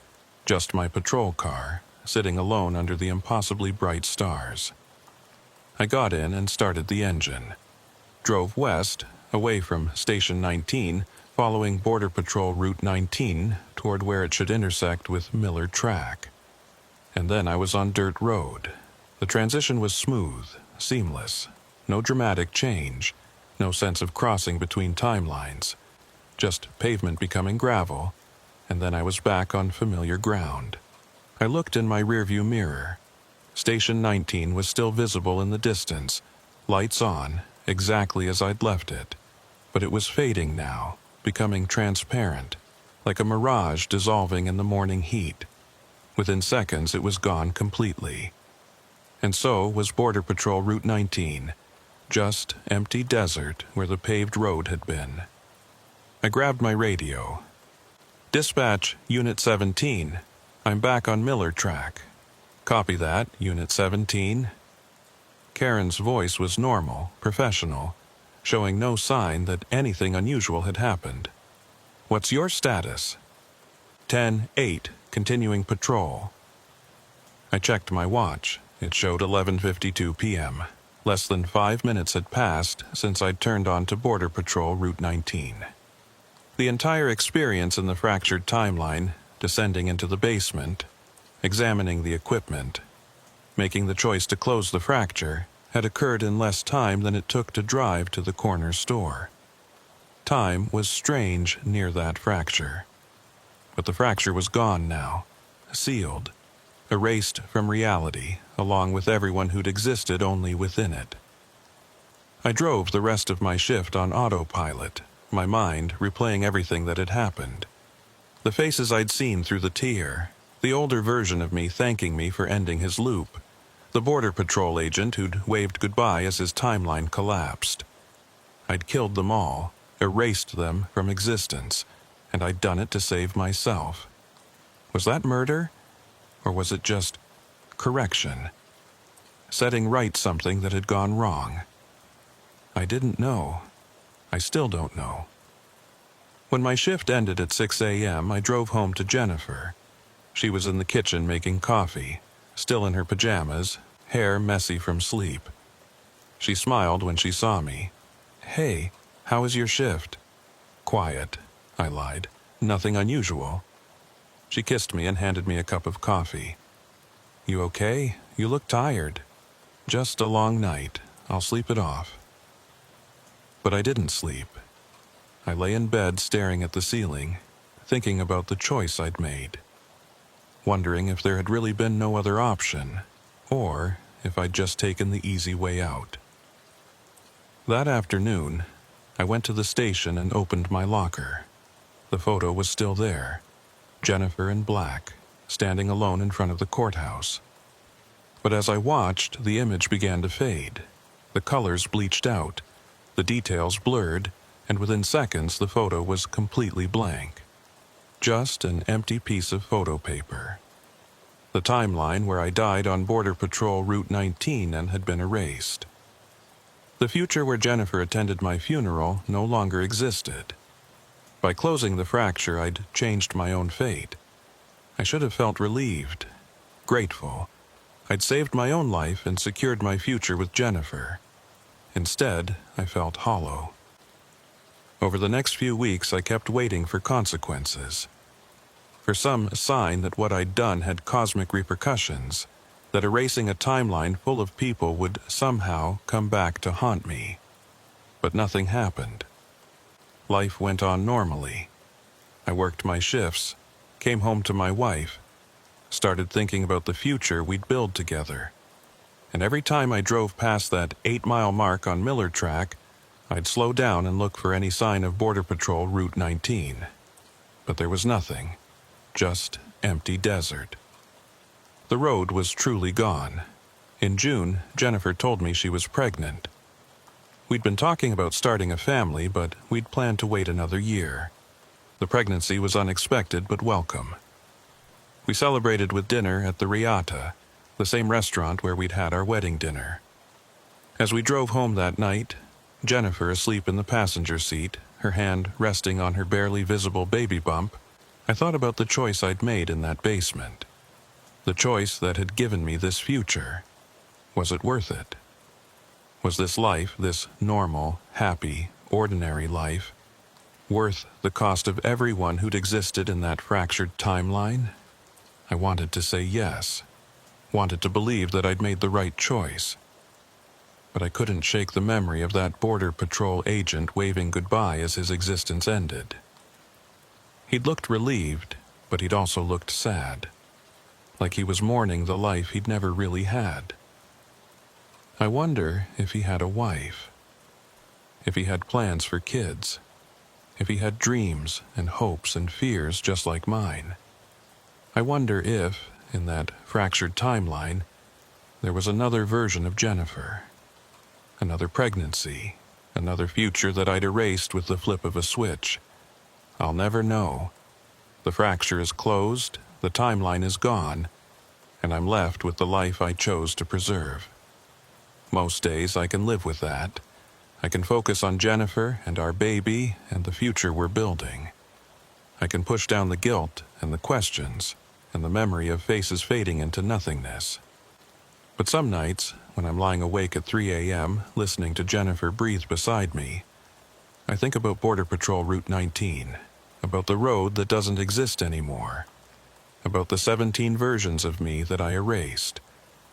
Just my patrol car, sitting alone under the impossibly bright stars. I got in and started the engine. Drove west, away from Station 19, following Border Patrol Route 19 toward where it should intersect with Miller Track. And then I was on dirt road. The transition was smooth, seamless. No dramatic change. No sense of crossing between timelines. Just pavement becoming gravel, and then I was back on familiar ground. I looked in my rearview mirror. Station 19 was still visible in the distance, lights on, exactly as I'd left it. But it was fading now, becoming transparent, like a mirage dissolving in the morning heat. Within seconds it was gone completely. And so was Border Patrol Route 19, just empty desert where the paved road had been. I grabbed my radio. "Dispatch, Unit 17. I'm back on Miller Track." "Copy that, Unit 17. Karen's voice was normal, professional, showing no sign that anything unusual had happened. "What's your status?" 10-8, continuing patrol." I checked my watch. It showed 11:52 p.m. Less than 5 minutes had passed since I'd turned on to Border Patrol Route 19. The entire experience in the fractured timeline, descending into the basement, examining the equipment, making the choice to close the fracture, had occurred in less time than it took to drive to the corner store. Time was strange near that fracture. But the fracture was gone now, sealed, erased from reality, along with everyone who'd existed only within it. I drove the rest of my shift on autopilot, my mind replaying everything that had happened. The faces I'd seen through the tear, the older version of me thanking me for ending his loop, the Border Patrol agent who'd waved goodbye as his timeline collapsed. I'd killed them all, erased them from existence, and I'd done it to save myself. Was that murder? Or was it just correction? Setting right something that had gone wrong? I didn't know. I still don't know. When my shift ended at 6 a.m., I drove home to Jennifer. She was in the kitchen making coffee, still in her pajamas, hair messy from sleep. She smiled when she saw me. "Hey, how was your shift?" "Quiet," I lied. "Nothing unusual." She kissed me and handed me a cup of coffee. "You okay? You look tired." "Just a long night. I'll sleep it off." But I didn't sleep. I lay in bed staring at the ceiling, thinking about the choice I'd made, wondering if there had really been no other option, or if I'd just taken the easy way out. That afternoon, I went to the station and opened my locker. The photo was still there, Jennifer in black, standing alone in front of the courthouse. But as I watched, the image began to fade. The colors bleached out, the details blurred, and within seconds the photo was completely blank. Just an empty piece of photo paper. The timeline where I died on Border Patrol Route 19 and had been erased. The future where Jennifer attended my funeral no longer existed. By closing the fracture, I'd changed my own fate. I should have felt relieved, grateful. I'd saved my own life and secured my future with Jennifer. Instead, I felt hollow. Over the next few weeks, I kept waiting for consequences. For some sign that what I'd done had cosmic repercussions, that erasing a timeline full of people would somehow come back to haunt me. But nothing happened. Life went on normally. I worked my shifts, came home to my wife, started thinking about the future we'd build together. And every time I drove past that 8-mile mark on Miller Track, I'd slow down and look for any sign of Border Patrol Route 19. But there was nothing, just empty desert. The road was truly gone. In June, Jennifer told me she was pregnant. We'd been talking about starting a family, but we'd planned to wait another year. The pregnancy was unexpected but welcome. We celebrated with dinner at the Riata, the same restaurant where we'd had our wedding dinner. As we drove home that night, Jennifer asleep in the passenger seat, her hand resting on her barely visible baby bump, I thought about the choice I'd made in that basement. The choice that had given me this future. Was it worth it? Was this life, this normal, happy, ordinary life, worth the cost of everyone who'd existed in that fractured timeline? I wanted to say yes, wanted to believe that I'd made the right choice. But I couldn't shake the memory of that Border Patrol agent waving goodbye as his existence ended. He'd looked relieved, but he'd also looked sad, like he was mourning the life he'd never really had. I wonder if he had a wife, if he had plans for kids, if he had dreams and hopes and fears just like mine. I wonder if, in that fractured timeline, there was another version of Jennifer, another pregnancy, another future that I'd erased with the flip of a switch. I'll never know. The fracture is closed, the timeline is gone, and I'm left with the life I chose to preserve. Most days I can live with that. I can focus on Jennifer and our baby and the future we're building. I can push down the guilt and the questions and the memory of faces fading into nothingness. But some nights, when I'm lying awake at 3 a.m., listening to Jennifer breathe beside me, I think about Border Patrol Route 19, about the road that doesn't exist anymore, about the 17 versions of me that I erased,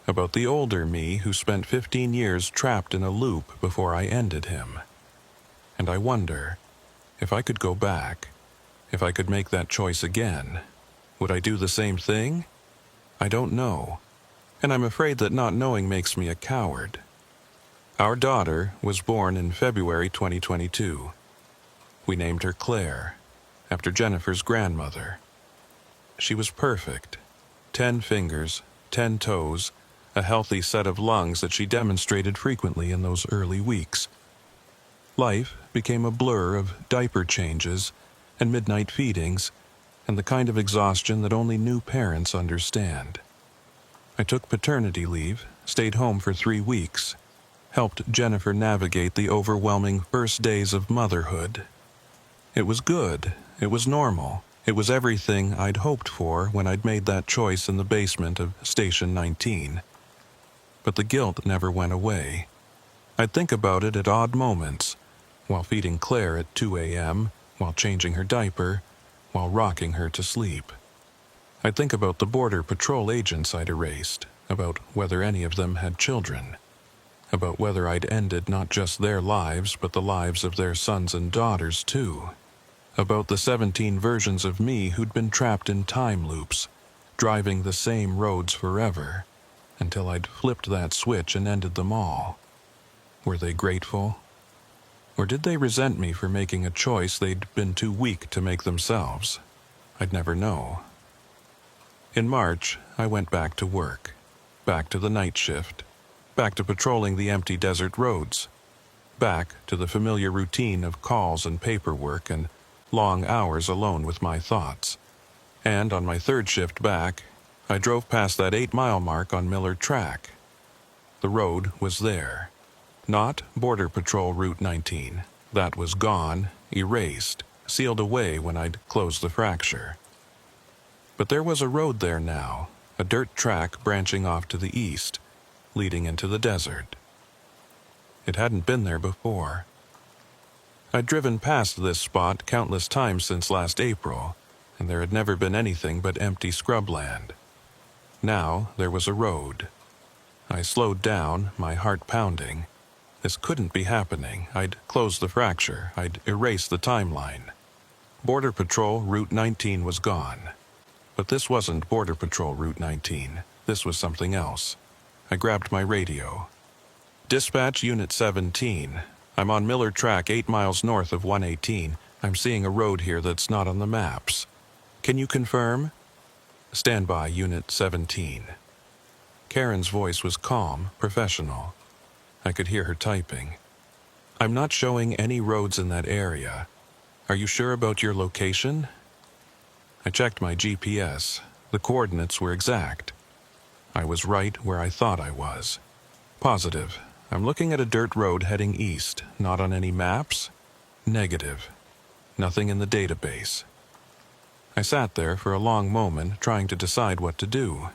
about the older me who spent 15 years trapped in a loop before I ended him. And I wonder, if I could go back, if I could make that choice again, would I do the same thing? I don't know, and I'm afraid that not knowing makes me a coward. Our daughter was born in February 2022. We named her Claire, after Jennifer's grandmother. She was perfect. 10 fingers, 10 toes, a healthy set of lungs that she demonstrated frequently in those early weeks. Life became a blur of diaper changes and midnight feedings and the kind of exhaustion that only new parents understand. I took paternity leave, stayed home for 3 weeks, helped Jennifer navigate the overwhelming first days of motherhood. It was good, it was normal, it was everything I'd hoped for when I'd made that choice in the basement of Station 19. But the guilt never went away. I'd think about it at odd moments, while feeding Claire at 2 a.m., while changing her diaper, while rocking her to sleep. I'd think about the Border Patrol agents I'd erased, about whether any of them had children, about whether I'd ended not just their lives but the lives of their sons and daughters too. About the 17 versions of me who'd been trapped in time loops, driving the same roads forever, until I'd flipped that switch and ended them all. Were they grateful? Or did they resent me for making a choice they'd been too weak to make themselves? I'd never know. In March, I went back to work, back to the night shift, back to patrolling the empty desert roads, back to the familiar routine of calls and paperwork and long hours alone with my thoughts. And on my third shift back, I drove past that 8-mile mark on Miller Track. The road was there. Not Border Patrol Route 19. That was gone, erased, sealed away when I'd closed the fracture. But there was a road there now, a dirt track branching off to the east, leading into the desert. It hadn't been there before. I'd driven past this spot countless times since last April, and there had never been anything but empty scrubland. Now there was a road. I slowed down, my heart pounding. This couldn't be happening. I'd closed the fracture. I'd erased the timeline. Border Patrol Route 19 was gone. But this wasn't Border Patrol Route 19. This was something else. I grabbed my radio. Dispatch Unit 17. I'm on Miller Track 8 miles north of 118. I'm seeing a road here that's not on the maps. Can you confirm? Stand by, Unit 17. Karen's voice was calm, professional. I could hear her typing. I'm not showing any roads in that area. Are you sure about your location? I checked my GPS. The coordinates were exact. I was right where I thought I was. Positive. I'm looking at a dirt road heading east, not on any maps? Negative. Nothing in the database. I sat there for a long moment trying to decide what to do.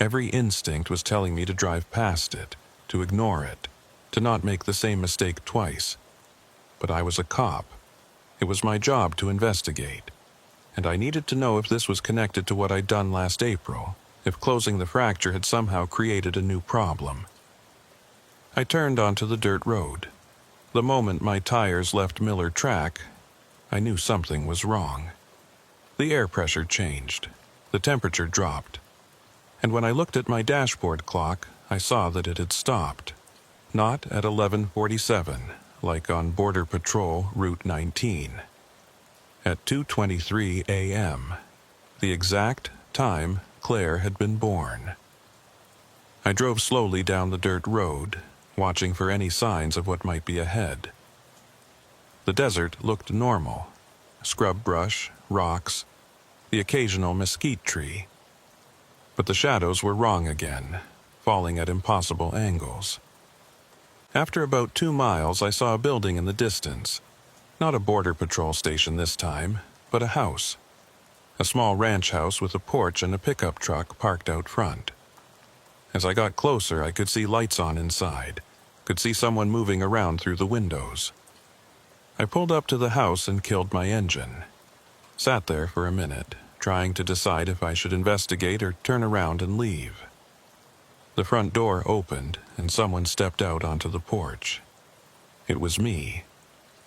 Every instinct was telling me to drive past it, to ignore it, to not make the same mistake twice. But I was a cop. It was my job to investigate. And I needed to know if this was connected to what I'd done last April, if closing the fracture had somehow created a new problem. I turned onto the dirt road. The moment my tires left Miller Track, I knew something was wrong. The air pressure changed. The temperature dropped. And when I looked at my dashboard clock, I saw that it had stopped. Not at 11:47, like on Border Patrol Route 19. At 2:23 a.m., the exact time Claire had been born. I drove slowly down the dirt road, watching for any signs of what might be ahead. The desert looked normal. Scrub brush, rocks, the occasional mesquite tree. But the shadows were wrong again, falling at impossible angles. After about 2 miles, I saw a building in the distance. Not a border patrol station this time, but a house. A small ranch house with a porch and a pickup truck parked out front. As I got closer, I could see lights on inside, could see someone moving around through the windows. I pulled up to the house and killed my engine. Sat there for a minute, trying to decide if I should investigate or turn around and leave. The front door opened, and someone stepped out onto the porch. It was me.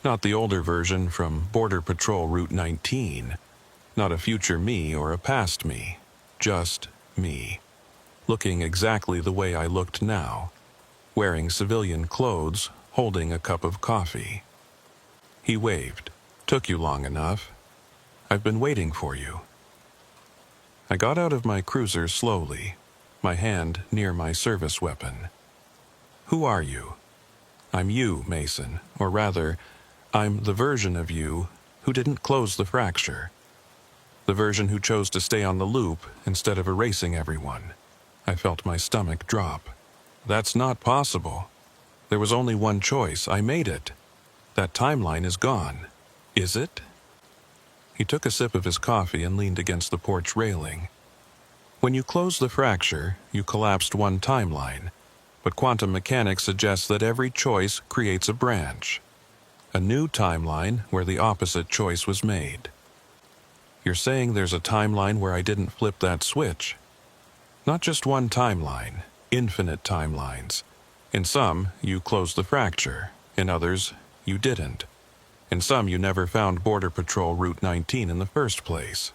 Not the older version from Border Patrol Route 19. Not a future me or a past me. Just me. Looking exactly the way I looked now. Wearing civilian clothes, holding a cup of coffee. He waved. Took you long enough. I've been waiting for you. I got out of my cruiser slowly, my hand near my service weapon. Who are you? I'm you, Mason, or rather, I'm the version of you who didn't close the fracture. The version who chose to stay on the loop instead of erasing everyone. I felt my stomach drop. That's not possible. There was only one choice. I made it. That timeline is gone. Is it? He took a sip of his coffee and leaned against the porch railing. When you close the fracture, you collapsed one timeline, but quantum mechanics suggests that every choice creates a branch. A new timeline where the opposite choice was made. You're saying there's a timeline where I didn't flip that switch? Not just one timeline, infinite timelines. In some, you closed the fracture. In others, you didn't. In some, you never found Border Patrol Route 19 in the first place.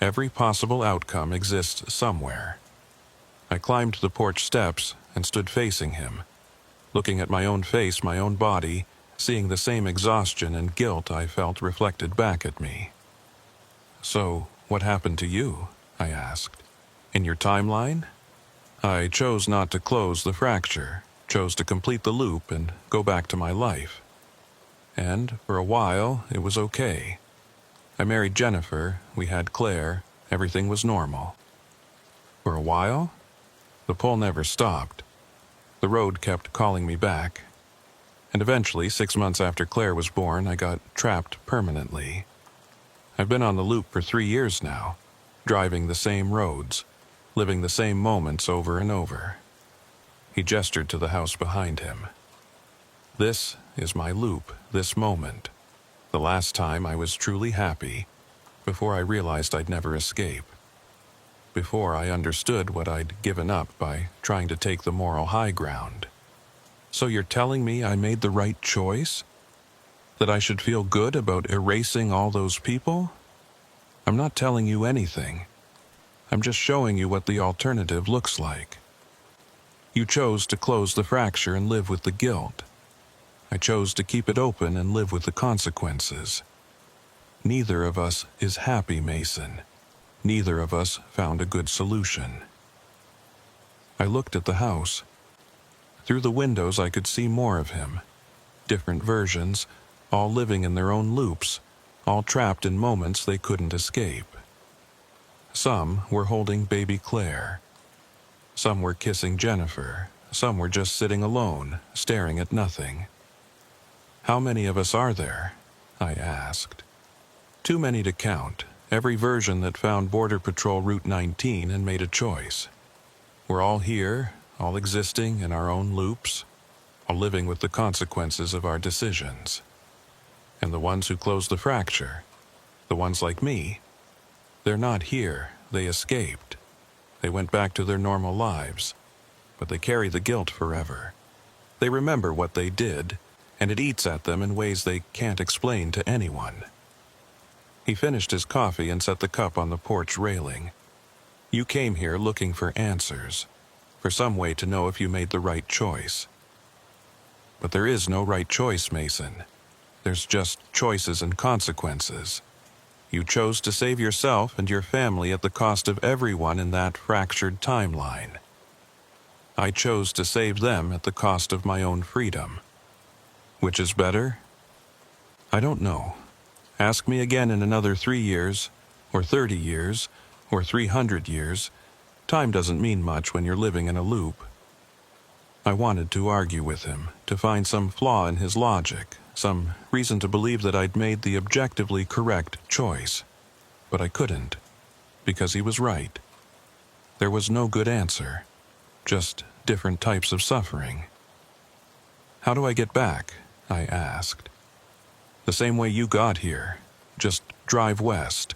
Every possible outcome exists somewhere. I climbed the porch steps and stood facing him, looking at my own face, my own body, seeing the same exhaustion and guilt I felt reflected back at me. "So, what happened to you?" I asked. "In your timeline?" "I chose not to close the fracture, chose to complete the loop and go back to my life. And, for a while, it was okay. I married Jennifer, we had Claire, everything was normal." "For a while?" "The pull never stopped. The road kept calling me back. And eventually, 6 months after Claire was born, I got trapped permanently. I've been on the loop for 3 years now, driving the same roads, living the same moments over and over." He gestured to the house behind him. "This is my loop, this moment. The last time I was truly happy, before I realized I'd never escape. Before I understood what I'd given up by trying to take the moral high ground." "So you're telling me I made the right choice? That I should feel good about erasing all those people? I'm not telling you anything. I'm just showing you what the alternative looks like. You chose to close the fracture and live with the guilt. I chose to keep it open and live with the consequences. Neither of us is happy, Mason. Neither of us found a good solution." I looked at the house. Through the windows I could see more of him. Different versions, all living in their own loops, all trapped in moments they couldn't escape. Some were holding baby Claire. Some were kissing Jennifer. Some were just sitting alone, staring at nothing. "How many of us are there?" I asked. "Too many to count. Every version that found Border Patrol Route 19 and made a choice. We're all here, all existing in our own loops, all living with the consequences of our decisions. And the ones who closed the fracture, the ones like me, they're not here, they escaped. They went back to their normal lives, but they carry the guilt forever. They remember what they did, and it eats at them in ways they can't explain to anyone." He finished his coffee and set the cup on the porch railing. "You came here looking for answers, for some way to know if you made the right choice. But there is no right choice, Mason. There's just choices and consequences. You chose to save yourself and your family at the cost of everyone in that fractured timeline. I chose to save them at the cost of my own freedom. Which is better? I don't know. Ask me again in another 3 years, or 30 years, or 300 years. Time doesn't mean much when you're living in a loop." I wanted to argue with him, to find some flaw in his logic, some reason to believe that I'd made the objectively correct choice. But I couldn't, because he was right. There was no good answer, just different types of suffering. "How do I get back?" I asked. "The same way you got here. Just drive west.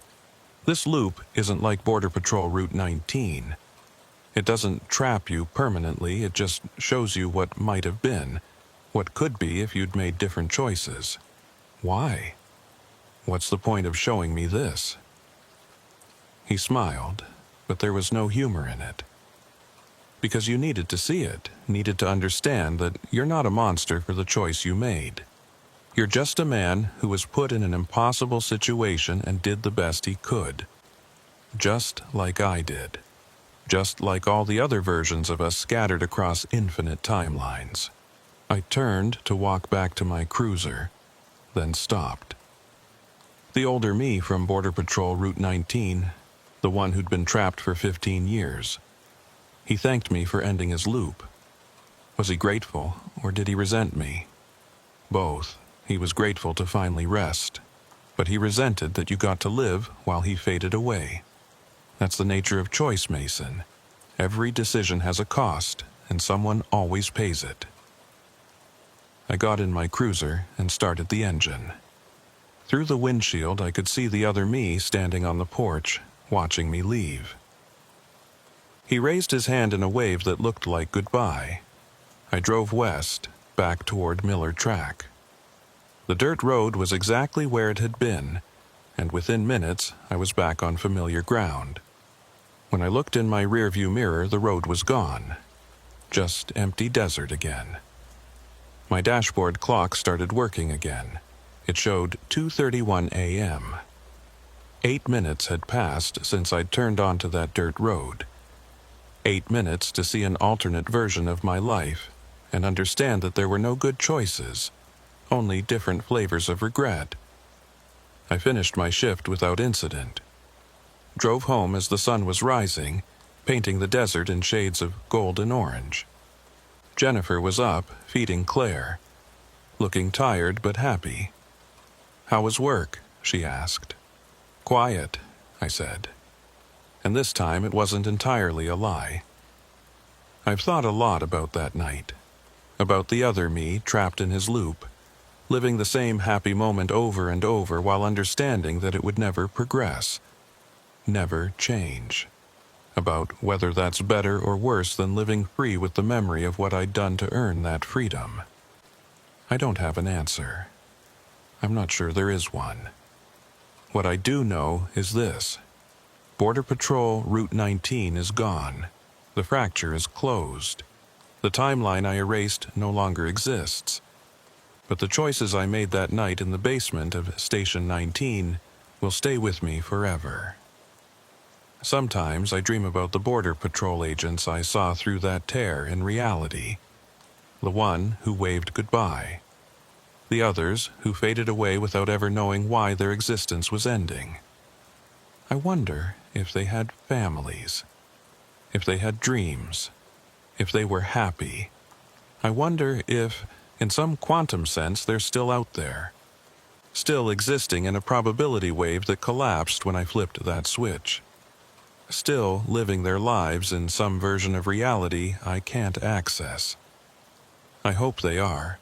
This loop isn't like Border Patrol Route 19. It doesn't trap you permanently, it just shows you what might have been, what could be if you'd made different choices. Why? What's the point of showing me this?" He smiled, but there was no humor in it. "Because you needed to see it, needed to understand that you're not a monster for the choice you made. You're just a man who was put in an impossible situation and did the best he could. Just like I did. Just like all the other versions of us scattered across infinite timelines." I turned to walk back to my cruiser, then stopped. The older me from Border Patrol Route 19, the one who'd been trapped for 15 years. He thanked me for ending his loop. Was he grateful, or did he resent me? Both. He was grateful to finally rest, but he resented that you got to live while he faded away. That's the nature of choice, Mason. Every decision has a cost, and someone always pays it. I got in my cruiser and started the engine. Through the windshield, I could see the other me standing on the porch, watching me leave. He raised his hand in a wave that looked like goodbye. I drove west, back toward Miller Track. The dirt road was exactly where it had been, and within minutes I was back on familiar ground. When I looked in my rearview mirror, the road was gone. Just empty desert again. My dashboard clock started working again. It showed 2:31 a.m. 8 minutes had passed since I'd turned onto that dirt road. 8 minutes to see an alternate version of my life and understand that there were no good choices, only different flavors of regret. I finished my shift without incident. Drove home as the sun was rising, painting the desert in shades of gold and orange. Jennifer was up, feeding Claire, looking tired but happy. "How was work?" she asked. "Quiet," I said. And this time it wasn't entirely a lie. I've thought a lot about that night, about the other me trapped in his loop, living the same happy moment over and over while understanding that it would never progress, never change. About whether that's better or worse than living free with the memory of what I'd done to earn that freedom. I don't have an answer. I'm not sure there is one. What I do know is this. Border Patrol Route 19 is gone. The fracture is closed. The timeline I erased no longer exists. But the choices I made that night in the basement of Station 19 will stay with me forever. Sometimes I dream about the Border Patrol agents I saw through that tear in reality. The one who waved goodbye. The others who faded away without ever knowing why their existence was ending. I wonder if they had families, if they had dreams, if they were happy. I wonder if, in some quantum sense, they're still out there, still existing in a probability wave that collapsed when I flipped that switch, still living their lives in some version of reality I can't access. I hope they are.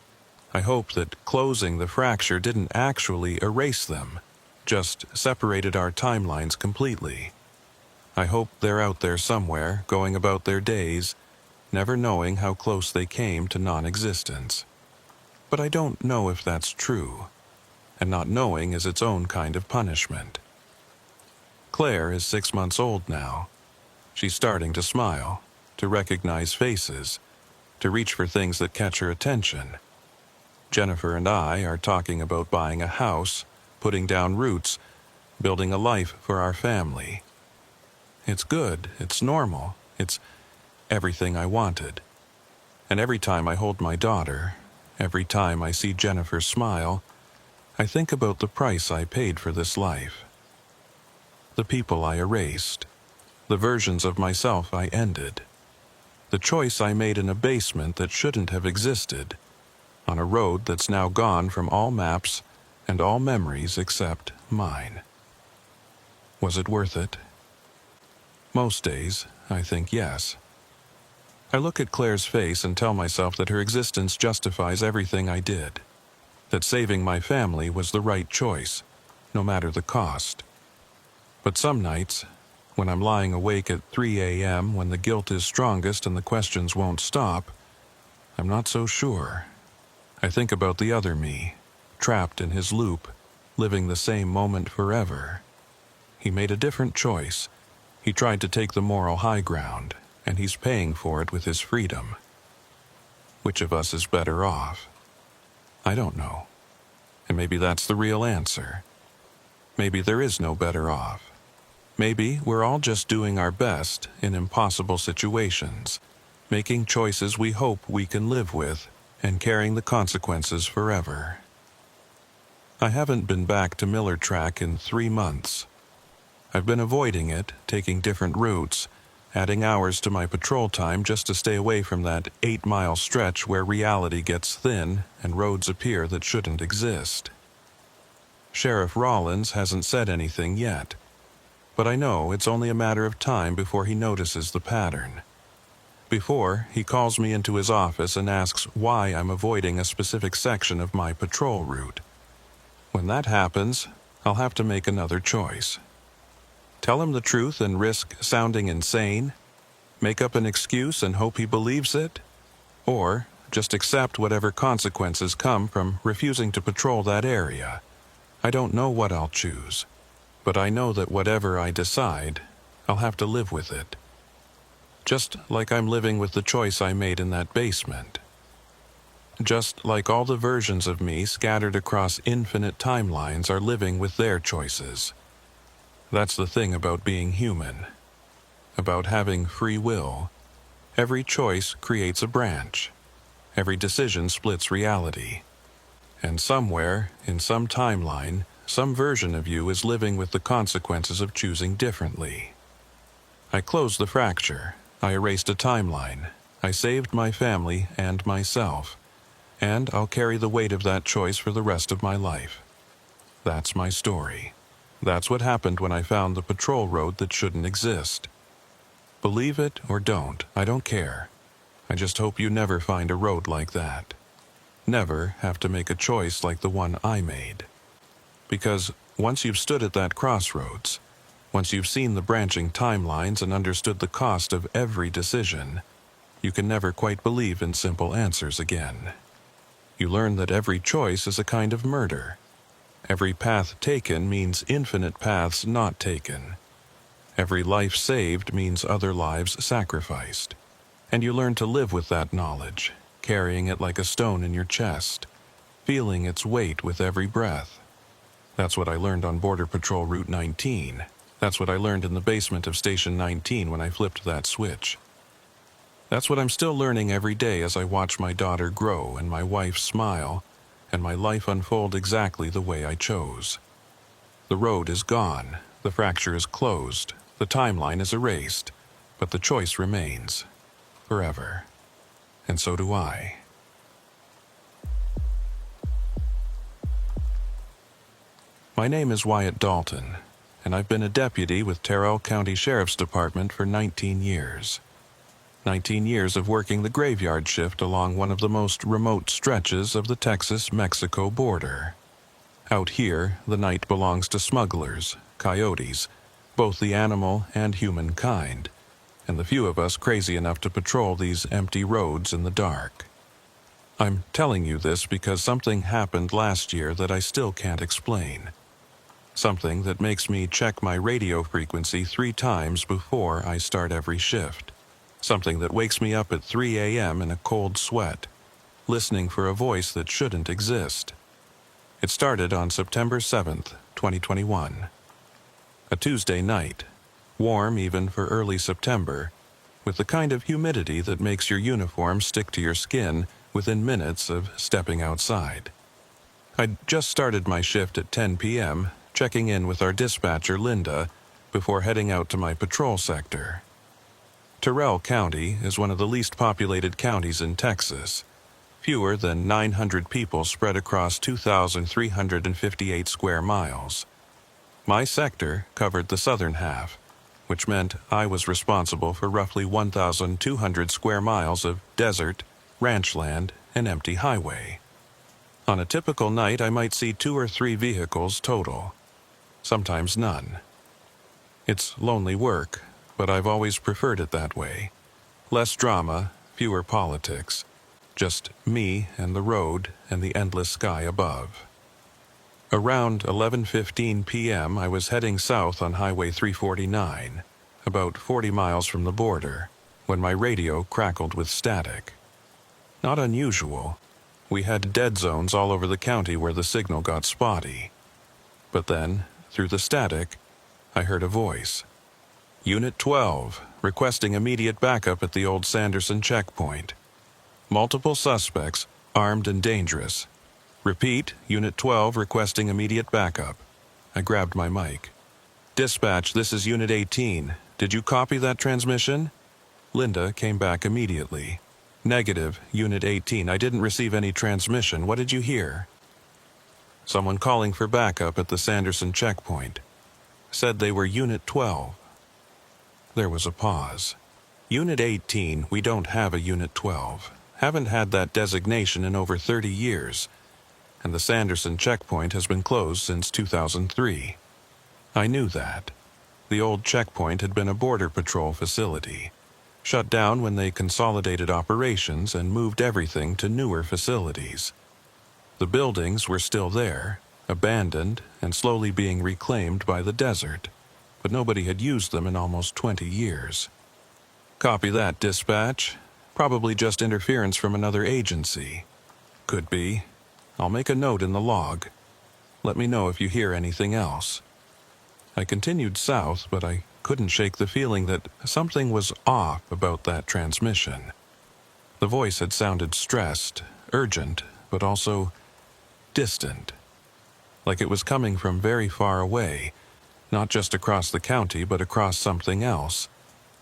I hope that closing the fracture didn't actually erase them, just separated our timelines completely. I hope they're out there somewhere, going about their days, never knowing how close they came to non-existence. But I don't know if that's true, and not knowing is its own kind of punishment. Claire is 6 months old now. She's starting to smile, to recognize faces, to reach for things that catch her attention. Jennifer and I are talking about buying a house, putting down roots, building a life for our family. It's good, it's normal, it's everything I wanted. And every time I hold my daughter, every time I see Jennifer smile, I think about the price I paid for this life. The people I erased, the versions of myself I ended, the choice I made in a basement that shouldn't have existed, on a road that's now gone from all maps and all memories except mine. Was it worth it? Most days, I think yes. I look at Claire's face and tell myself that her existence justifies everything I did, that saving my family was the right choice, no matter the cost. But some nights, when I'm lying awake at 3 a.m. when the guilt is strongest and the questions won't stop, I'm not so sure. I think about the other me, trapped in his loop, living the same moment forever. He made a different choice. He tried to take the moral high ground, and he's paying for it with his freedom. Which of us is better off? I don't know. And maybe that's the real answer. Maybe there is no better off. Maybe we're all just doing our best in impossible situations, making choices we hope we can live with, and carrying the consequences forever. I haven't been back to Miller Track in 3 months. I've been avoiding it, taking different routes, adding hours to my patrol time just to stay away from that 8-mile stretch where reality gets thin and roads appear that shouldn't exist. Sheriff Rollins hasn't said anything yet, but I know it's only a matter of time before he notices the pattern. Before he calls me into his office and asks why I'm avoiding a specific section of my patrol route. When that happens, I'll have to make another choice. Tell him the truth and risk sounding insane? Make up an excuse and hope he believes it? Or just accept whatever consequences come from refusing to patrol that area. I don't know what I'll choose, but I know that whatever I decide, I'll have to live with it. Just like I'm living with the choice I made in that basement. Just like all the versions of me scattered across infinite timelines are living with their choices. That's the thing about being human. About having free will. Every choice creates a branch. Every decision splits reality. And somewhere, in some timeline, some version of you is living with the consequences of choosing differently. I closed the fracture. I erased a timeline. I saved my family and myself. And I'll carry the weight of that choice for the rest of my life. That's my story. That's what happened when I found the patrol road that shouldn't exist. Believe it or don't, I don't care. I just hope you never find a road like that. Never have to make a choice like the one I made. Because once you've stood at that crossroads, once you've seen the branching timelines and understood the cost of every decision, you can never quite believe in simple answers again. You learn that every choice is a kind of murder. Every path taken means infinite paths not taken. Every life saved means other lives sacrificed. And you learn to live with that knowledge, carrying it like a stone in your chest, feeling its weight with every breath. That's what I learned on Border Patrol Route 19. That's what I learned in the basement of Station 19 when I flipped that switch. That's what I'm still learning every day as I watch my daughter grow and my wife smile, and my life unfold exactly the way I chose. The road is gone, the fracture is closed, the timeline is erased, but the choice remains. Forever. And so do I. My name is Wyatt Dalton, and I've been a deputy with Terrell County Sheriff's Department for 19 years. 19 years of working the graveyard shift along one of the most remote stretches of the Texas-Mexico border. Out here, the night belongs to smugglers, coyotes, both the animal and human kind, and the few of us crazy enough to patrol these empty roads in the dark. I'm telling you this because something happened last year that I still can't explain. Something that makes me check my radio frequency 3 times before I start every shift. Something that wakes me up at 3 a.m. in a cold sweat, listening for a voice that shouldn't exist. It started on September 7th, 2021. A Tuesday night, warm even for early September, with the kind of humidity that makes your uniform stick to your skin within minutes of stepping outside. I'd just started my shift at 10 p.m., checking in with our dispatcher, Linda, before heading out to my patrol sector. Terrell County is one of the least populated counties in Texas, fewer than 900 people spread across 2,358 square miles. My sector covered the southern half, which meant I was responsible for roughly 1,200 square miles of desert, ranch land, and empty highway. On a typical night, I might see 2 or 3 vehicles total, sometimes none. It's lonely work, but I've always preferred it that way. Less drama, fewer politics, just me and the road and the endless sky above. Around 11:15 p.m., I was heading south on Highway 349, about 40 miles from the border, when my radio crackled with static. Not unusual. We had dead zones all over the county where the signal got spotty. But then, through the static, I heard a voice. Unit 12, requesting immediate backup at the old Sanderson checkpoint. Multiple suspects, armed and dangerous. Repeat, Unit 12 requesting immediate backup. I grabbed my mic. Dispatch, this is Unit 18. Did you copy that transmission? Linda came back immediately. Negative, Unit 18. I didn't receive any transmission. What did you hear? Someone calling for backup at the Sanderson checkpoint. Said they were Unit 12. There was a pause. Unit 18, we don't have a Unit 12. Haven't had that designation in over 30 years. And the Sanderson checkpoint has been closed since 2003. I knew that. The old checkpoint had been a border patrol facility. Shut down when they consolidated operations and moved everything to newer facilities. The buildings were still there, abandoned and slowly being reclaimed by the desert, but nobody had used them in almost 20 years. Copy that, dispatch. Probably just interference from another agency. Could be. I'll make a note in the log. Let me know if you hear anything else. I continued south, but I couldn't shake the feeling that something was off about that transmission. The voice had sounded stressed, urgent, but also distant. Like it was coming from very far away, not just across the county, but across something else.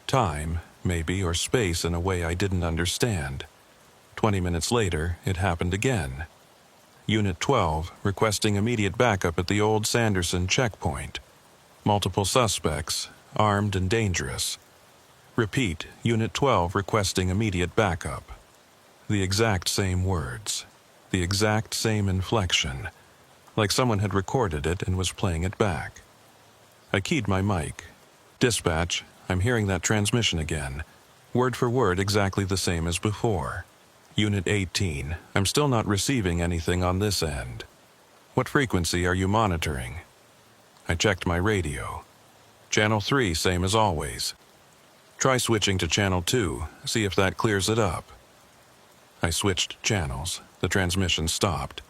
Time, maybe, or space in a way I didn't understand. 20 minutes later, it happened again. Unit 12, requesting immediate backup at the old Sanderson checkpoint. Multiple suspects, armed and dangerous. Repeat, Unit 12 requesting immediate backup. The exact same words. The exact same inflection. Like someone had recorded it and was playing it back. I keyed my mic. Dispatch, I'm hearing that transmission again. Word for word exactly the same as before. Unit 18, I'm still not receiving anything on this end. What frequency are you monitoring? I checked my radio. Channel 3, same as always. Try switching to Channel 2, see if that clears it up. I switched channels. The transmission stopped.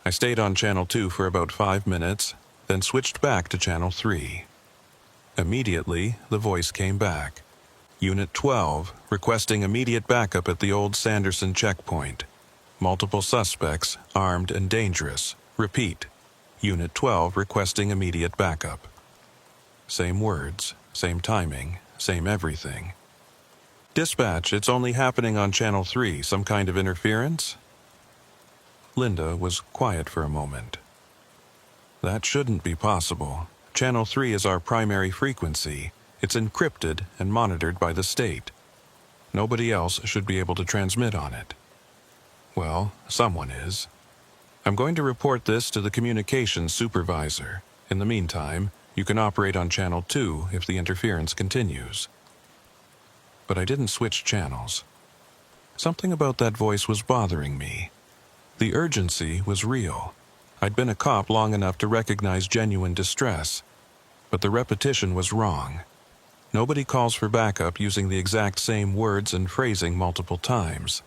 I stayed on Channel 2 for about 5 minutes, then switched back to Channel 3. Immediately, the voice came back. Unit 12, requesting immediate backup at the old Sanderson checkpoint. Multiple suspects, armed and dangerous. Repeat. Unit 12 requesting immediate backup. Same words, same timing, same everything. Dispatch, it's only happening on Channel 3. Some kind of interference? Linda was quiet for a moment. That shouldn't be possible. Channel 3 is our primary frequency. It's encrypted and monitored by the state. Nobody else should be able to transmit on it. Well, someone is. I'm going to report this to the communications supervisor. In the meantime, you can operate on Channel 2 if the interference continues. But I didn't switch channels. Something about that voice was bothering me. The urgency was real. I'd been a cop long enough to recognize genuine distress, but the repetition was wrong. Nobody calls for backup using the exact same words and phrasing multiple times.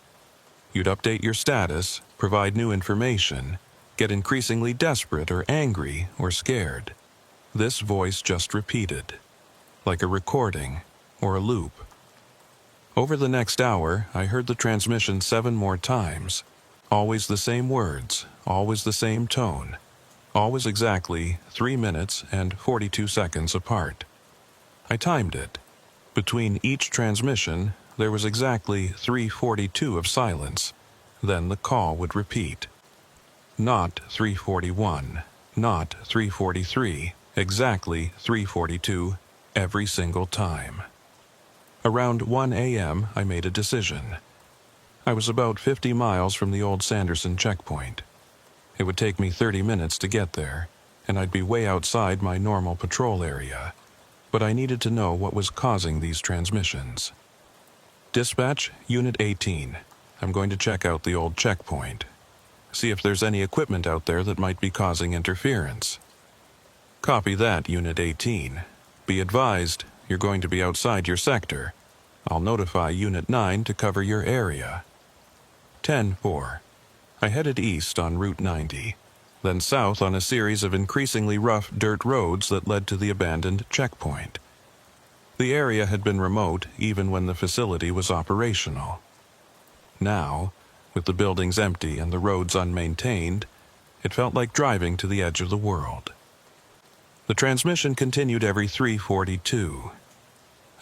You'd update your status, provide new information, get increasingly desperate or angry or scared. This voice just repeated, like a recording or a loop. Over the next hour, I heard the transmission 7 more times. Always the same words, always the same tone, always exactly 3 minutes and 42 seconds apart. I timed it. Between each transmission, there was exactly 3:42 of silence. Then the call would repeat. Not 3:41, not 3:43, exactly 3:42 every single time. Around 1 a.m., I made a decision. I was about 50 miles from the old Sanderson checkpoint. It would take me 30 minutes to get there, and I'd be way outside my normal patrol area. But I needed to know what was causing these transmissions. Dispatch, Unit 18. I'm going to check out the old checkpoint. See if there's any equipment out there that might be causing interference. Copy that, Unit 18. Be advised, you're going to be outside your sector. I'll notify Unit 9 to cover your area. 10-4. I headed east on Route 90, then south on a series of increasingly rough dirt roads that led to the abandoned checkpoint. The area had been remote even when the facility was operational. Now, with the buildings empty and the roads unmaintained, it felt like driving to the edge of the world. The transmission continued every 3:42.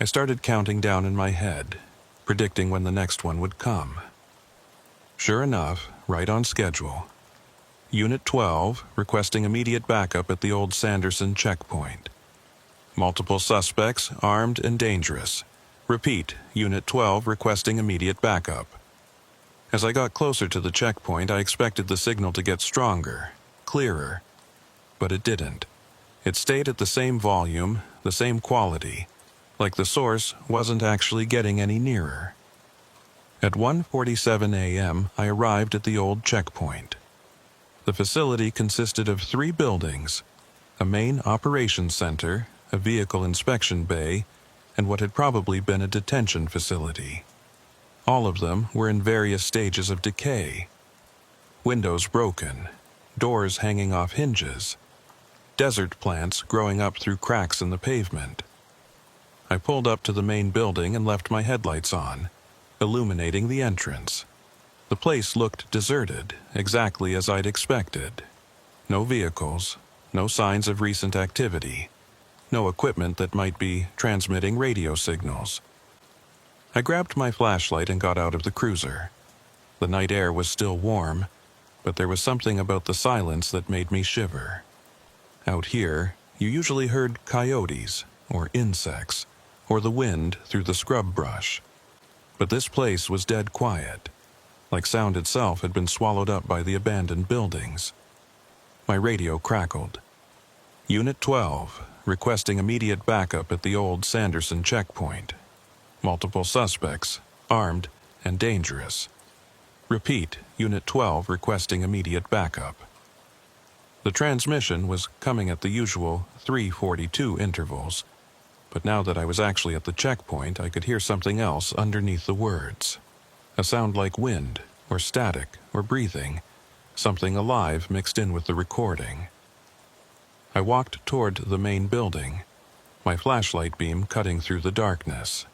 I started counting down in my head, predicting when the next one would come. Sure enough, right on schedule. Unit 12 requesting immediate backup at the old Sanderson checkpoint. Multiple suspects, armed and dangerous. Repeat, Unit 12 requesting immediate backup. As I got closer to the checkpoint, I expected the signal to get stronger, clearer. But it didn't. It stayed at the same volume, the same quality. like the source wasn't actually getting any nearer. At 1:47 a.m., I arrived at the old checkpoint. The facility consisted of 3 buildings: a main operations center, a vehicle inspection bay, and what had probably been a detention facility. All of them were in various stages of decay. Windows broken, doors hanging off hinges, desert plants growing up through cracks in the pavement. I pulled up to the main building and left my headlights on, illuminating the entrance. The place looked deserted, exactly as I'd expected. No vehicles, no signs of recent activity, no equipment that might be transmitting radio signals. I grabbed my flashlight and got out of the cruiser. The night air was still warm, but there was something about the silence that made me shiver. Out here, you usually heard coyotes, or insects, or the wind through the scrub brush. But this place was dead quiet, like sound itself had been swallowed up by the abandoned buildings. My radio crackled. Unit 12, requesting immediate backup at the old Sanderson checkpoint. Multiple suspects, armed and dangerous. Repeat, Unit 12 requesting immediate backup. The transmission was coming at the usual 3:42 intervals, but now that I was actually at the checkpoint, I could hear something else underneath the words. A sound like wind, or static, or breathing, something alive mixed in with the recording. I walked toward the main building, my flashlight beam cutting through the darkness.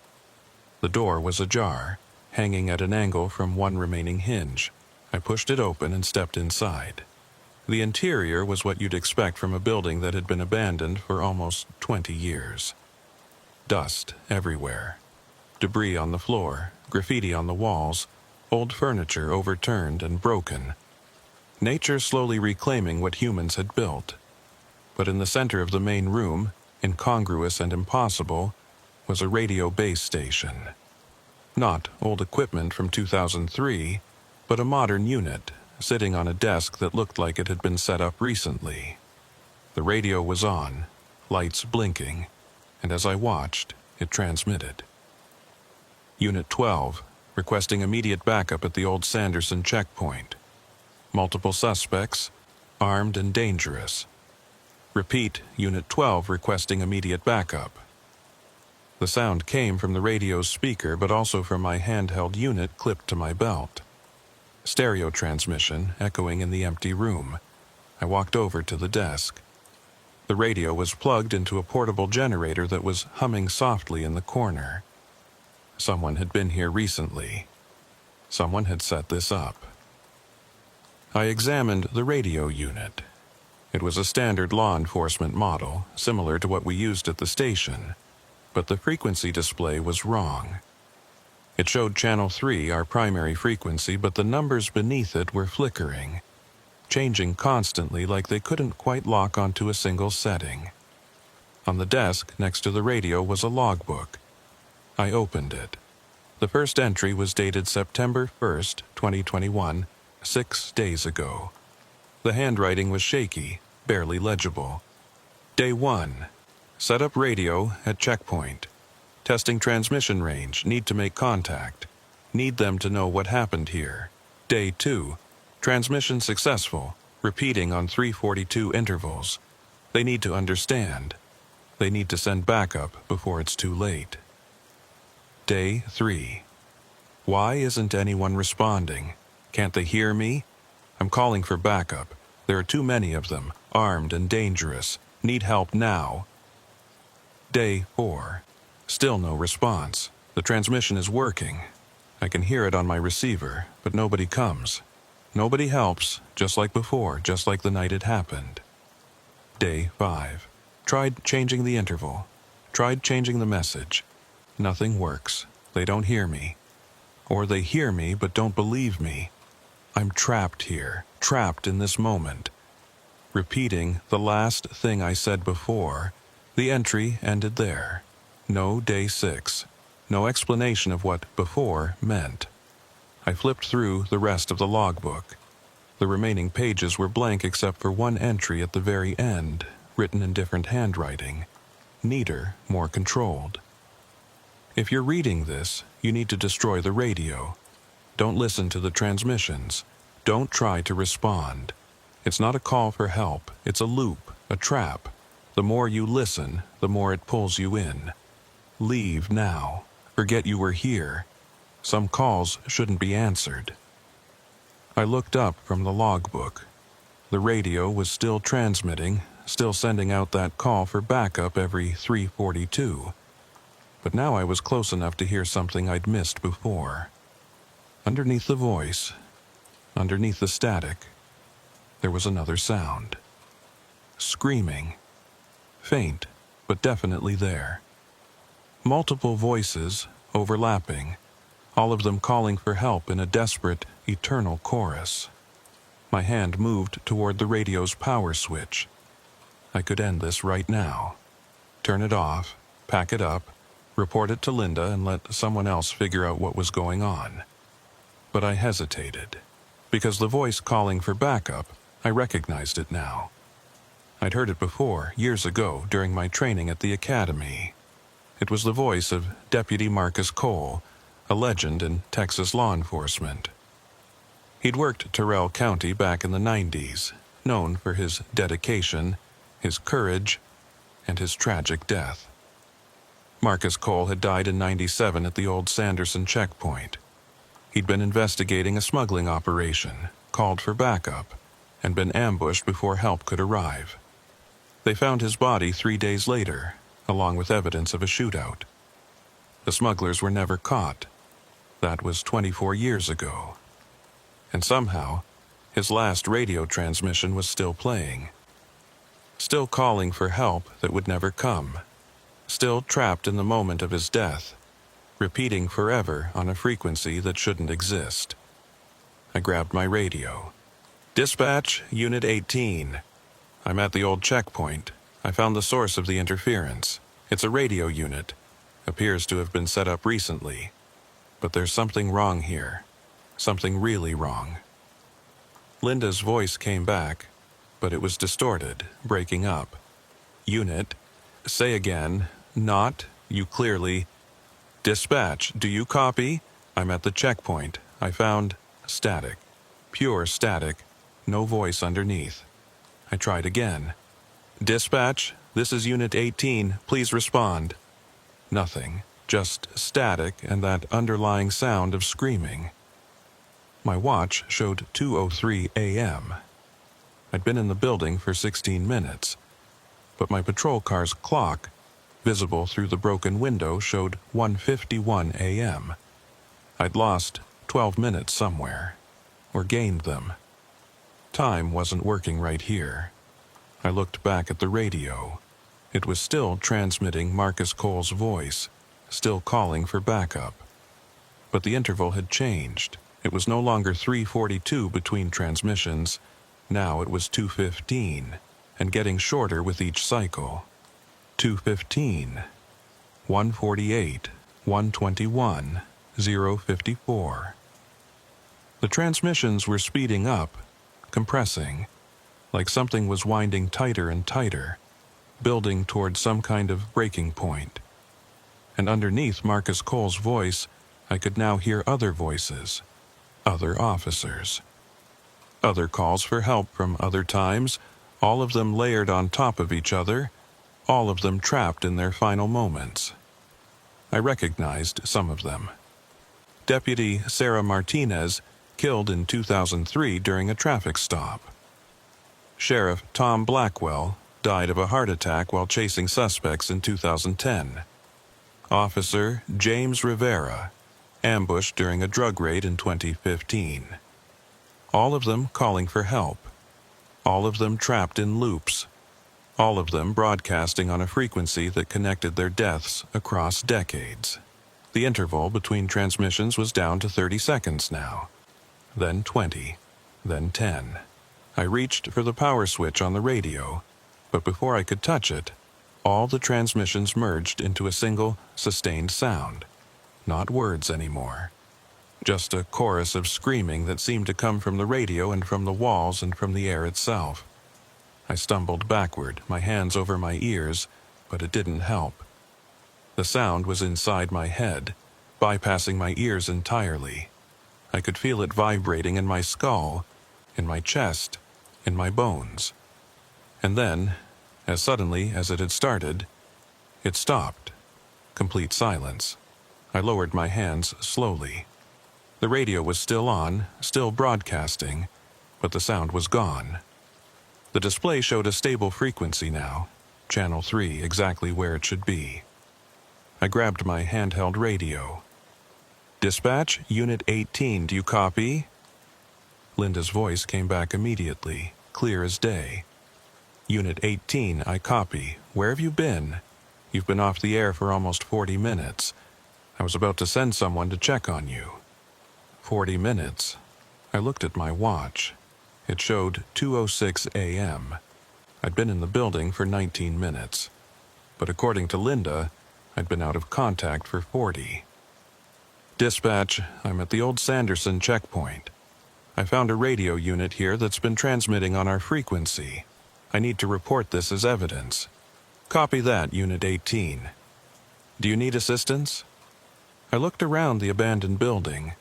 The door was ajar, hanging at an angle from one remaining hinge. I pushed it open and stepped inside. The interior was what you'd expect from a building that had been abandoned for almost 20 years. Dust everywhere. Debris on the floor, graffiti on the walls, old furniture overturned and broken. Nature slowly reclaiming what humans had built. But in the center of the main room, incongruous and impossible, was a radio base station. Not old equipment from 2003, but a modern unit, sitting on a desk that looked like it had been set up recently. The radio was on, lights blinking, and as I watched, it transmitted. Unit 12, requesting immediate backup at the old Sanderson checkpoint. Multiple suspects, armed and dangerous. Repeat, Unit 12 requesting immediate backup. The sound came from the radio's speaker, but also from my handheld unit clipped to my belt. Stereo transmission echoing in the empty room. I walked over to the desk. The radio was plugged into a portable generator that was humming softly in the corner. Someone had been here recently. Someone had set this up. I examined the radio unit. It was a standard law enforcement model, similar to what we used at the station, but the frequency display was wrong. It showed channel 3, our primary frequency, but the numbers beneath it were flickering, changing constantly like they couldn't quite lock onto a single setting. On the desk next to the radio was a logbook. I opened it. The first entry was dated September 1st, 2021, 6 days ago. The handwriting was shaky, barely legible. Day 1. Set up radio at checkpoint. Testing transmission range, need to make contact. Need them to know what happened here. Day 2. Transmission successful, repeating on 3:42 intervals. They need to understand. They need to send backup before it's too late. Day 3. Why isn't anyone responding? Can't they hear me? I'm calling for backup. There are too many of them, armed and dangerous. Need help now. Day 4. Still no response. The transmission is working. I can hear it on my receiver, but nobody comes. Nobody helps, just like before, just like the night it happened. Day 5. Tried changing the interval. Tried changing the message. Nothing works. They don't hear me. Or they hear me but don't believe me. I'm trapped here, trapped in this moment. Repeating the last thing I said before, the entry ended there. No day 6. No explanation of what before meant. I flipped through the rest of the logbook. The remaining pages were blank except for one entry at the very end, written in different handwriting. Neater, more controlled. If you're reading this, you need to destroy the radio. Don't listen to the transmissions. Don't try to respond. It's not a call for help. It's a loop, a trap. The more you listen, the more it pulls you in. Leave now. Forget you were here. Some calls shouldn't be answered. I looked up from the logbook. The radio was still transmitting, still sending out that call for backup every 3:42. But now I was close enough to hear something I'd missed before. Underneath the voice, underneath the static, there was another sound. Screaming. Faint, but definitely there. Multiple voices, overlapping, all of them calling for help in a desperate, eternal chorus. My hand moved toward the radio's power switch. I could end this right now. Turn it off, pack it up, report it to Linda, and let someone else figure out what was going on. But I hesitated, because the voice calling for backup, I recognized it now. I'd heard it before, years ago, during my training at the academy. It was the voice of Deputy Marcus Cole, a legend in Texas law enforcement. He'd worked Terrell County back in the 90s, known for his dedication, his courage, and his tragic death. Marcus Cole had died in '97 at the old Sanderson checkpoint. He'd been investigating a smuggling operation, called for backup, and been ambushed before help could arrive. They found his body 3 days later, along with evidence of a shootout. The smugglers were never caught. That was 24 years ago. And somehow, his last radio transmission was still playing. Still calling for help that would never come. Still trapped in the moment of his death, repeating forever on a frequency that shouldn't exist. I grabbed my radio. "Dispatch, Unit 18. I'm at the old checkpoint. I found the source of the interference. It's a radio unit. Appears to have been set up recently. But there's something wrong here. Something really wrong." Linda's voice came back, but it was distorted, breaking up. "Unit, say again, not, you clearly. Dispatch, do you copy? I'm at the checkpoint. I found static. Pure static. No voice underneath." I tried again. "Dispatch, this is Unit 18. Please respond." Nothing. Just static and that underlying sound of screaming. My watch showed 2:03 a.m. I'd been in the building for 16 minutes, but my patrol car's clock, visible through the broken window, showed 1:51 a.m. I'd lost 12 minutes somewhere, or gained them. Time wasn't working right here. I looked back at the radio. It was still transmitting Marcus Cole's voice, still calling for backup. But the interval had changed. It was no longer 3:42 between transmissions. Now it was 2:15, and getting shorter with each cycle. 2:15, 1:48, 1:21, 0:54. The transmissions were speeding up, compressing, like something was winding tighter and tighter, building toward some kind of breaking point. And underneath Marcus Cole's voice, I could now hear other voices, other officers. Other calls for help from other times, all of them layered on top of each other, all of them trapped in their final moments. I recognized some of them. Deputy Sarah Martinez, killed in 2003 during a traffic stop. Sheriff Tom Blackwell died of a heart attack while chasing suspects in 2010. Officer James Rivera, ambushed during a drug raid in 2015. All of them calling for help. All of them trapped in loops. All of them broadcasting on a frequency that connected their deaths across decades. The interval between transmissions was down to 30 seconds now. Then 20. Then 10. I reached for the power switch on the radio, but before I could touch it, all the transmissions merged into a single, sustained sound. Not words anymore. Just a chorus of screaming that seemed to come from the radio and from the walls and from the air itself. I stumbled backward, my hands over my ears, but it didn't help. The sound was inside my head, bypassing my ears entirely. I could feel it vibrating in my skull, in my chest, in my bones. And then, as suddenly as it had started, it stopped. Complete silence. I lowered my hands slowly. The radio was still on, still broadcasting, but the sound was gone. The display showed a stable frequency now, channel 3 exactly where it should be. I grabbed my handheld radio. "Dispatch, Unit 18, do you copy?" Linda's voice came back immediately, clear as day. "Unit 18, I copy. Where have you been? You've been off the air for almost 40 minutes. I was about to send someone to check on you." 40 minutes. I looked at my watch. It showed 2:06 a.m. I'd been in the building for 19 minutes. But according to Linda, I'd been out of contact for 40. "Dispatch, I'm at the old Sanderson checkpoint. I found a radio unit here that's been transmitting on our frequency. I need to report this as evidence. Copy that, Unit 18. Do you need assistance?" I looked around the abandoned building.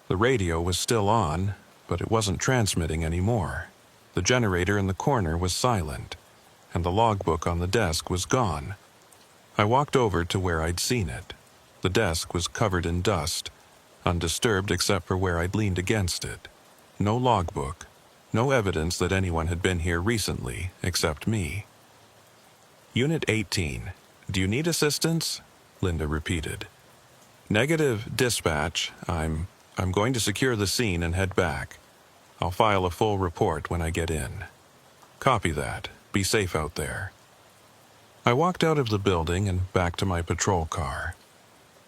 The radio was still on, but it wasn't transmitting anymore. The generator in the corner was silent, and the logbook on the desk was gone. I walked over to where I'd seen it. The desk was covered in dust, undisturbed except for where I'd leaned against it. No logbook, no evidence that anyone had been here recently except me. "Unit 18, do you need assistance?" Linda repeated. "Negative, dispatch. I'm going to secure the scene and head back. I'll file a full report when I get in." "Copy that. Be safe out there." I walked out of the building and back to my patrol car.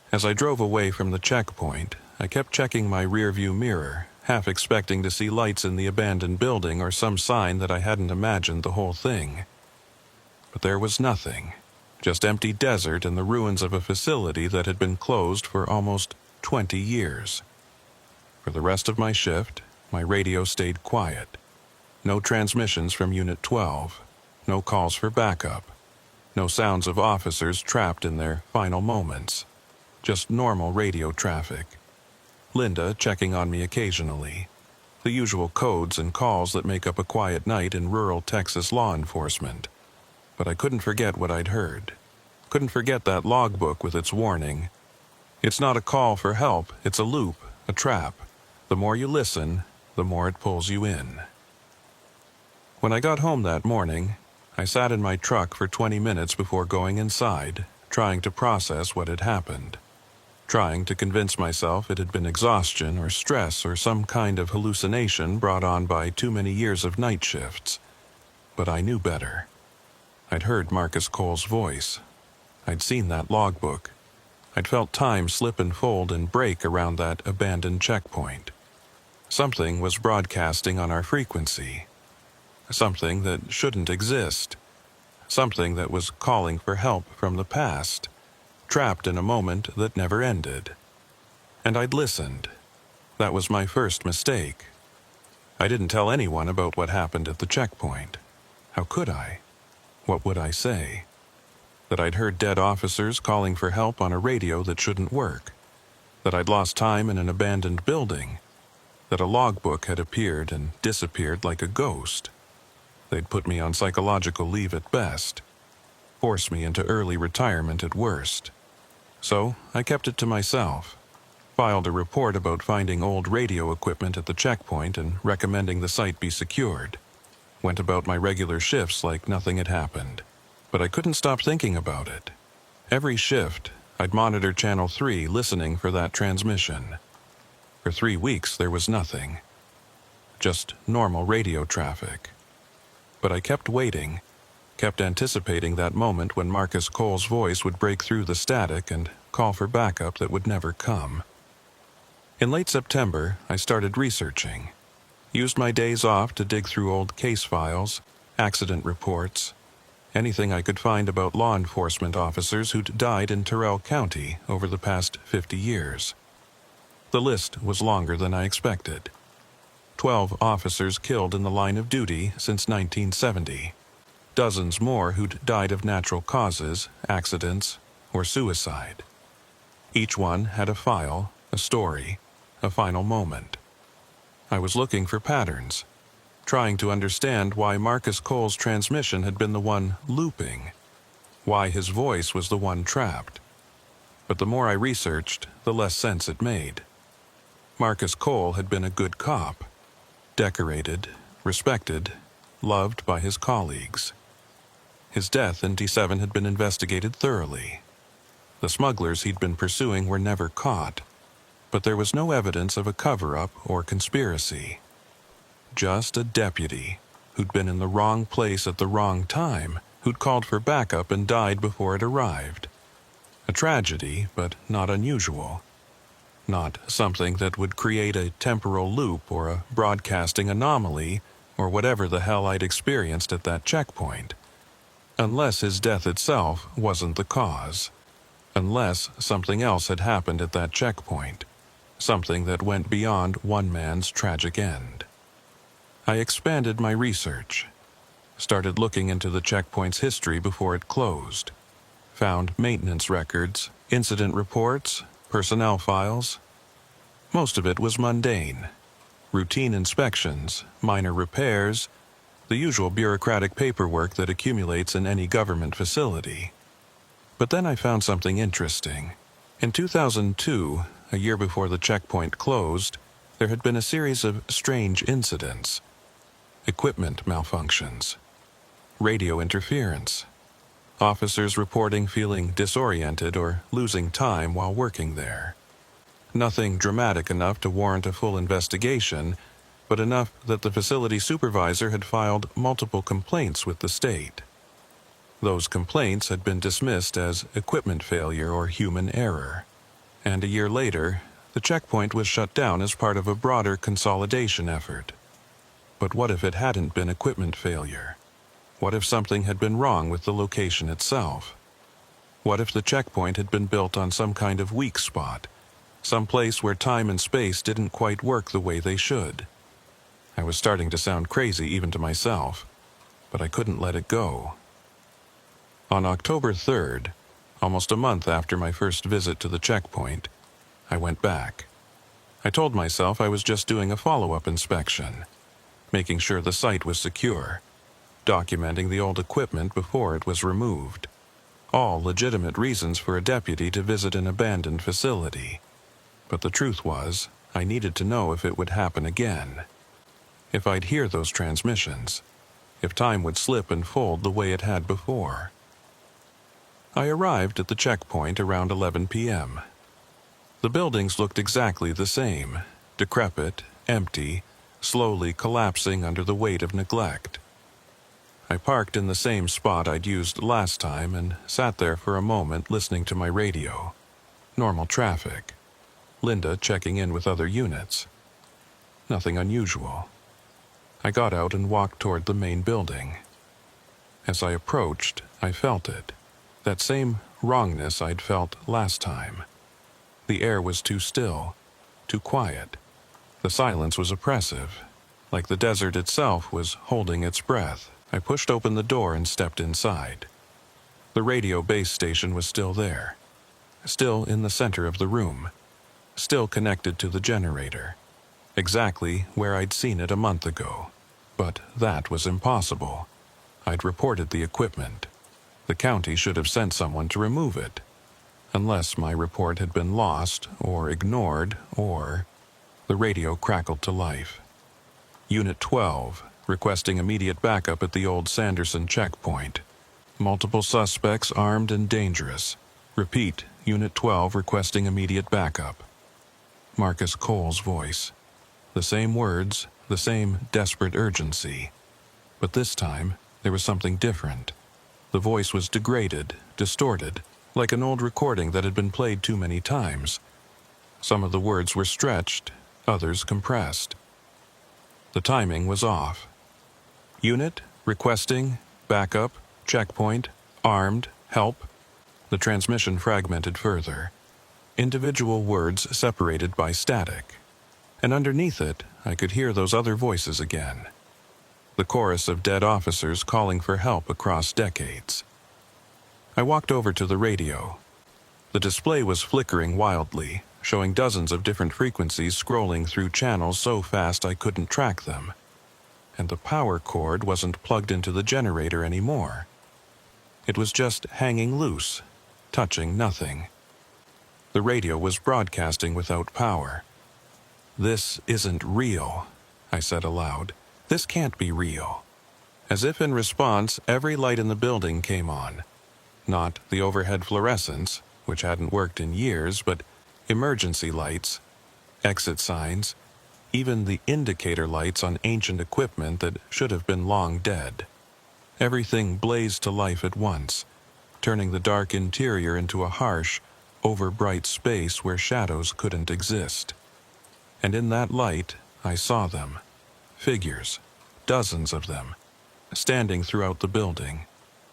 As I drove away from the checkpoint, I kept checking my rearview mirror, half expecting to see lights in the abandoned building or some sign that I hadn't imagined the whole thing. But there was nothing, just empty desert and the ruins of a facility that had been closed for almost 20 years. For the rest of my shift, my radio stayed quiet. No transmissions from Unit 12, no calls for backup, no sounds of officers trapped in their final moments. Just normal radio traffic. Linda checking on me occasionally. The usual codes and calls that make up a quiet night in rural Texas law enforcement. But I couldn't forget what I'd heard. Couldn't forget that logbook with its warning. It's not a call for help, it's a loop, a trap. The more you listen, the more it pulls you in. When I got home that morning, I sat in my truck for 20 minutes before going inside, trying to process what had happened. Trying to convince myself it had been exhaustion or stress or some kind of hallucination brought on by too many years of night shifts. But I knew better. I'd heard Marcus Cole's voice. I'd seen that logbook. I'd felt time slip and fold and break around that abandoned checkpoint. Something was broadcasting on our frequency. Something that shouldn't exist. Something that was calling for help from the past, trapped in a moment that never ended. And I'd listened. That was my first mistake. I didn't tell anyone about what happened at the checkpoint. How could I? What would I say? That I'd heard dead officers calling for help on a radio that shouldn't work. That I'd lost time in an abandoned building. That a logbook had appeared and disappeared like a ghost. They'd put me on psychological leave at best. Force me into early retirement at worst. So I kept it to myself. Filed a report about finding old radio equipment at the checkpoint and recommending the site be secured. Went about my regular shifts like nothing had happened. But I couldn't stop thinking about it. Every shift, I'd monitor Channel 3 listening for that transmission. For 3 weeks, there was nothing. Just normal radio traffic. But I kept waiting, kept anticipating that moment when Marcus Cole's voice would break through the static and call for backup that would never come. In late September, I started researching. Used my days off to dig through old case files, accident reports, anything I could find about law enforcement officers who'd died in Terrell County over the past 50 years. The list was longer than I expected. 12 officers killed in the line of duty since 1970. Dozens more who'd died of natural causes, accidents, or suicide. Each one had a file, a story, a final moment. I was looking for patterns, trying to understand why Marcus Cole's transmission had been the one looping, why his voice was the one trapped. But the more I researched, the less sense it made. Marcus Cole had been a good cop, decorated, respected, loved by his colleagues. His death in D7 had been investigated thoroughly. The smugglers he'd been pursuing were never caught, but there was no evidence of a cover-up or conspiracy. Just a deputy who'd been in the wrong place at the wrong time, who'd called for backup and died before it arrived. A tragedy, but not unusual. Not something that would create a temporal loop or a broadcasting anomaly or whatever the hell I'd experienced at that checkpoint. Unless his death itself wasn't the cause. Unless something else had happened at that checkpoint. Something that went beyond one man's tragic end. I expanded my research. Started looking into the checkpoint's history before it closed. Found maintenance records, incident reports, personnel files. Most of it was mundane. Routine inspections, minor repairs, the usual bureaucratic paperwork that accumulates in any government facility. But then I found something interesting. In 2002, a year before the checkpoint closed, there had been a series of strange incidents. Equipment malfunctions. Radio interference. Officers reporting feeling disoriented or losing time while working there. Nothing dramatic enough to warrant a full investigation, but enough that the facility supervisor had filed multiple complaints with the state. Those complaints had been dismissed as equipment failure or human error. And a year later, the checkpoint was shut down as part of a broader consolidation effort. But what if it hadn't been equipment failure? What if something had been wrong with the location itself? What if the checkpoint had been built on some kind of weak spot, some place where time and space didn't quite work the way they should? I was starting to sound crazy even to myself, but I couldn't let it go. On October 3rd, almost a month after my first visit to the checkpoint, I went back. I told myself I was just doing a follow-up inspection, making sure the site was secure, documenting the old equipment before it was removed. All legitimate reasons for a deputy to visit an abandoned facility. But the truth was, I needed to know if it would happen again. If I'd hear those transmissions. If time would slip and fold the way it had before. I arrived at the checkpoint around 11 p.m. The buildings looked exactly the same, decrepit, empty, slowly collapsing under the weight of neglect. I parked in the same spot I'd used last time and sat there for a moment listening to my radio. Normal traffic. Linda checking in with other units. Nothing unusual. I got out and walked toward the main building. As I approached, I felt it. That same wrongness I'd felt last time. The air was too still, too quiet. The silence was oppressive, like the desert itself was holding its breath. I pushed open the door and stepped inside. The radio base station was still there, still in the center of the room, still connected to the generator, exactly where I'd seen it a month ago. But that was impossible. I'd reported the equipment. The county should have sent someone to remove it, unless my report had been lost or ignored or... The radio crackled to life. Unit 12, requesting immediate backup at the old Sanderson checkpoint. Multiple suspects armed and dangerous. Repeat, Unit 12 requesting immediate backup. Marcus Cole's voice. The same words, the same desperate urgency. But this time, there was something different. The voice was degraded, distorted, like an old recording that had been played too many times. Some of the words were stretched, others compressed. The timing was off. Unit, requesting, backup, checkpoint, armed, help. The transmission fragmented further. Individual words separated by static. And underneath it, I could hear those other voices again. The chorus of dead officers calling for help across decades. I walked over to the radio, The display was flickering wildly, showing dozens of different frequencies scrolling through channels so fast I couldn't track them. And the power cord wasn't plugged into the generator anymore. It was just hanging loose, touching nothing. The radio was broadcasting without power. "This isn't real," I said aloud. "This can't be real." As if in response, every light in the building came on. Not the overhead fluorescents, which hadn't worked in years, but emergency lights, exit signs, even the indicator lights on ancient equipment that should have been long dead. Everything blazed to life at once, turning the dark interior into a harsh, overbright space where shadows couldn't exist. And in that light, I saw them. Figures, dozens of them, standing throughout the building.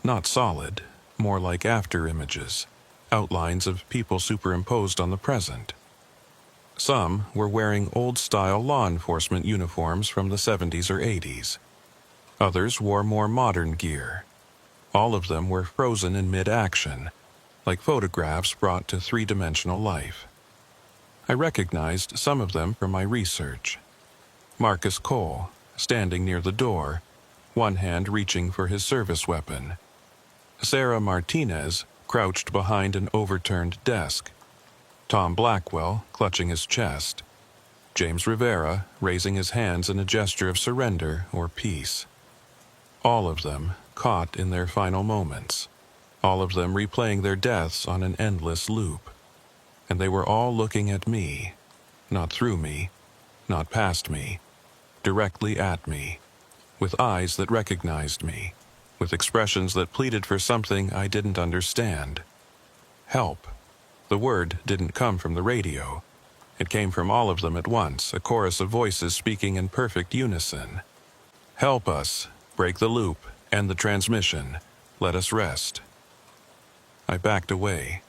Not solid, more like after-images, outlines of people superimposed on the present. Some were wearing old-style law enforcement uniforms from the 70s or 80s. Others wore more modern gear. All of them were frozen in mid-action, like photographs brought to three-dimensional life. I recognized some of them from my research. Marcus Cole, standing near the door, one hand reaching for his service weapon. Sarah Martinez, crouched behind an overturned desk. Tom Blackwell, clutching his chest. James Rivera, raising his hands in a gesture of surrender or peace. All of them caught in their final moments. All of them replaying their deaths on an endless loop. And they were all looking at me. Not through me, not past me, directly at me, with eyes that recognized me, with expressions that pleaded for something I didn't understand. Help. The word didn't come from the radio. It came from all of them at once, a chorus of voices speaking in perfect unison. "Help us. Break the loop. End the transmission. Let us rest." I backed away,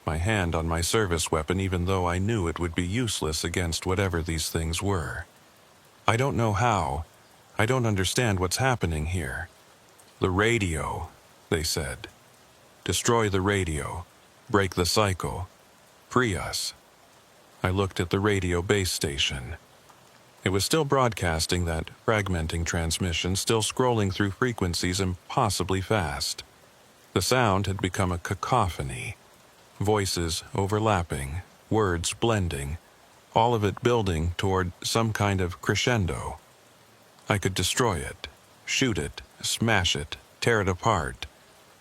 my hand on my service weapon even though I knew it would be useless against whatever these things were. I don't know how. I don't understand what's happening here. "The radio," they said. "Destroy the radio. Break the cycle. Free us." I looked at the radio base station. It was still broadcasting that fragmenting transmission, still scrolling through frequencies impossibly fast. The sound had become a cacophony. Voices overlapping, words blending, all of it building toward some kind of crescendo. I could destroy it, shoot it, smash it, tear it apart.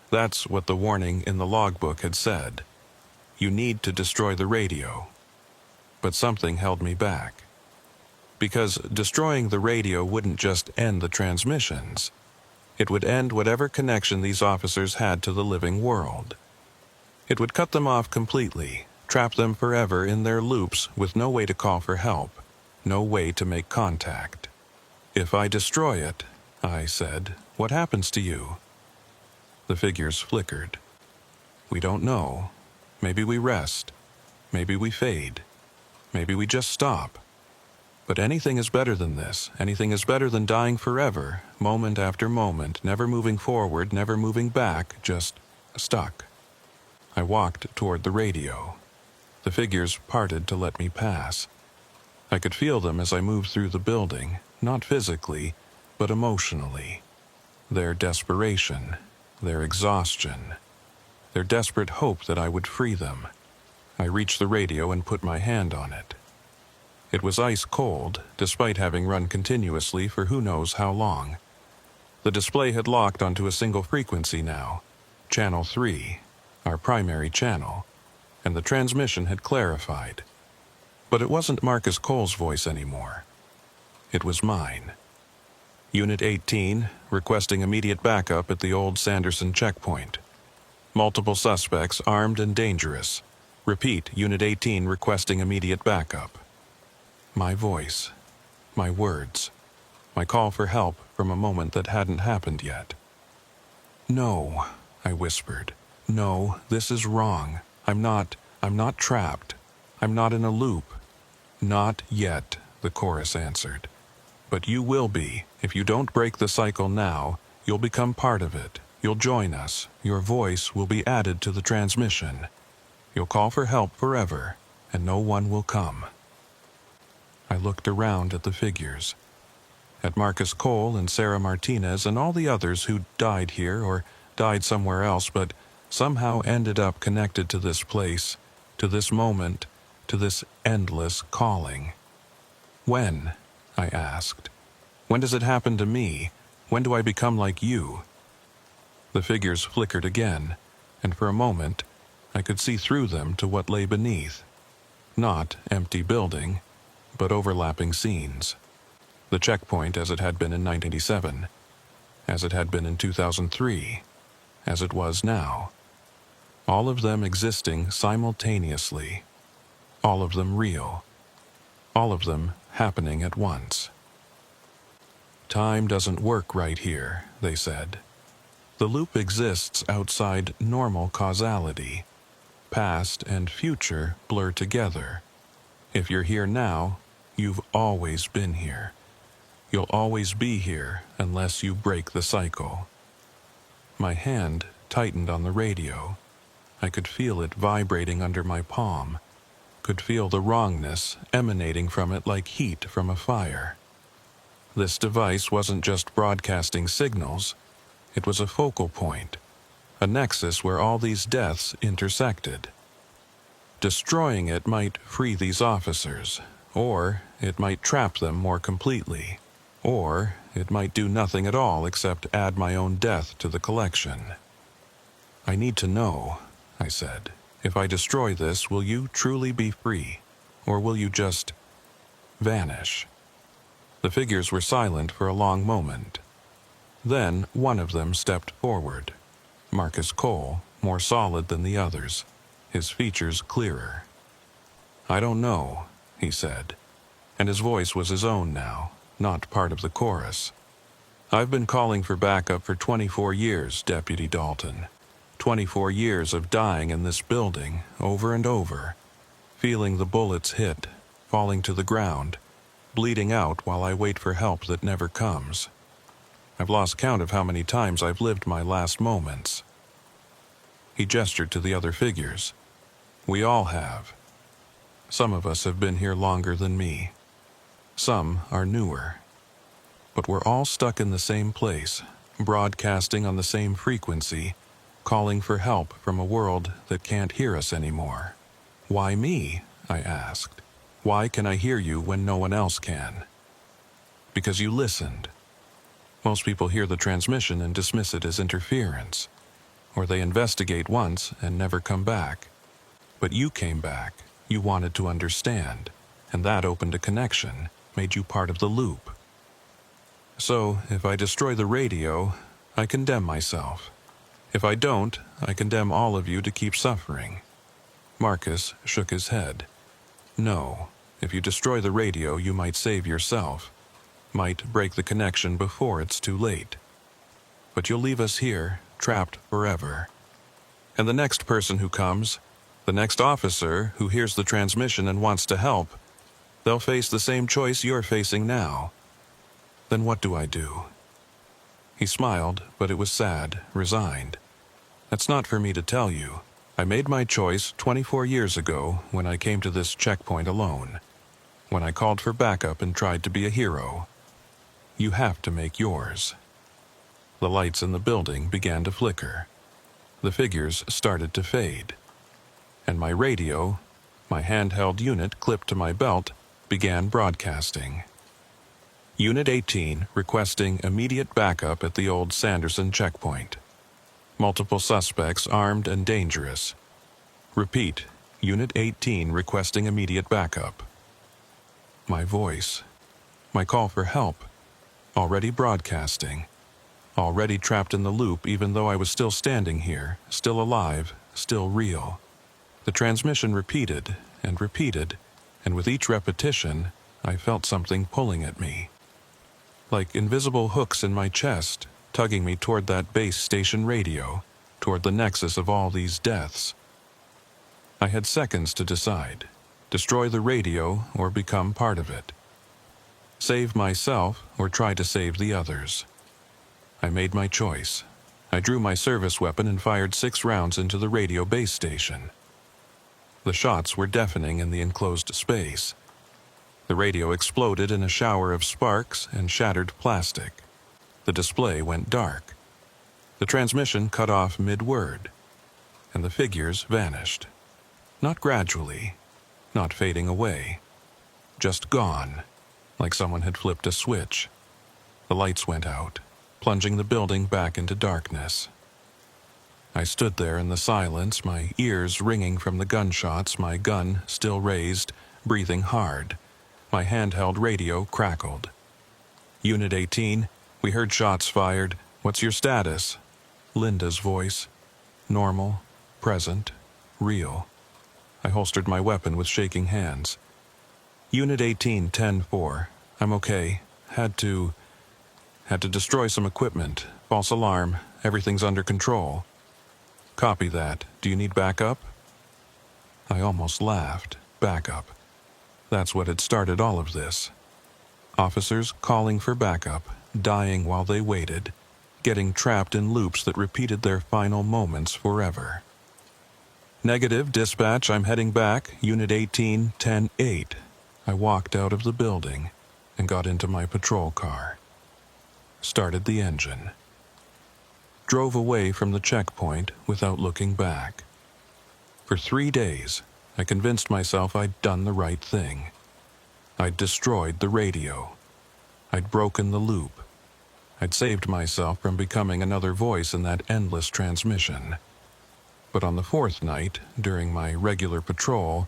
That's what the warning in the logbook had said. You need to destroy the radio. But something held me back. Because destroying the radio wouldn't just end the transmissions. It would end whatever connection these officers had to the living world. It would cut them off completely, trap them forever in their loops with no way to call for help, no way to make contact. "If I destroy it," I said, "what happens to you?" The figures flickered. "We don't know. Maybe we rest. Maybe we fade. Maybe we just stop. But anything is better than this. Anything is better than dying forever, moment after moment, never moving forward, never moving back, just stuck." I walked toward the radio. The figures parted to let me pass. I could feel them as I moved through the building, not physically, but emotionally. Their desperation, their exhaustion, their desperate hope that I would free them. I reached the radio and put my hand on it. It was ice cold, despite having run continuously for who knows how long. The display had locked onto a single frequency now, Channel 3, our primary channel, and the transmission had clarified. But it wasn't Marcus Cole's voice anymore. It was mine. Unit 18, requesting immediate backup at the old Sanderson checkpoint. Multiple suspects armed and dangerous. Repeat, Unit 18 requesting immediate backup. My voice, my words, my call for help from a moment that hadn't happened yet. "No," I whispered. "No, this is wrong. I'm not trapped. I'm not in a loop." "Not yet," the chorus answered. "But you will be. If you don't break the cycle now, you'll become part of it. You'll join us. Your voice will be added to the transmission." You'll call for help forever, and no one will come. I looked around at the figures. At Marcus Cole and Sarah Martinez and all the others who died here or died somewhere else but somehow ended up connected to this place, to this moment, to this endless calling. When? I asked. When does it happen to me? When do I become like you? The figures flickered again, and for a moment I could see through them to what lay beneath. Not empty building, but overlapping scenes. The checkpoint as it had been in 1987, as it had been in 2003, as it was now. All of them existing simultaneously. All of them real. All of them happening at once. Time doesn't work right here, they said. The loop exists outside normal causality. Past and future blur together. If you're here now, you've always been here. You'll always be here unless you break the cycle. My hand tightened on the radio. I could feel it vibrating under my palm, could feel the wrongness emanating from it like heat from a fire. This device wasn't just broadcasting signals, it was a focal point, a nexus where all these deaths intersected. Destroying it might free these officers, or it might trap them more completely, or it might do nothing at all except add my own death to the collection. I need to know, I said. If I destroy this, will you truly be free, or will you just vanish? The figures were silent for a long moment. Then one of them stepped forward. Marcus Cole, more solid than the others, his features clearer. I don't know, he said, and his voice was his own now, not part of the chorus. I've been calling for backup for 24 years, Deputy Dalton. 24 years of dying in this building, over and over, feeling the bullets hit, falling to the ground, bleeding out while I wait for help that never comes. I've lost count of how many times I've lived my last moments. He gestured to the other figures. We all have. Some of us have been here longer than me. Some are newer. But we're all stuck in the same place, broadcasting on the same frequency, calling for help from a world that can't hear us anymore. Why me? I asked. Why can I hear you when no one else can? Because you listened. Most people hear the transmission and dismiss it as interference, or they investigate once and never come back. But you came back. You wanted to understand, and that opened a connection, made you part of the loop. So, if I destroy the radio, I condemn myself. If I don't, I condemn all of you to keep suffering. Marcus shook his head. No, if you destroy the radio, you might save yourself, might break the connection before it's too late. But you'll leave us here, trapped forever. And the next person who comes, the next officer who hears the transmission and wants to help, they'll face the same choice you're facing now. Then what do I do? He smiled, but it was sad, resigned. That's not for me to tell you. I made my choice 24 years ago when I came to this checkpoint alone, when I called for backup and tried to be a hero. You have to make yours. The lights in the building began to flicker. The figures started to fade. And my radio, my handheld unit clipped to my belt, began broadcasting. Unit 18 requesting immediate backup at the old Sanderson checkpoint. Multiple suspects armed and dangerous. Repeat, Unit 18 requesting immediate backup. My voice, my call for help, already broadcasting, already trapped in the loop even though I was still standing here, still alive, still real. The transmission repeated, and with each repetition, I felt something pulling at me. Like invisible hooks in my chest, tugging me toward that base station radio, toward the nexus of all these deaths. I had seconds to decide. Destroy the radio or become part of it. Save myself or try to save the others. I made my choice. I drew my service weapon and fired 6 rounds into the radio base station. The shots were deafening in the enclosed space. The radio exploded in a shower of sparks and shattered plastic. The display went dark. The transmission cut off mid-word, and the figures vanished. Not gradually, not fading away, just gone, like someone had flipped a switch. The lights went out, plunging the building back into darkness. I stood there in the silence, my ears ringing from the gunshots, my gun still raised, breathing hard. My handheld radio crackled. Unit 18, we heard shots fired. What's your status? Linda's voice. Normal, present, real. I holstered my weapon with shaking hands. Unit 18, 10-4. I'm okay. Had to destroy some equipment. False alarm. Everything's under control. Copy that. Do you need backup? I almost laughed. Backup. That's what had started all of this. Officers calling for backup, dying while they waited, getting trapped in loops that repeated their final moments forever. Negative, dispatch, I'm heading back. Unit 18, 10-8. I walked out of the building and got into my patrol car. Started the engine. Drove away from the checkpoint without looking back. For 3 days, I convinced myself I'd done the right thing. I'd destroyed the radio. I'd broken the loop. I'd saved myself from becoming another voice in that endless transmission. But on the 4th night, during my regular patrol,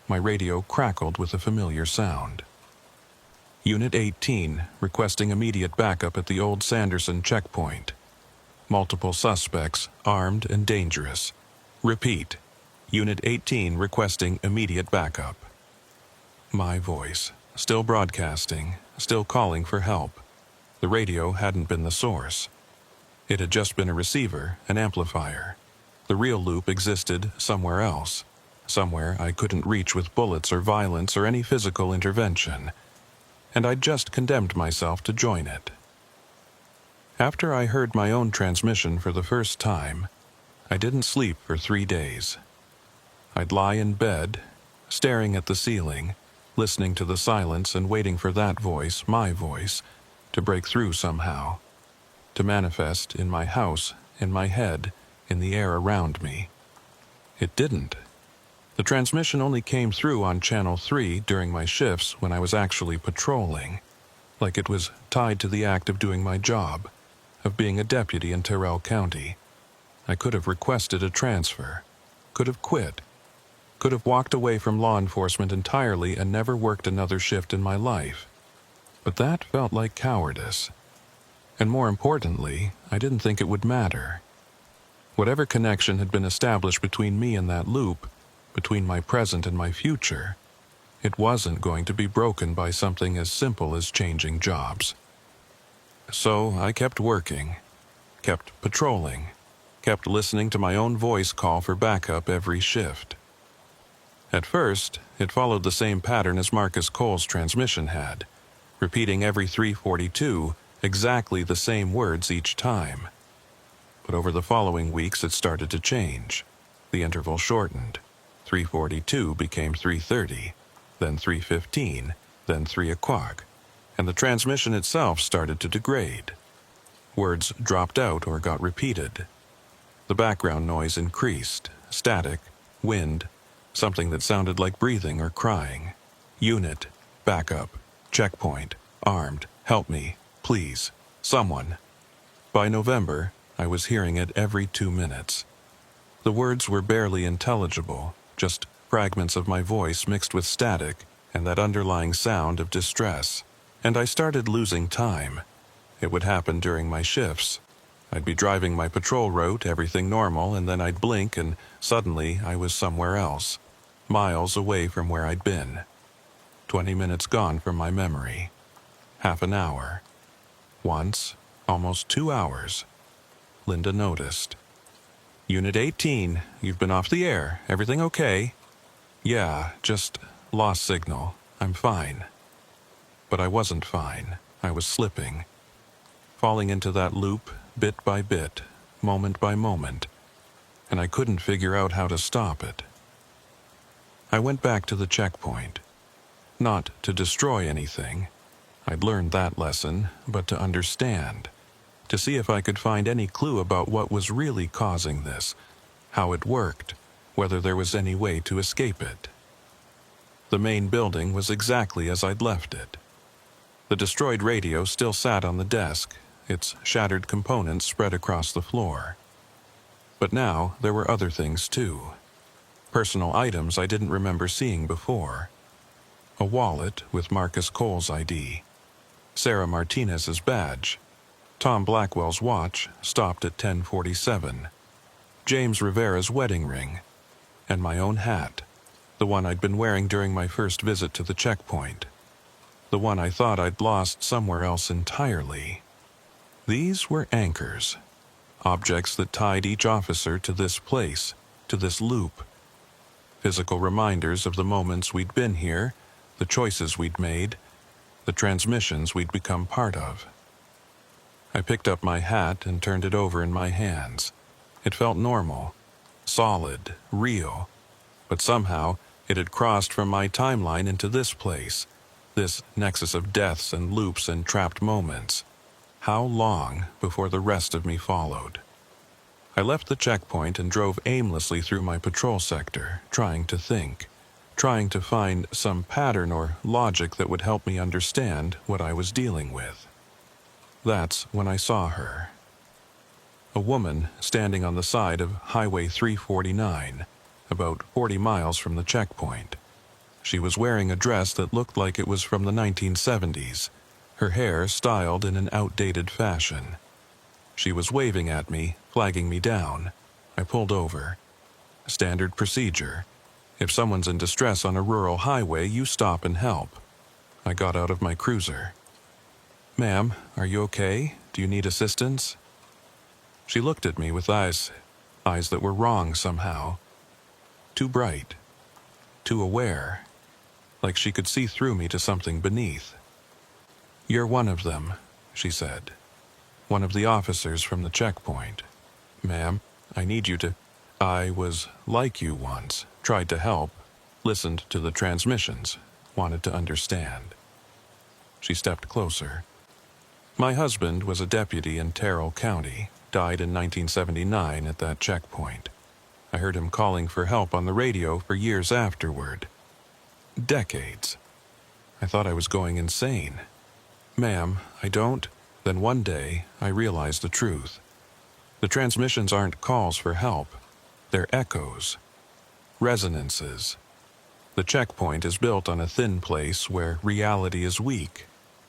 my radio crackled with a familiar sound. Unit 18, requesting immediate backup at the old Sanderson checkpoint. Multiple suspects, armed and dangerous. Repeat. Unit 18 requesting immediate backup. My voice, still broadcasting, still calling for help. The radio hadn't been the source. It had just been a receiver, an amplifier. The real loop existed somewhere else, somewhere I couldn't reach with bullets or violence or any physical intervention, and I'd just condemned myself to join it. After I heard my own transmission for the first time, I didn't sleep for 3 days. I'd lie in bed, staring at the ceiling, listening to the silence and waiting for that voice, my voice, to break through somehow, to manifest in my house, in my head, in the air around me. It didn't. The transmission only came through on Channel 3 during my shifts when I was actually patrolling, like it was tied to the act of doing my job, of being a deputy in Tyrrell County. I could have requested a transfer, could have quit, could have walked away from law enforcement entirely and never worked another shift in my life. But that felt like cowardice. And more importantly, I didn't think it would matter. Whatever connection had been established between me and that loop, between my present and my future, it wasn't going to be broken by something as simple as changing jobs. So I kept working, kept patrolling, kept listening to my own voice call for backup every shift. At first, it followed the same pattern as Marcus Cole's transmission had, repeating every 342 exactly the same words each time. But over the following weeks it started to change. The interval shortened. 342 became 330, then 315, then 3 o'clock, and the transmission itself started to degrade. Words dropped out or got repeated. The background noise increased, static, wind, something that sounded like breathing or crying. Unit, backup, checkpoint, armed, help me, please, someone. By November, I was hearing it every 2 minutes. The words were barely intelligible, just fragments of my voice mixed with static and that underlying sound of distress. And I started losing time. It would happen during my shifts. I'd be driving my patrol route, everything normal, and then I'd blink and suddenly I was somewhere else, miles away from where I'd been. 20 minutes gone from my memory. Half an hour. Once, almost 2 hours. Linda noticed. Unit 18, you've been off the air. Everything okay? Yeah, just lost signal. I'm fine. But I wasn't fine. I was slipping. Falling into that loop, bit by bit, moment by moment, and I couldn't figure out how to stop it. I went back to the checkpoint. Not to destroy anything. I'd learned that lesson, but to understand. To see if I could find any clue about what was really causing this, how it worked, whether there was any way to escape it. The main building was exactly as I'd left it. The destroyed radio still sat on the desk, its shattered components spread across the floor. But now there were other things too. Personal items I didn't remember seeing before. A wallet with Marcus Cole's ID. Sarah Martinez's badge. Tom Blackwell's watch, stopped at 10:47. James Rivera's wedding ring. And my own hat. The one I'd been wearing during my first visit to the checkpoint. The one I thought I'd lost somewhere else entirely. These were anchors. Objects that tied each officer to this place, to this loop. Physical reminders of the moments we'd been here, the choices we'd made, the transmissions we'd become part of. I picked up my hat and turned it over in my hands. It felt normal, solid, real, but somehow it had crossed from my timeline into this place, this nexus of deaths and loops and trapped moments. How long before the rest of me followed? I left the checkpoint and drove aimlessly through my patrol sector, trying to think, trying to find some pattern or logic that would help me understand what I was dealing with. That's when I saw her. A woman standing on the side of Highway 349, about 40 miles from the checkpoint. She was wearing a dress that looked like it was from the 1970s, her hair styled in an outdated fashion. She was waving at me, flagging me down. I pulled over. Standard procedure. If someone's in distress on a rural highway, you stop and help. I got out of my cruiser. "Ma'am, are you okay? Do you need assistance?" She looked at me with eyes that were wrong somehow. Too bright. Too aware. Like she could see through me to something beneath. "You're one of them," she said. "One of the officers from the checkpoint. Ma'am, I need you to..." I was like you once, tried to help, listened to the transmissions, wanted to understand. She stepped closer. My husband was a deputy in Terrell County, died in 1979 at that checkpoint. I heard him calling for help on the radio for years afterward. Decades. I thought I was going insane. "Ma'am, I don't..." Then one day, I realized the truth. The transmissions aren't calls for help. They're echoes. Resonances. The checkpoint is built on a thin place where reality is weak,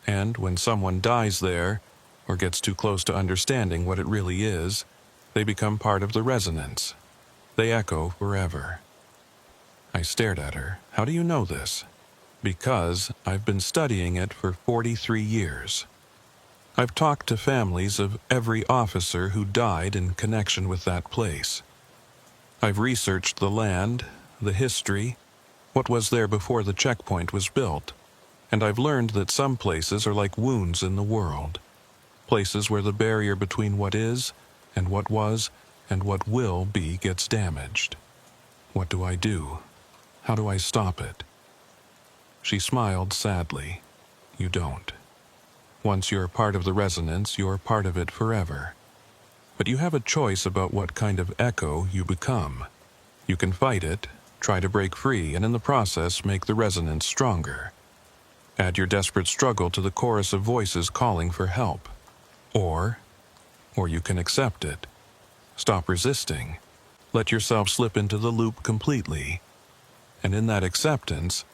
and when someone dies there, or gets too close to understanding what it really is, they become part of the resonance. They echo forever. I stared at her. "How do you know this?" "Because I've been studying it for 43 years. I've talked to families of every officer who died in connection with that place. I've researched the land, the history, what was there before the checkpoint was built, and I've learned that some places are like wounds in the world, places where the barrier between what is and what was and what will be gets damaged. What do I do? How do I stop it?" She smiled sadly. "You don't. Once you're part of the resonance, you're part of it forever. But you have a choice about what kind of echo you become. You can fight it, try to break free, and in the process make the resonance stronger. Add your desperate struggle to the chorus of voices calling for help. Or you can accept it. Stop resisting. Let yourself slip into the loop completely. And in that acceptance,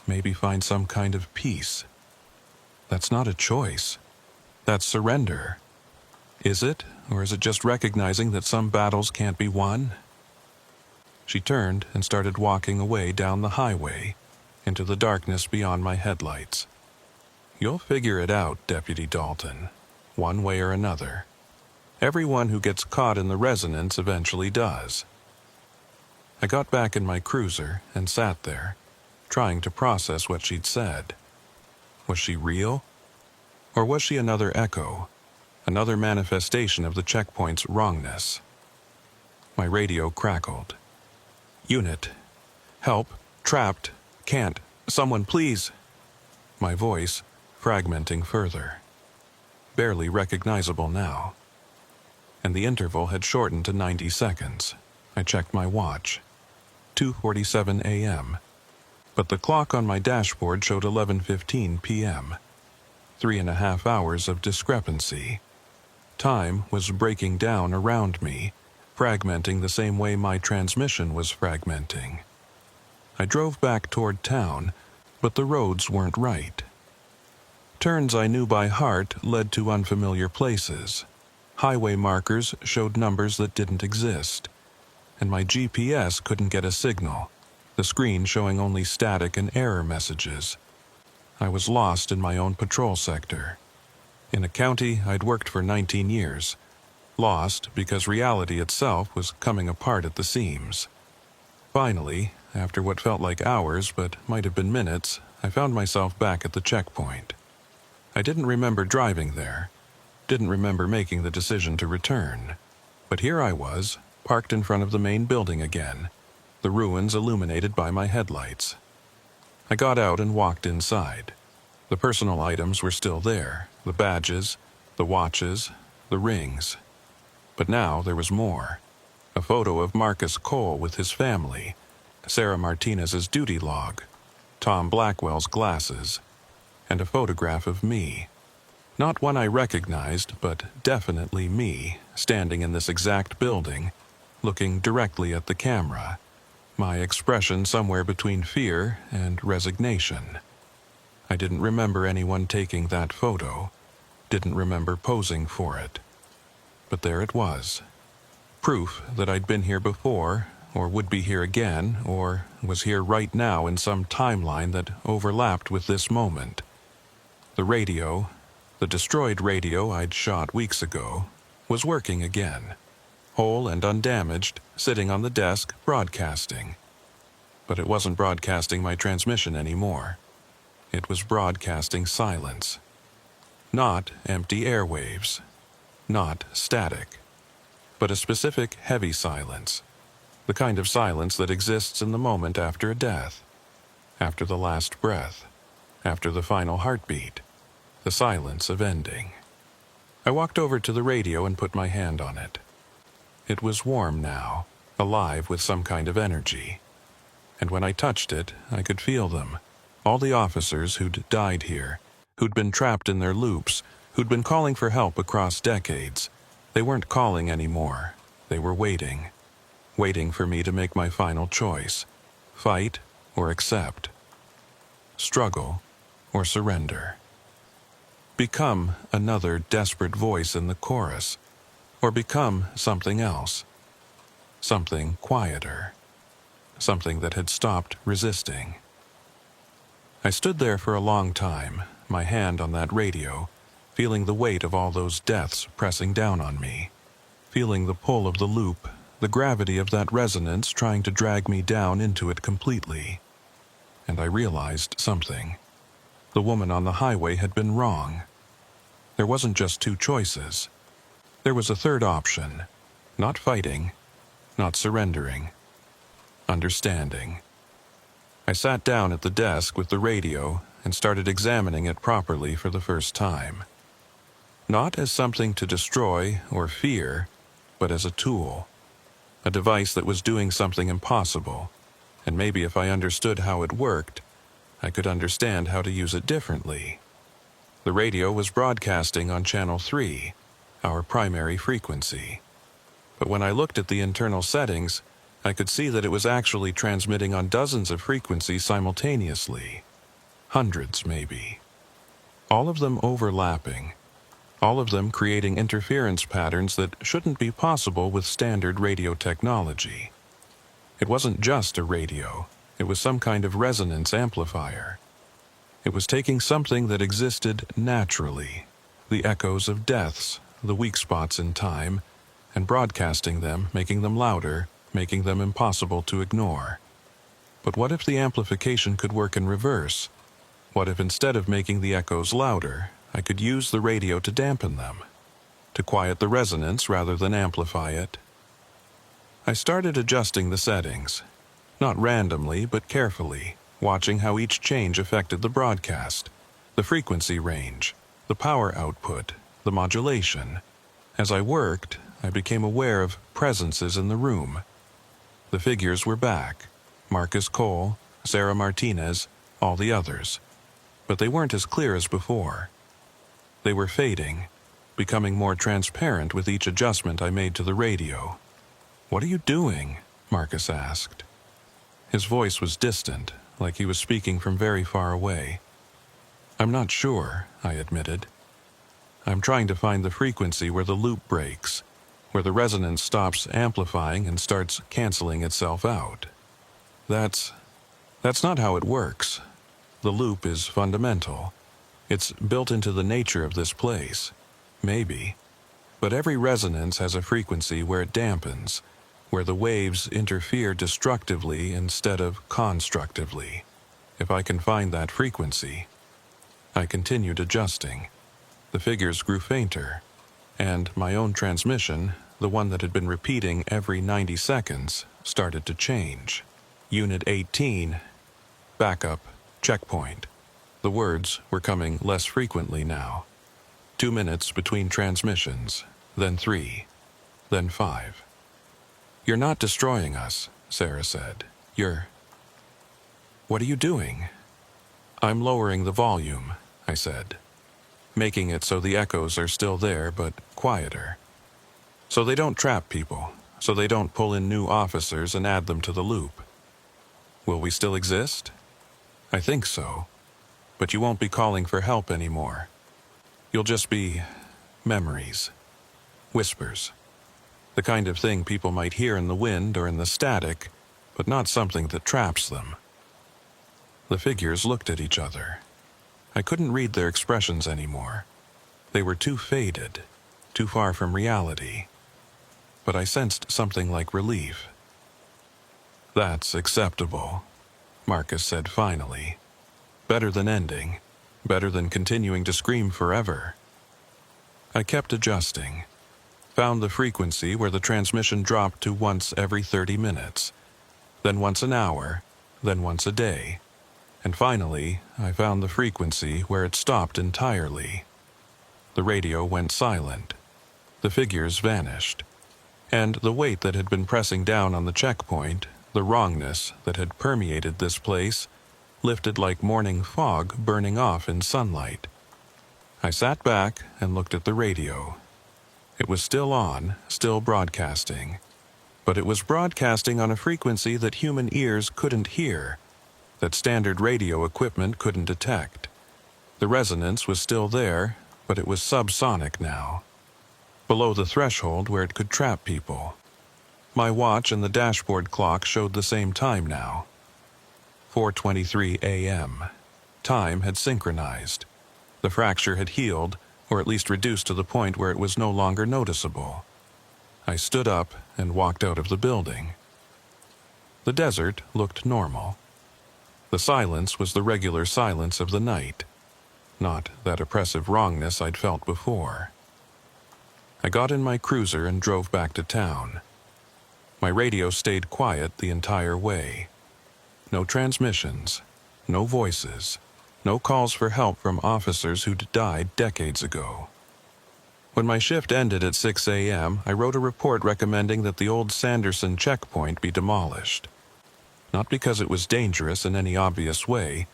maybe find some kind of peace. That's not a choice. That's surrender. Is it, or is it just recognizing that some battles can't be won?" She turned and started walking away down the highway, into the darkness beyond my headlights. "You'll figure it out, Deputy Dalton, one way or another. Everyone who gets caught in the resonance eventually does." I got back in my cruiser and sat there, trying to process what she'd said. Was she real? Or was she another echo, another manifestation of the checkpoint's wrongness? My radio crackled. "Unit, help, Trapped. Can't. Someone please. My voice fragmenting further. Barely recognizable now. And the interval had shortened to 90 seconds. I checked my watch. 2:47 a.m. But the clock on my dashboard showed 11:15 p.m. 3.5 hours of discrepancy. Time was breaking down around me, fragmenting the same way my transmission was fragmenting. I drove back toward town, but the roads weren't right. Turns I knew by heart led to unfamiliar places. Highway markers showed numbers that didn't exist, and my GPS couldn't get a signal, the screen showing only static and error messages. I was lost in my own patrol sector. In a county I'd worked for 19 years. Lost because reality itself was coming apart at the seams. Finally, after what felt like hours but might have been minutes, I found myself back at the checkpoint. I didn't remember driving there. Didn't remember making the decision to return. But here I was, parked in front of the main building again, the ruins illuminated by my headlights. I got out and walked inside. The personal items were still there, the badges, the watches, the rings. But now there was more. A photo of Marcus Cole with his family, Sarah Martinez's duty log, Tom Blackwell's glasses, and a photograph of me. Not one I recognized, but definitely me, standing in this exact building, looking directly at the camera, my expression somewhere between fear and resignation. I didn't remember anyone taking that photo, didn't remember posing for it. But there it was. Proof that I'd been here before, or would be here again, or was here right now in some timeline that overlapped with this moment. The radio, the destroyed radio I'd shot weeks ago, was working again, whole and undamaged, sitting on the desk, broadcasting. But it wasn't broadcasting my transmission anymore. It was broadcasting silence. Not empty airwaves. Not static. But a specific heavy silence. The kind of silence that exists in the moment after a death. After the last breath. After the final heartbeat. The silence of ending. I walked over to the radio and put my hand on it. It was warm now, alive with some kind of energy. And when I touched it, I could feel them. All the officers who'd died here, who'd been trapped in their loops, who'd been calling for help across decades. They weren't calling anymore. They were waiting. Waiting for me to make my final choice. Fight or accept. Struggle or surrender. Become another desperate voice in the chorus, or become something else. Something quieter. Something that had stopped resisting. I stood there for a long time, my hand on that radio, feeling the weight of all those deaths pressing down on me, feeling the pull of the loop, the gravity of that resonance trying to drag me down into it completely. And I realized something. The woman on the highway had been wrong. There wasn't just two choices. There was a third option. Not fighting, not surrendering. Understanding. I sat down at the desk with the radio and started examining it properly for the first time. Not as something to destroy or fear, but as a tool. A device that was doing something impossible, and maybe if I understood how it worked, I could understand how to use it differently. The radio was broadcasting on channel 3, our primary frequency. But when I looked at the internal settings, I could see that it was actually transmitting on dozens of frequencies simultaneously. Hundreds, maybe. All of them overlapping. All of them creating interference patterns that shouldn't be possible with standard radio technology. It wasn't just a radio. It was some kind of resonance amplifier. It was taking something that existed naturally, the echoes of deaths, the weak spots in time, and broadcasting them, making them louder, making them impossible to ignore. But what if the amplification could work in reverse? What if instead of making the echoes louder, I could use the radio to dampen them, to quiet the resonance rather than amplify it? I started adjusting the settings. Not randomly, but carefully, watching how each change affected the broadcast, the frequency range, the power output, the modulation. As I worked, I became aware of presences in the room. The figures were back: Marcus Cole, Sarah Martinez, all the others. But they weren't as clear as before. They were fading, becoming more transparent with each adjustment I made to the radio. "What are you doing?" Marcus asked. His voice was distant, like he was speaking from very far away. "I'm not sure," I admitted. "I'm trying to find the frequency where the loop breaks, where the resonance stops amplifying and starts canceling itself out. That's not how it works. The loop is fundamental. It's built into the nature of this place. Maybe. But every resonance has a frequency where it dampens, where the waves interfere destructively instead of constructively. If I can find that frequency." I continued adjusting. The figures grew fainter, and my own transmission, the one that had been repeating every 90 seconds, started to change. "Unit 18, backup, checkpoint." The words were coming less frequently now. 2 minutes between transmissions, then 3, then 5. "You're not destroying us," Sarah said. What are you doing?" "I'm lowering the volume," I said, "making it so the echoes are still there but quieter. So they don't trap people, so they don't pull in new officers and add them to the loop." "Will we still exist?" "I think so. But you won't be calling for help anymore. You'll just be memories, whispers, the kind of thing people might hear in the wind or in the static, but not something that traps them." The figures looked at each other. I couldn't read their expressions anymore. They were too faded, too far from reality. But I sensed something like relief. "That's acceptable," Marcus said finally. "Better than ending. Better than continuing to scream forever." I kept adjusting. Found the frequency where the transmission dropped to once every 30 minutes. Then once an hour. Then once a day. And finally, I found the frequency where it stopped entirely. The radio went silent. The figures vanished. And the weight that had been pressing down on the checkpoint, the wrongness that had permeated this place, lifted like morning fog burning off in sunlight. I sat back and looked at the radio. It was still on, still broadcasting. But it was broadcasting on a frequency that human ears couldn't hear, that standard radio equipment couldn't detect. The resonance was still there, but it was subsonic now, below the threshold where it could trap people. My watch and the dashboard clock showed the same time now. 4:23 a.m. Time had synchronized. The fracture had healed, or at least reduced to the point where it was no longer noticeable. I stood up and walked out of the building. The desert looked normal. The silence was the regular silence of the night, not that oppressive wrongness I'd felt before. I got in my cruiser and drove back to town. My radio stayed quiet the entire way. No transmissions, no voices, no calls for help from officers who'd died decades ago. When my shift ended at 6 a.m., I wrote a report recommending that the old Sanderson checkpoint be demolished. Not because it was dangerous in any obvious way,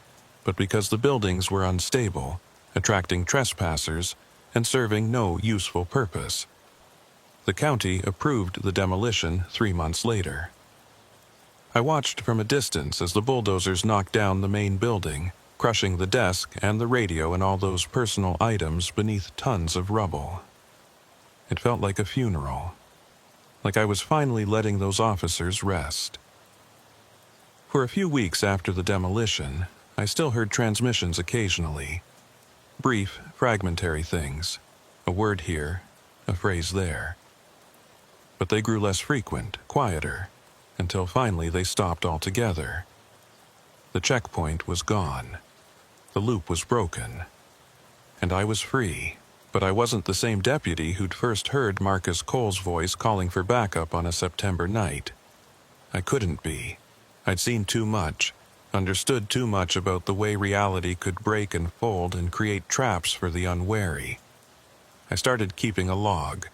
but because the buildings were unstable, attracting trespassers, and serving no useful purpose. The county approved the demolition 3 months later. I watched from a distance as the bulldozers knocked down the main building, crushing the desk and the radio and all those personal items beneath tons of rubble. It felt like a funeral, like I was finally letting those officers rest. For a few weeks after the demolition, I still heard transmissions occasionally. Brief, fragmentary things, a word here, a phrase there. But they grew less frequent, quieter, until finally they stopped altogether. The checkpoint was gone. The loop was broken. And I was free, but I wasn't the same deputy who'd first heard Marcus Cole's voice calling for backup on a September night. I couldn't be. I'd seen too much, understood too much about the way reality could break and fold and create traps for the unwary. I started keeping a log.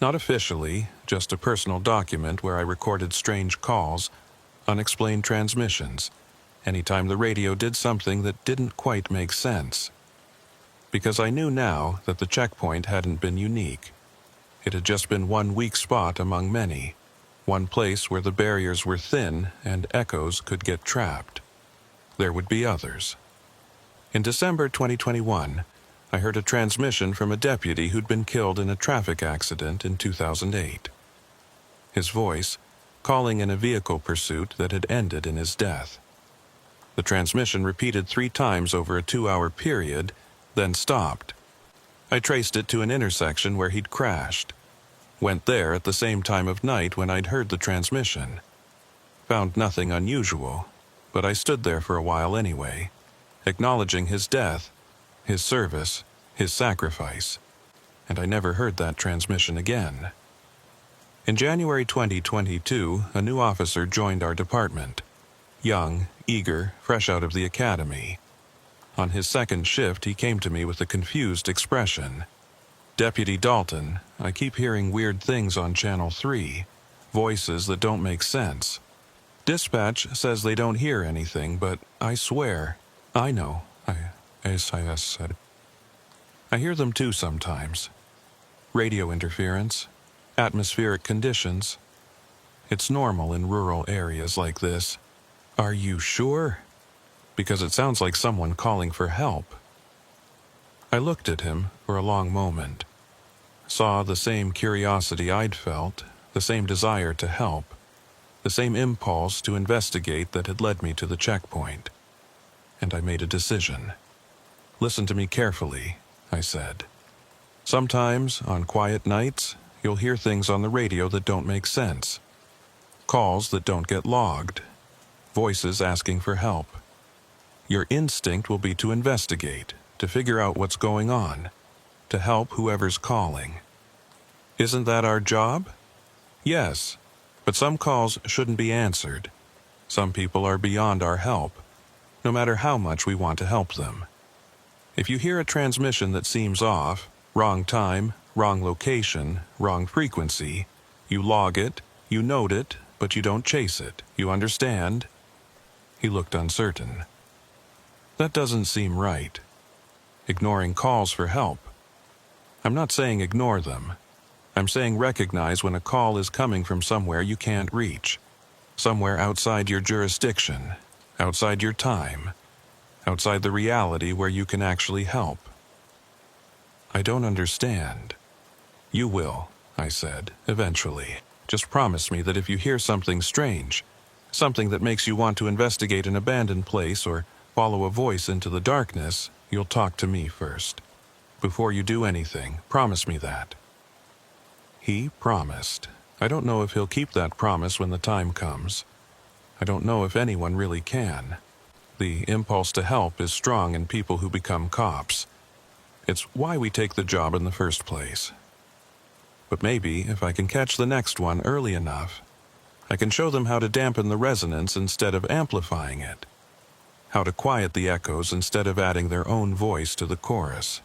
Not officially, just a personal document where I recorded strange calls, unexplained transmissions, anytime the radio did something that didn't quite make sense. Because I knew now that the checkpoint hadn't been unique. It had just been one weak spot among many, one place where the barriers were thin and echoes could get trapped. There would be others. In December 2021, I heard a transmission from a deputy who'd been killed in a traffic accident in 2008. His voice, calling in a vehicle pursuit that had ended in his death. The transmission repeated 3 times over a 2-hour period, then stopped. I traced it to an intersection where he'd crashed. Went there at the same time of night when I'd heard the transmission. Found nothing unusual, but I stood there for a while anyway, acknowledging his death, his service, his sacrifice, and I never heard that transmission again. In January 2022, a new officer joined our department. Young, eager, fresh out of the academy. On his second shift, he came to me with a confused expression. "Deputy Dalton, I keep hearing weird things on Channel 3, voices that don't make sense. Dispatch says they don't hear anything, but I swear, I know, I said. I hear them too sometimes. Radio interference, atmospheric conditions. It's normal in rural areas like this. Are you sure? Because it sounds like someone calling for help." I looked at him for a long moment. Saw the same curiosity I'd felt, the same desire to help, the same impulse to investigate that had led me to the checkpoint. And I made a decision. "Listen to me carefully," I said. "Sometimes, on quiet nights, you'll hear things on the radio that don't make sense. Calls that don't get logged. Voices asking for help. Your instinct will be to investigate, to figure out what's going on, to help whoever's calling. Isn't that our job? Yes, but some calls shouldn't be answered. Some people are beyond our help, no matter how much we want to help them. If you hear a transmission that seems off, wrong time, wrong location, wrong frequency, you log it, you note it, but you don't chase it. You understand?" He looked uncertain. "That doesn't seem right. Ignoring calls for help. I'm not saying ignore them. I'm saying recognize when a call is coming from somewhere you can't reach, somewhere outside your jurisdiction, outside your time, outside the reality where you can actually help." "I don't understand." "You will," I said, "eventually. Just promise me that if you hear something strange, something that makes you want to investigate an abandoned place or follow a voice into the darkness, you'll talk to me first. Before you do anything, promise me that." He promised. I don't know if he'll keep that promise when the time comes. I don't know if anyone really can. The impulse to help is strong in people who become cops. It's why we take the job in the first place. But maybe if I can catch the next one early enough, I can show them how to dampen the resonance instead of amplifying it, how to quiet the echoes instead of adding their own voice to the chorus.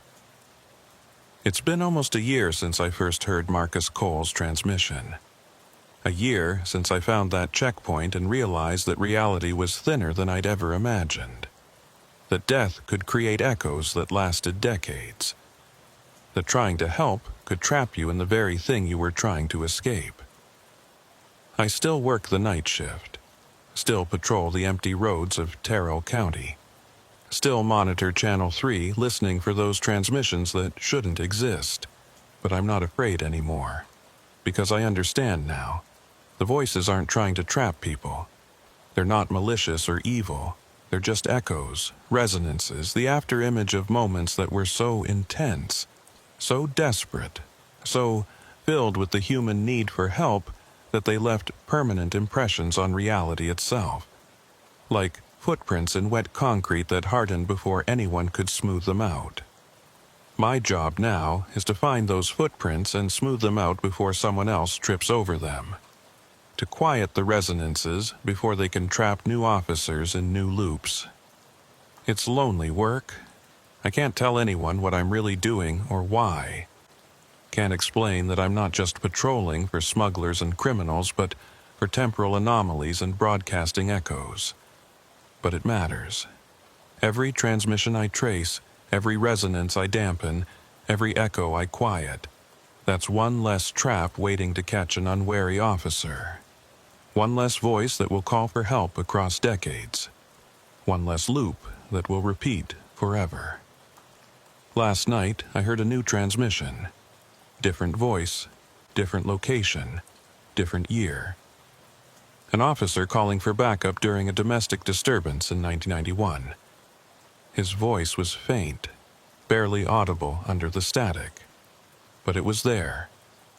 It's been almost a year since I first heard Marcus Cole's transmission. A year since I found that checkpoint and realized that reality was thinner than I'd ever imagined. That death could create echoes that lasted decades. That trying to help could trap you in the very thing you were trying to escape. I still work the night shift. Still patrol the empty roads of Terrell County. Still monitor Channel 3, listening for those transmissions that shouldn't exist. But I'm not afraid anymore. Because I understand now. The voices aren't trying to trap people. They're not malicious or evil. They're just echoes, resonances, the afterimage of moments that were so intense, so desperate, so filled with the human need for help that they left permanent impressions on reality itself. Like footprints in wet concrete that hardened before anyone could smooth them out. My job now is to find those footprints and smooth them out before someone else trips over them. to quiet the resonances before they can trap new officers in new loops. It's lonely work. I can't tell anyone what I'm really doing or why. Can't explain that I'm not just patrolling for smugglers and criminals, but for temporal anomalies and broadcasting echoes. But it matters. Every transmission I trace, every resonance I dampen, every echo I quiet, that's one less trap waiting to catch an unwary officer. One less voice that will call for help across decades. One less loop that will repeat forever. Last night, I heard a new transmission. Different voice, different location, different year. An officer calling for backup during a domestic disturbance in 1991. His voice was faint, barely audible under the static. But it was there,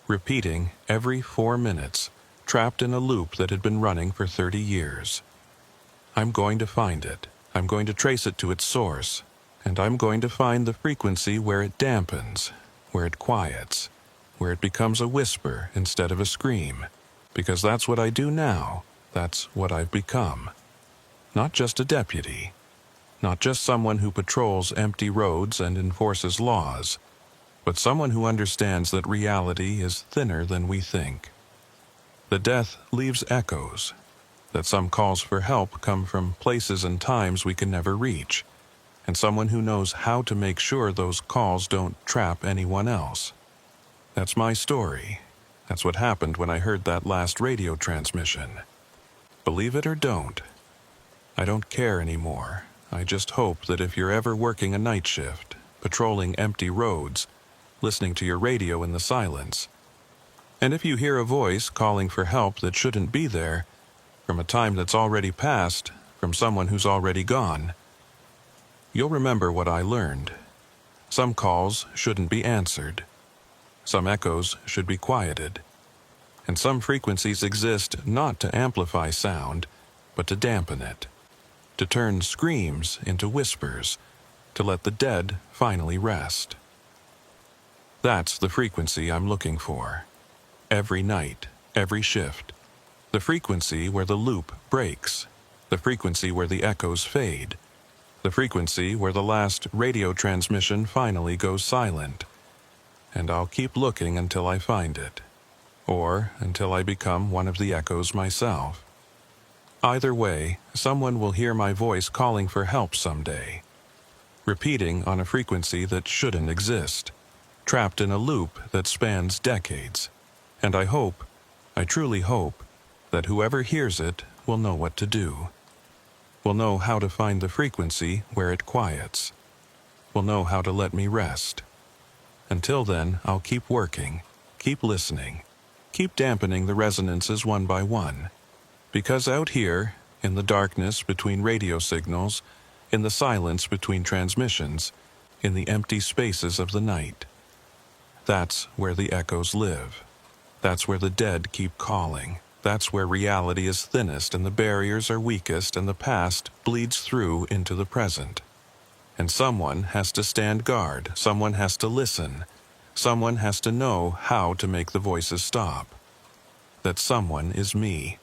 repeating every 4 minutes, trapped in a loop that had been running for 30 years. I'm going to find it. I'm going to trace it to its source. And I'm going to find the frequency where it dampens, where it quiets, where it becomes a whisper instead of a scream. Because that's what I do now. That's what I've become. Not just a deputy. Not just someone who patrols empty roads and enforces laws. But someone who understands that reality is thinner than we think. That death leaves echoes. That some calls for help come from places and times we can never reach. And someone who knows how to make sure those calls don't trap anyone else. That's my story. That's what happened when I heard that last radio transmission. Believe it or don't, I don't care anymore. I just hope that if you're ever working a night shift, patrolling empty roads, listening to your radio in the silence, and if you hear a voice calling for help that shouldn't be there, from a time that's already passed, from someone who's already gone, you'll remember what I learned. Some calls shouldn't be answered. Some echoes should be quieted. And some frequencies exist not to amplify sound, but to dampen it. To turn screams into whispers. To let the dead finally rest. That's the frequency I'm looking for. Every night, every shift. The frequency where the loop breaks. The frequency where the echoes fade. The frequency where the last radio transmission finally goes silent. And I'll keep looking until I find it. Or until I become one of the echoes myself. Either way, someone will hear my voice calling for help someday. Repeating on a frequency that shouldn't exist. Trapped in a loop that spans decades. And I hope, I truly hope, that whoever hears it will know what to do. Will know how to find the frequency where it quiets. Will know how to let me rest. Until then, I'll keep working, keep listening, keep dampening the resonances one by one. Because out here, in the darkness between radio signals, in the silence between transmissions, in the empty spaces of the night, that's where the echoes live. That's where the dead keep calling. That's where reality is thinnest and the barriers are weakest and the past bleeds through into the present. And someone has to stand guard, someone has to listen, someone has to know how to make the voices stop. That someone is me.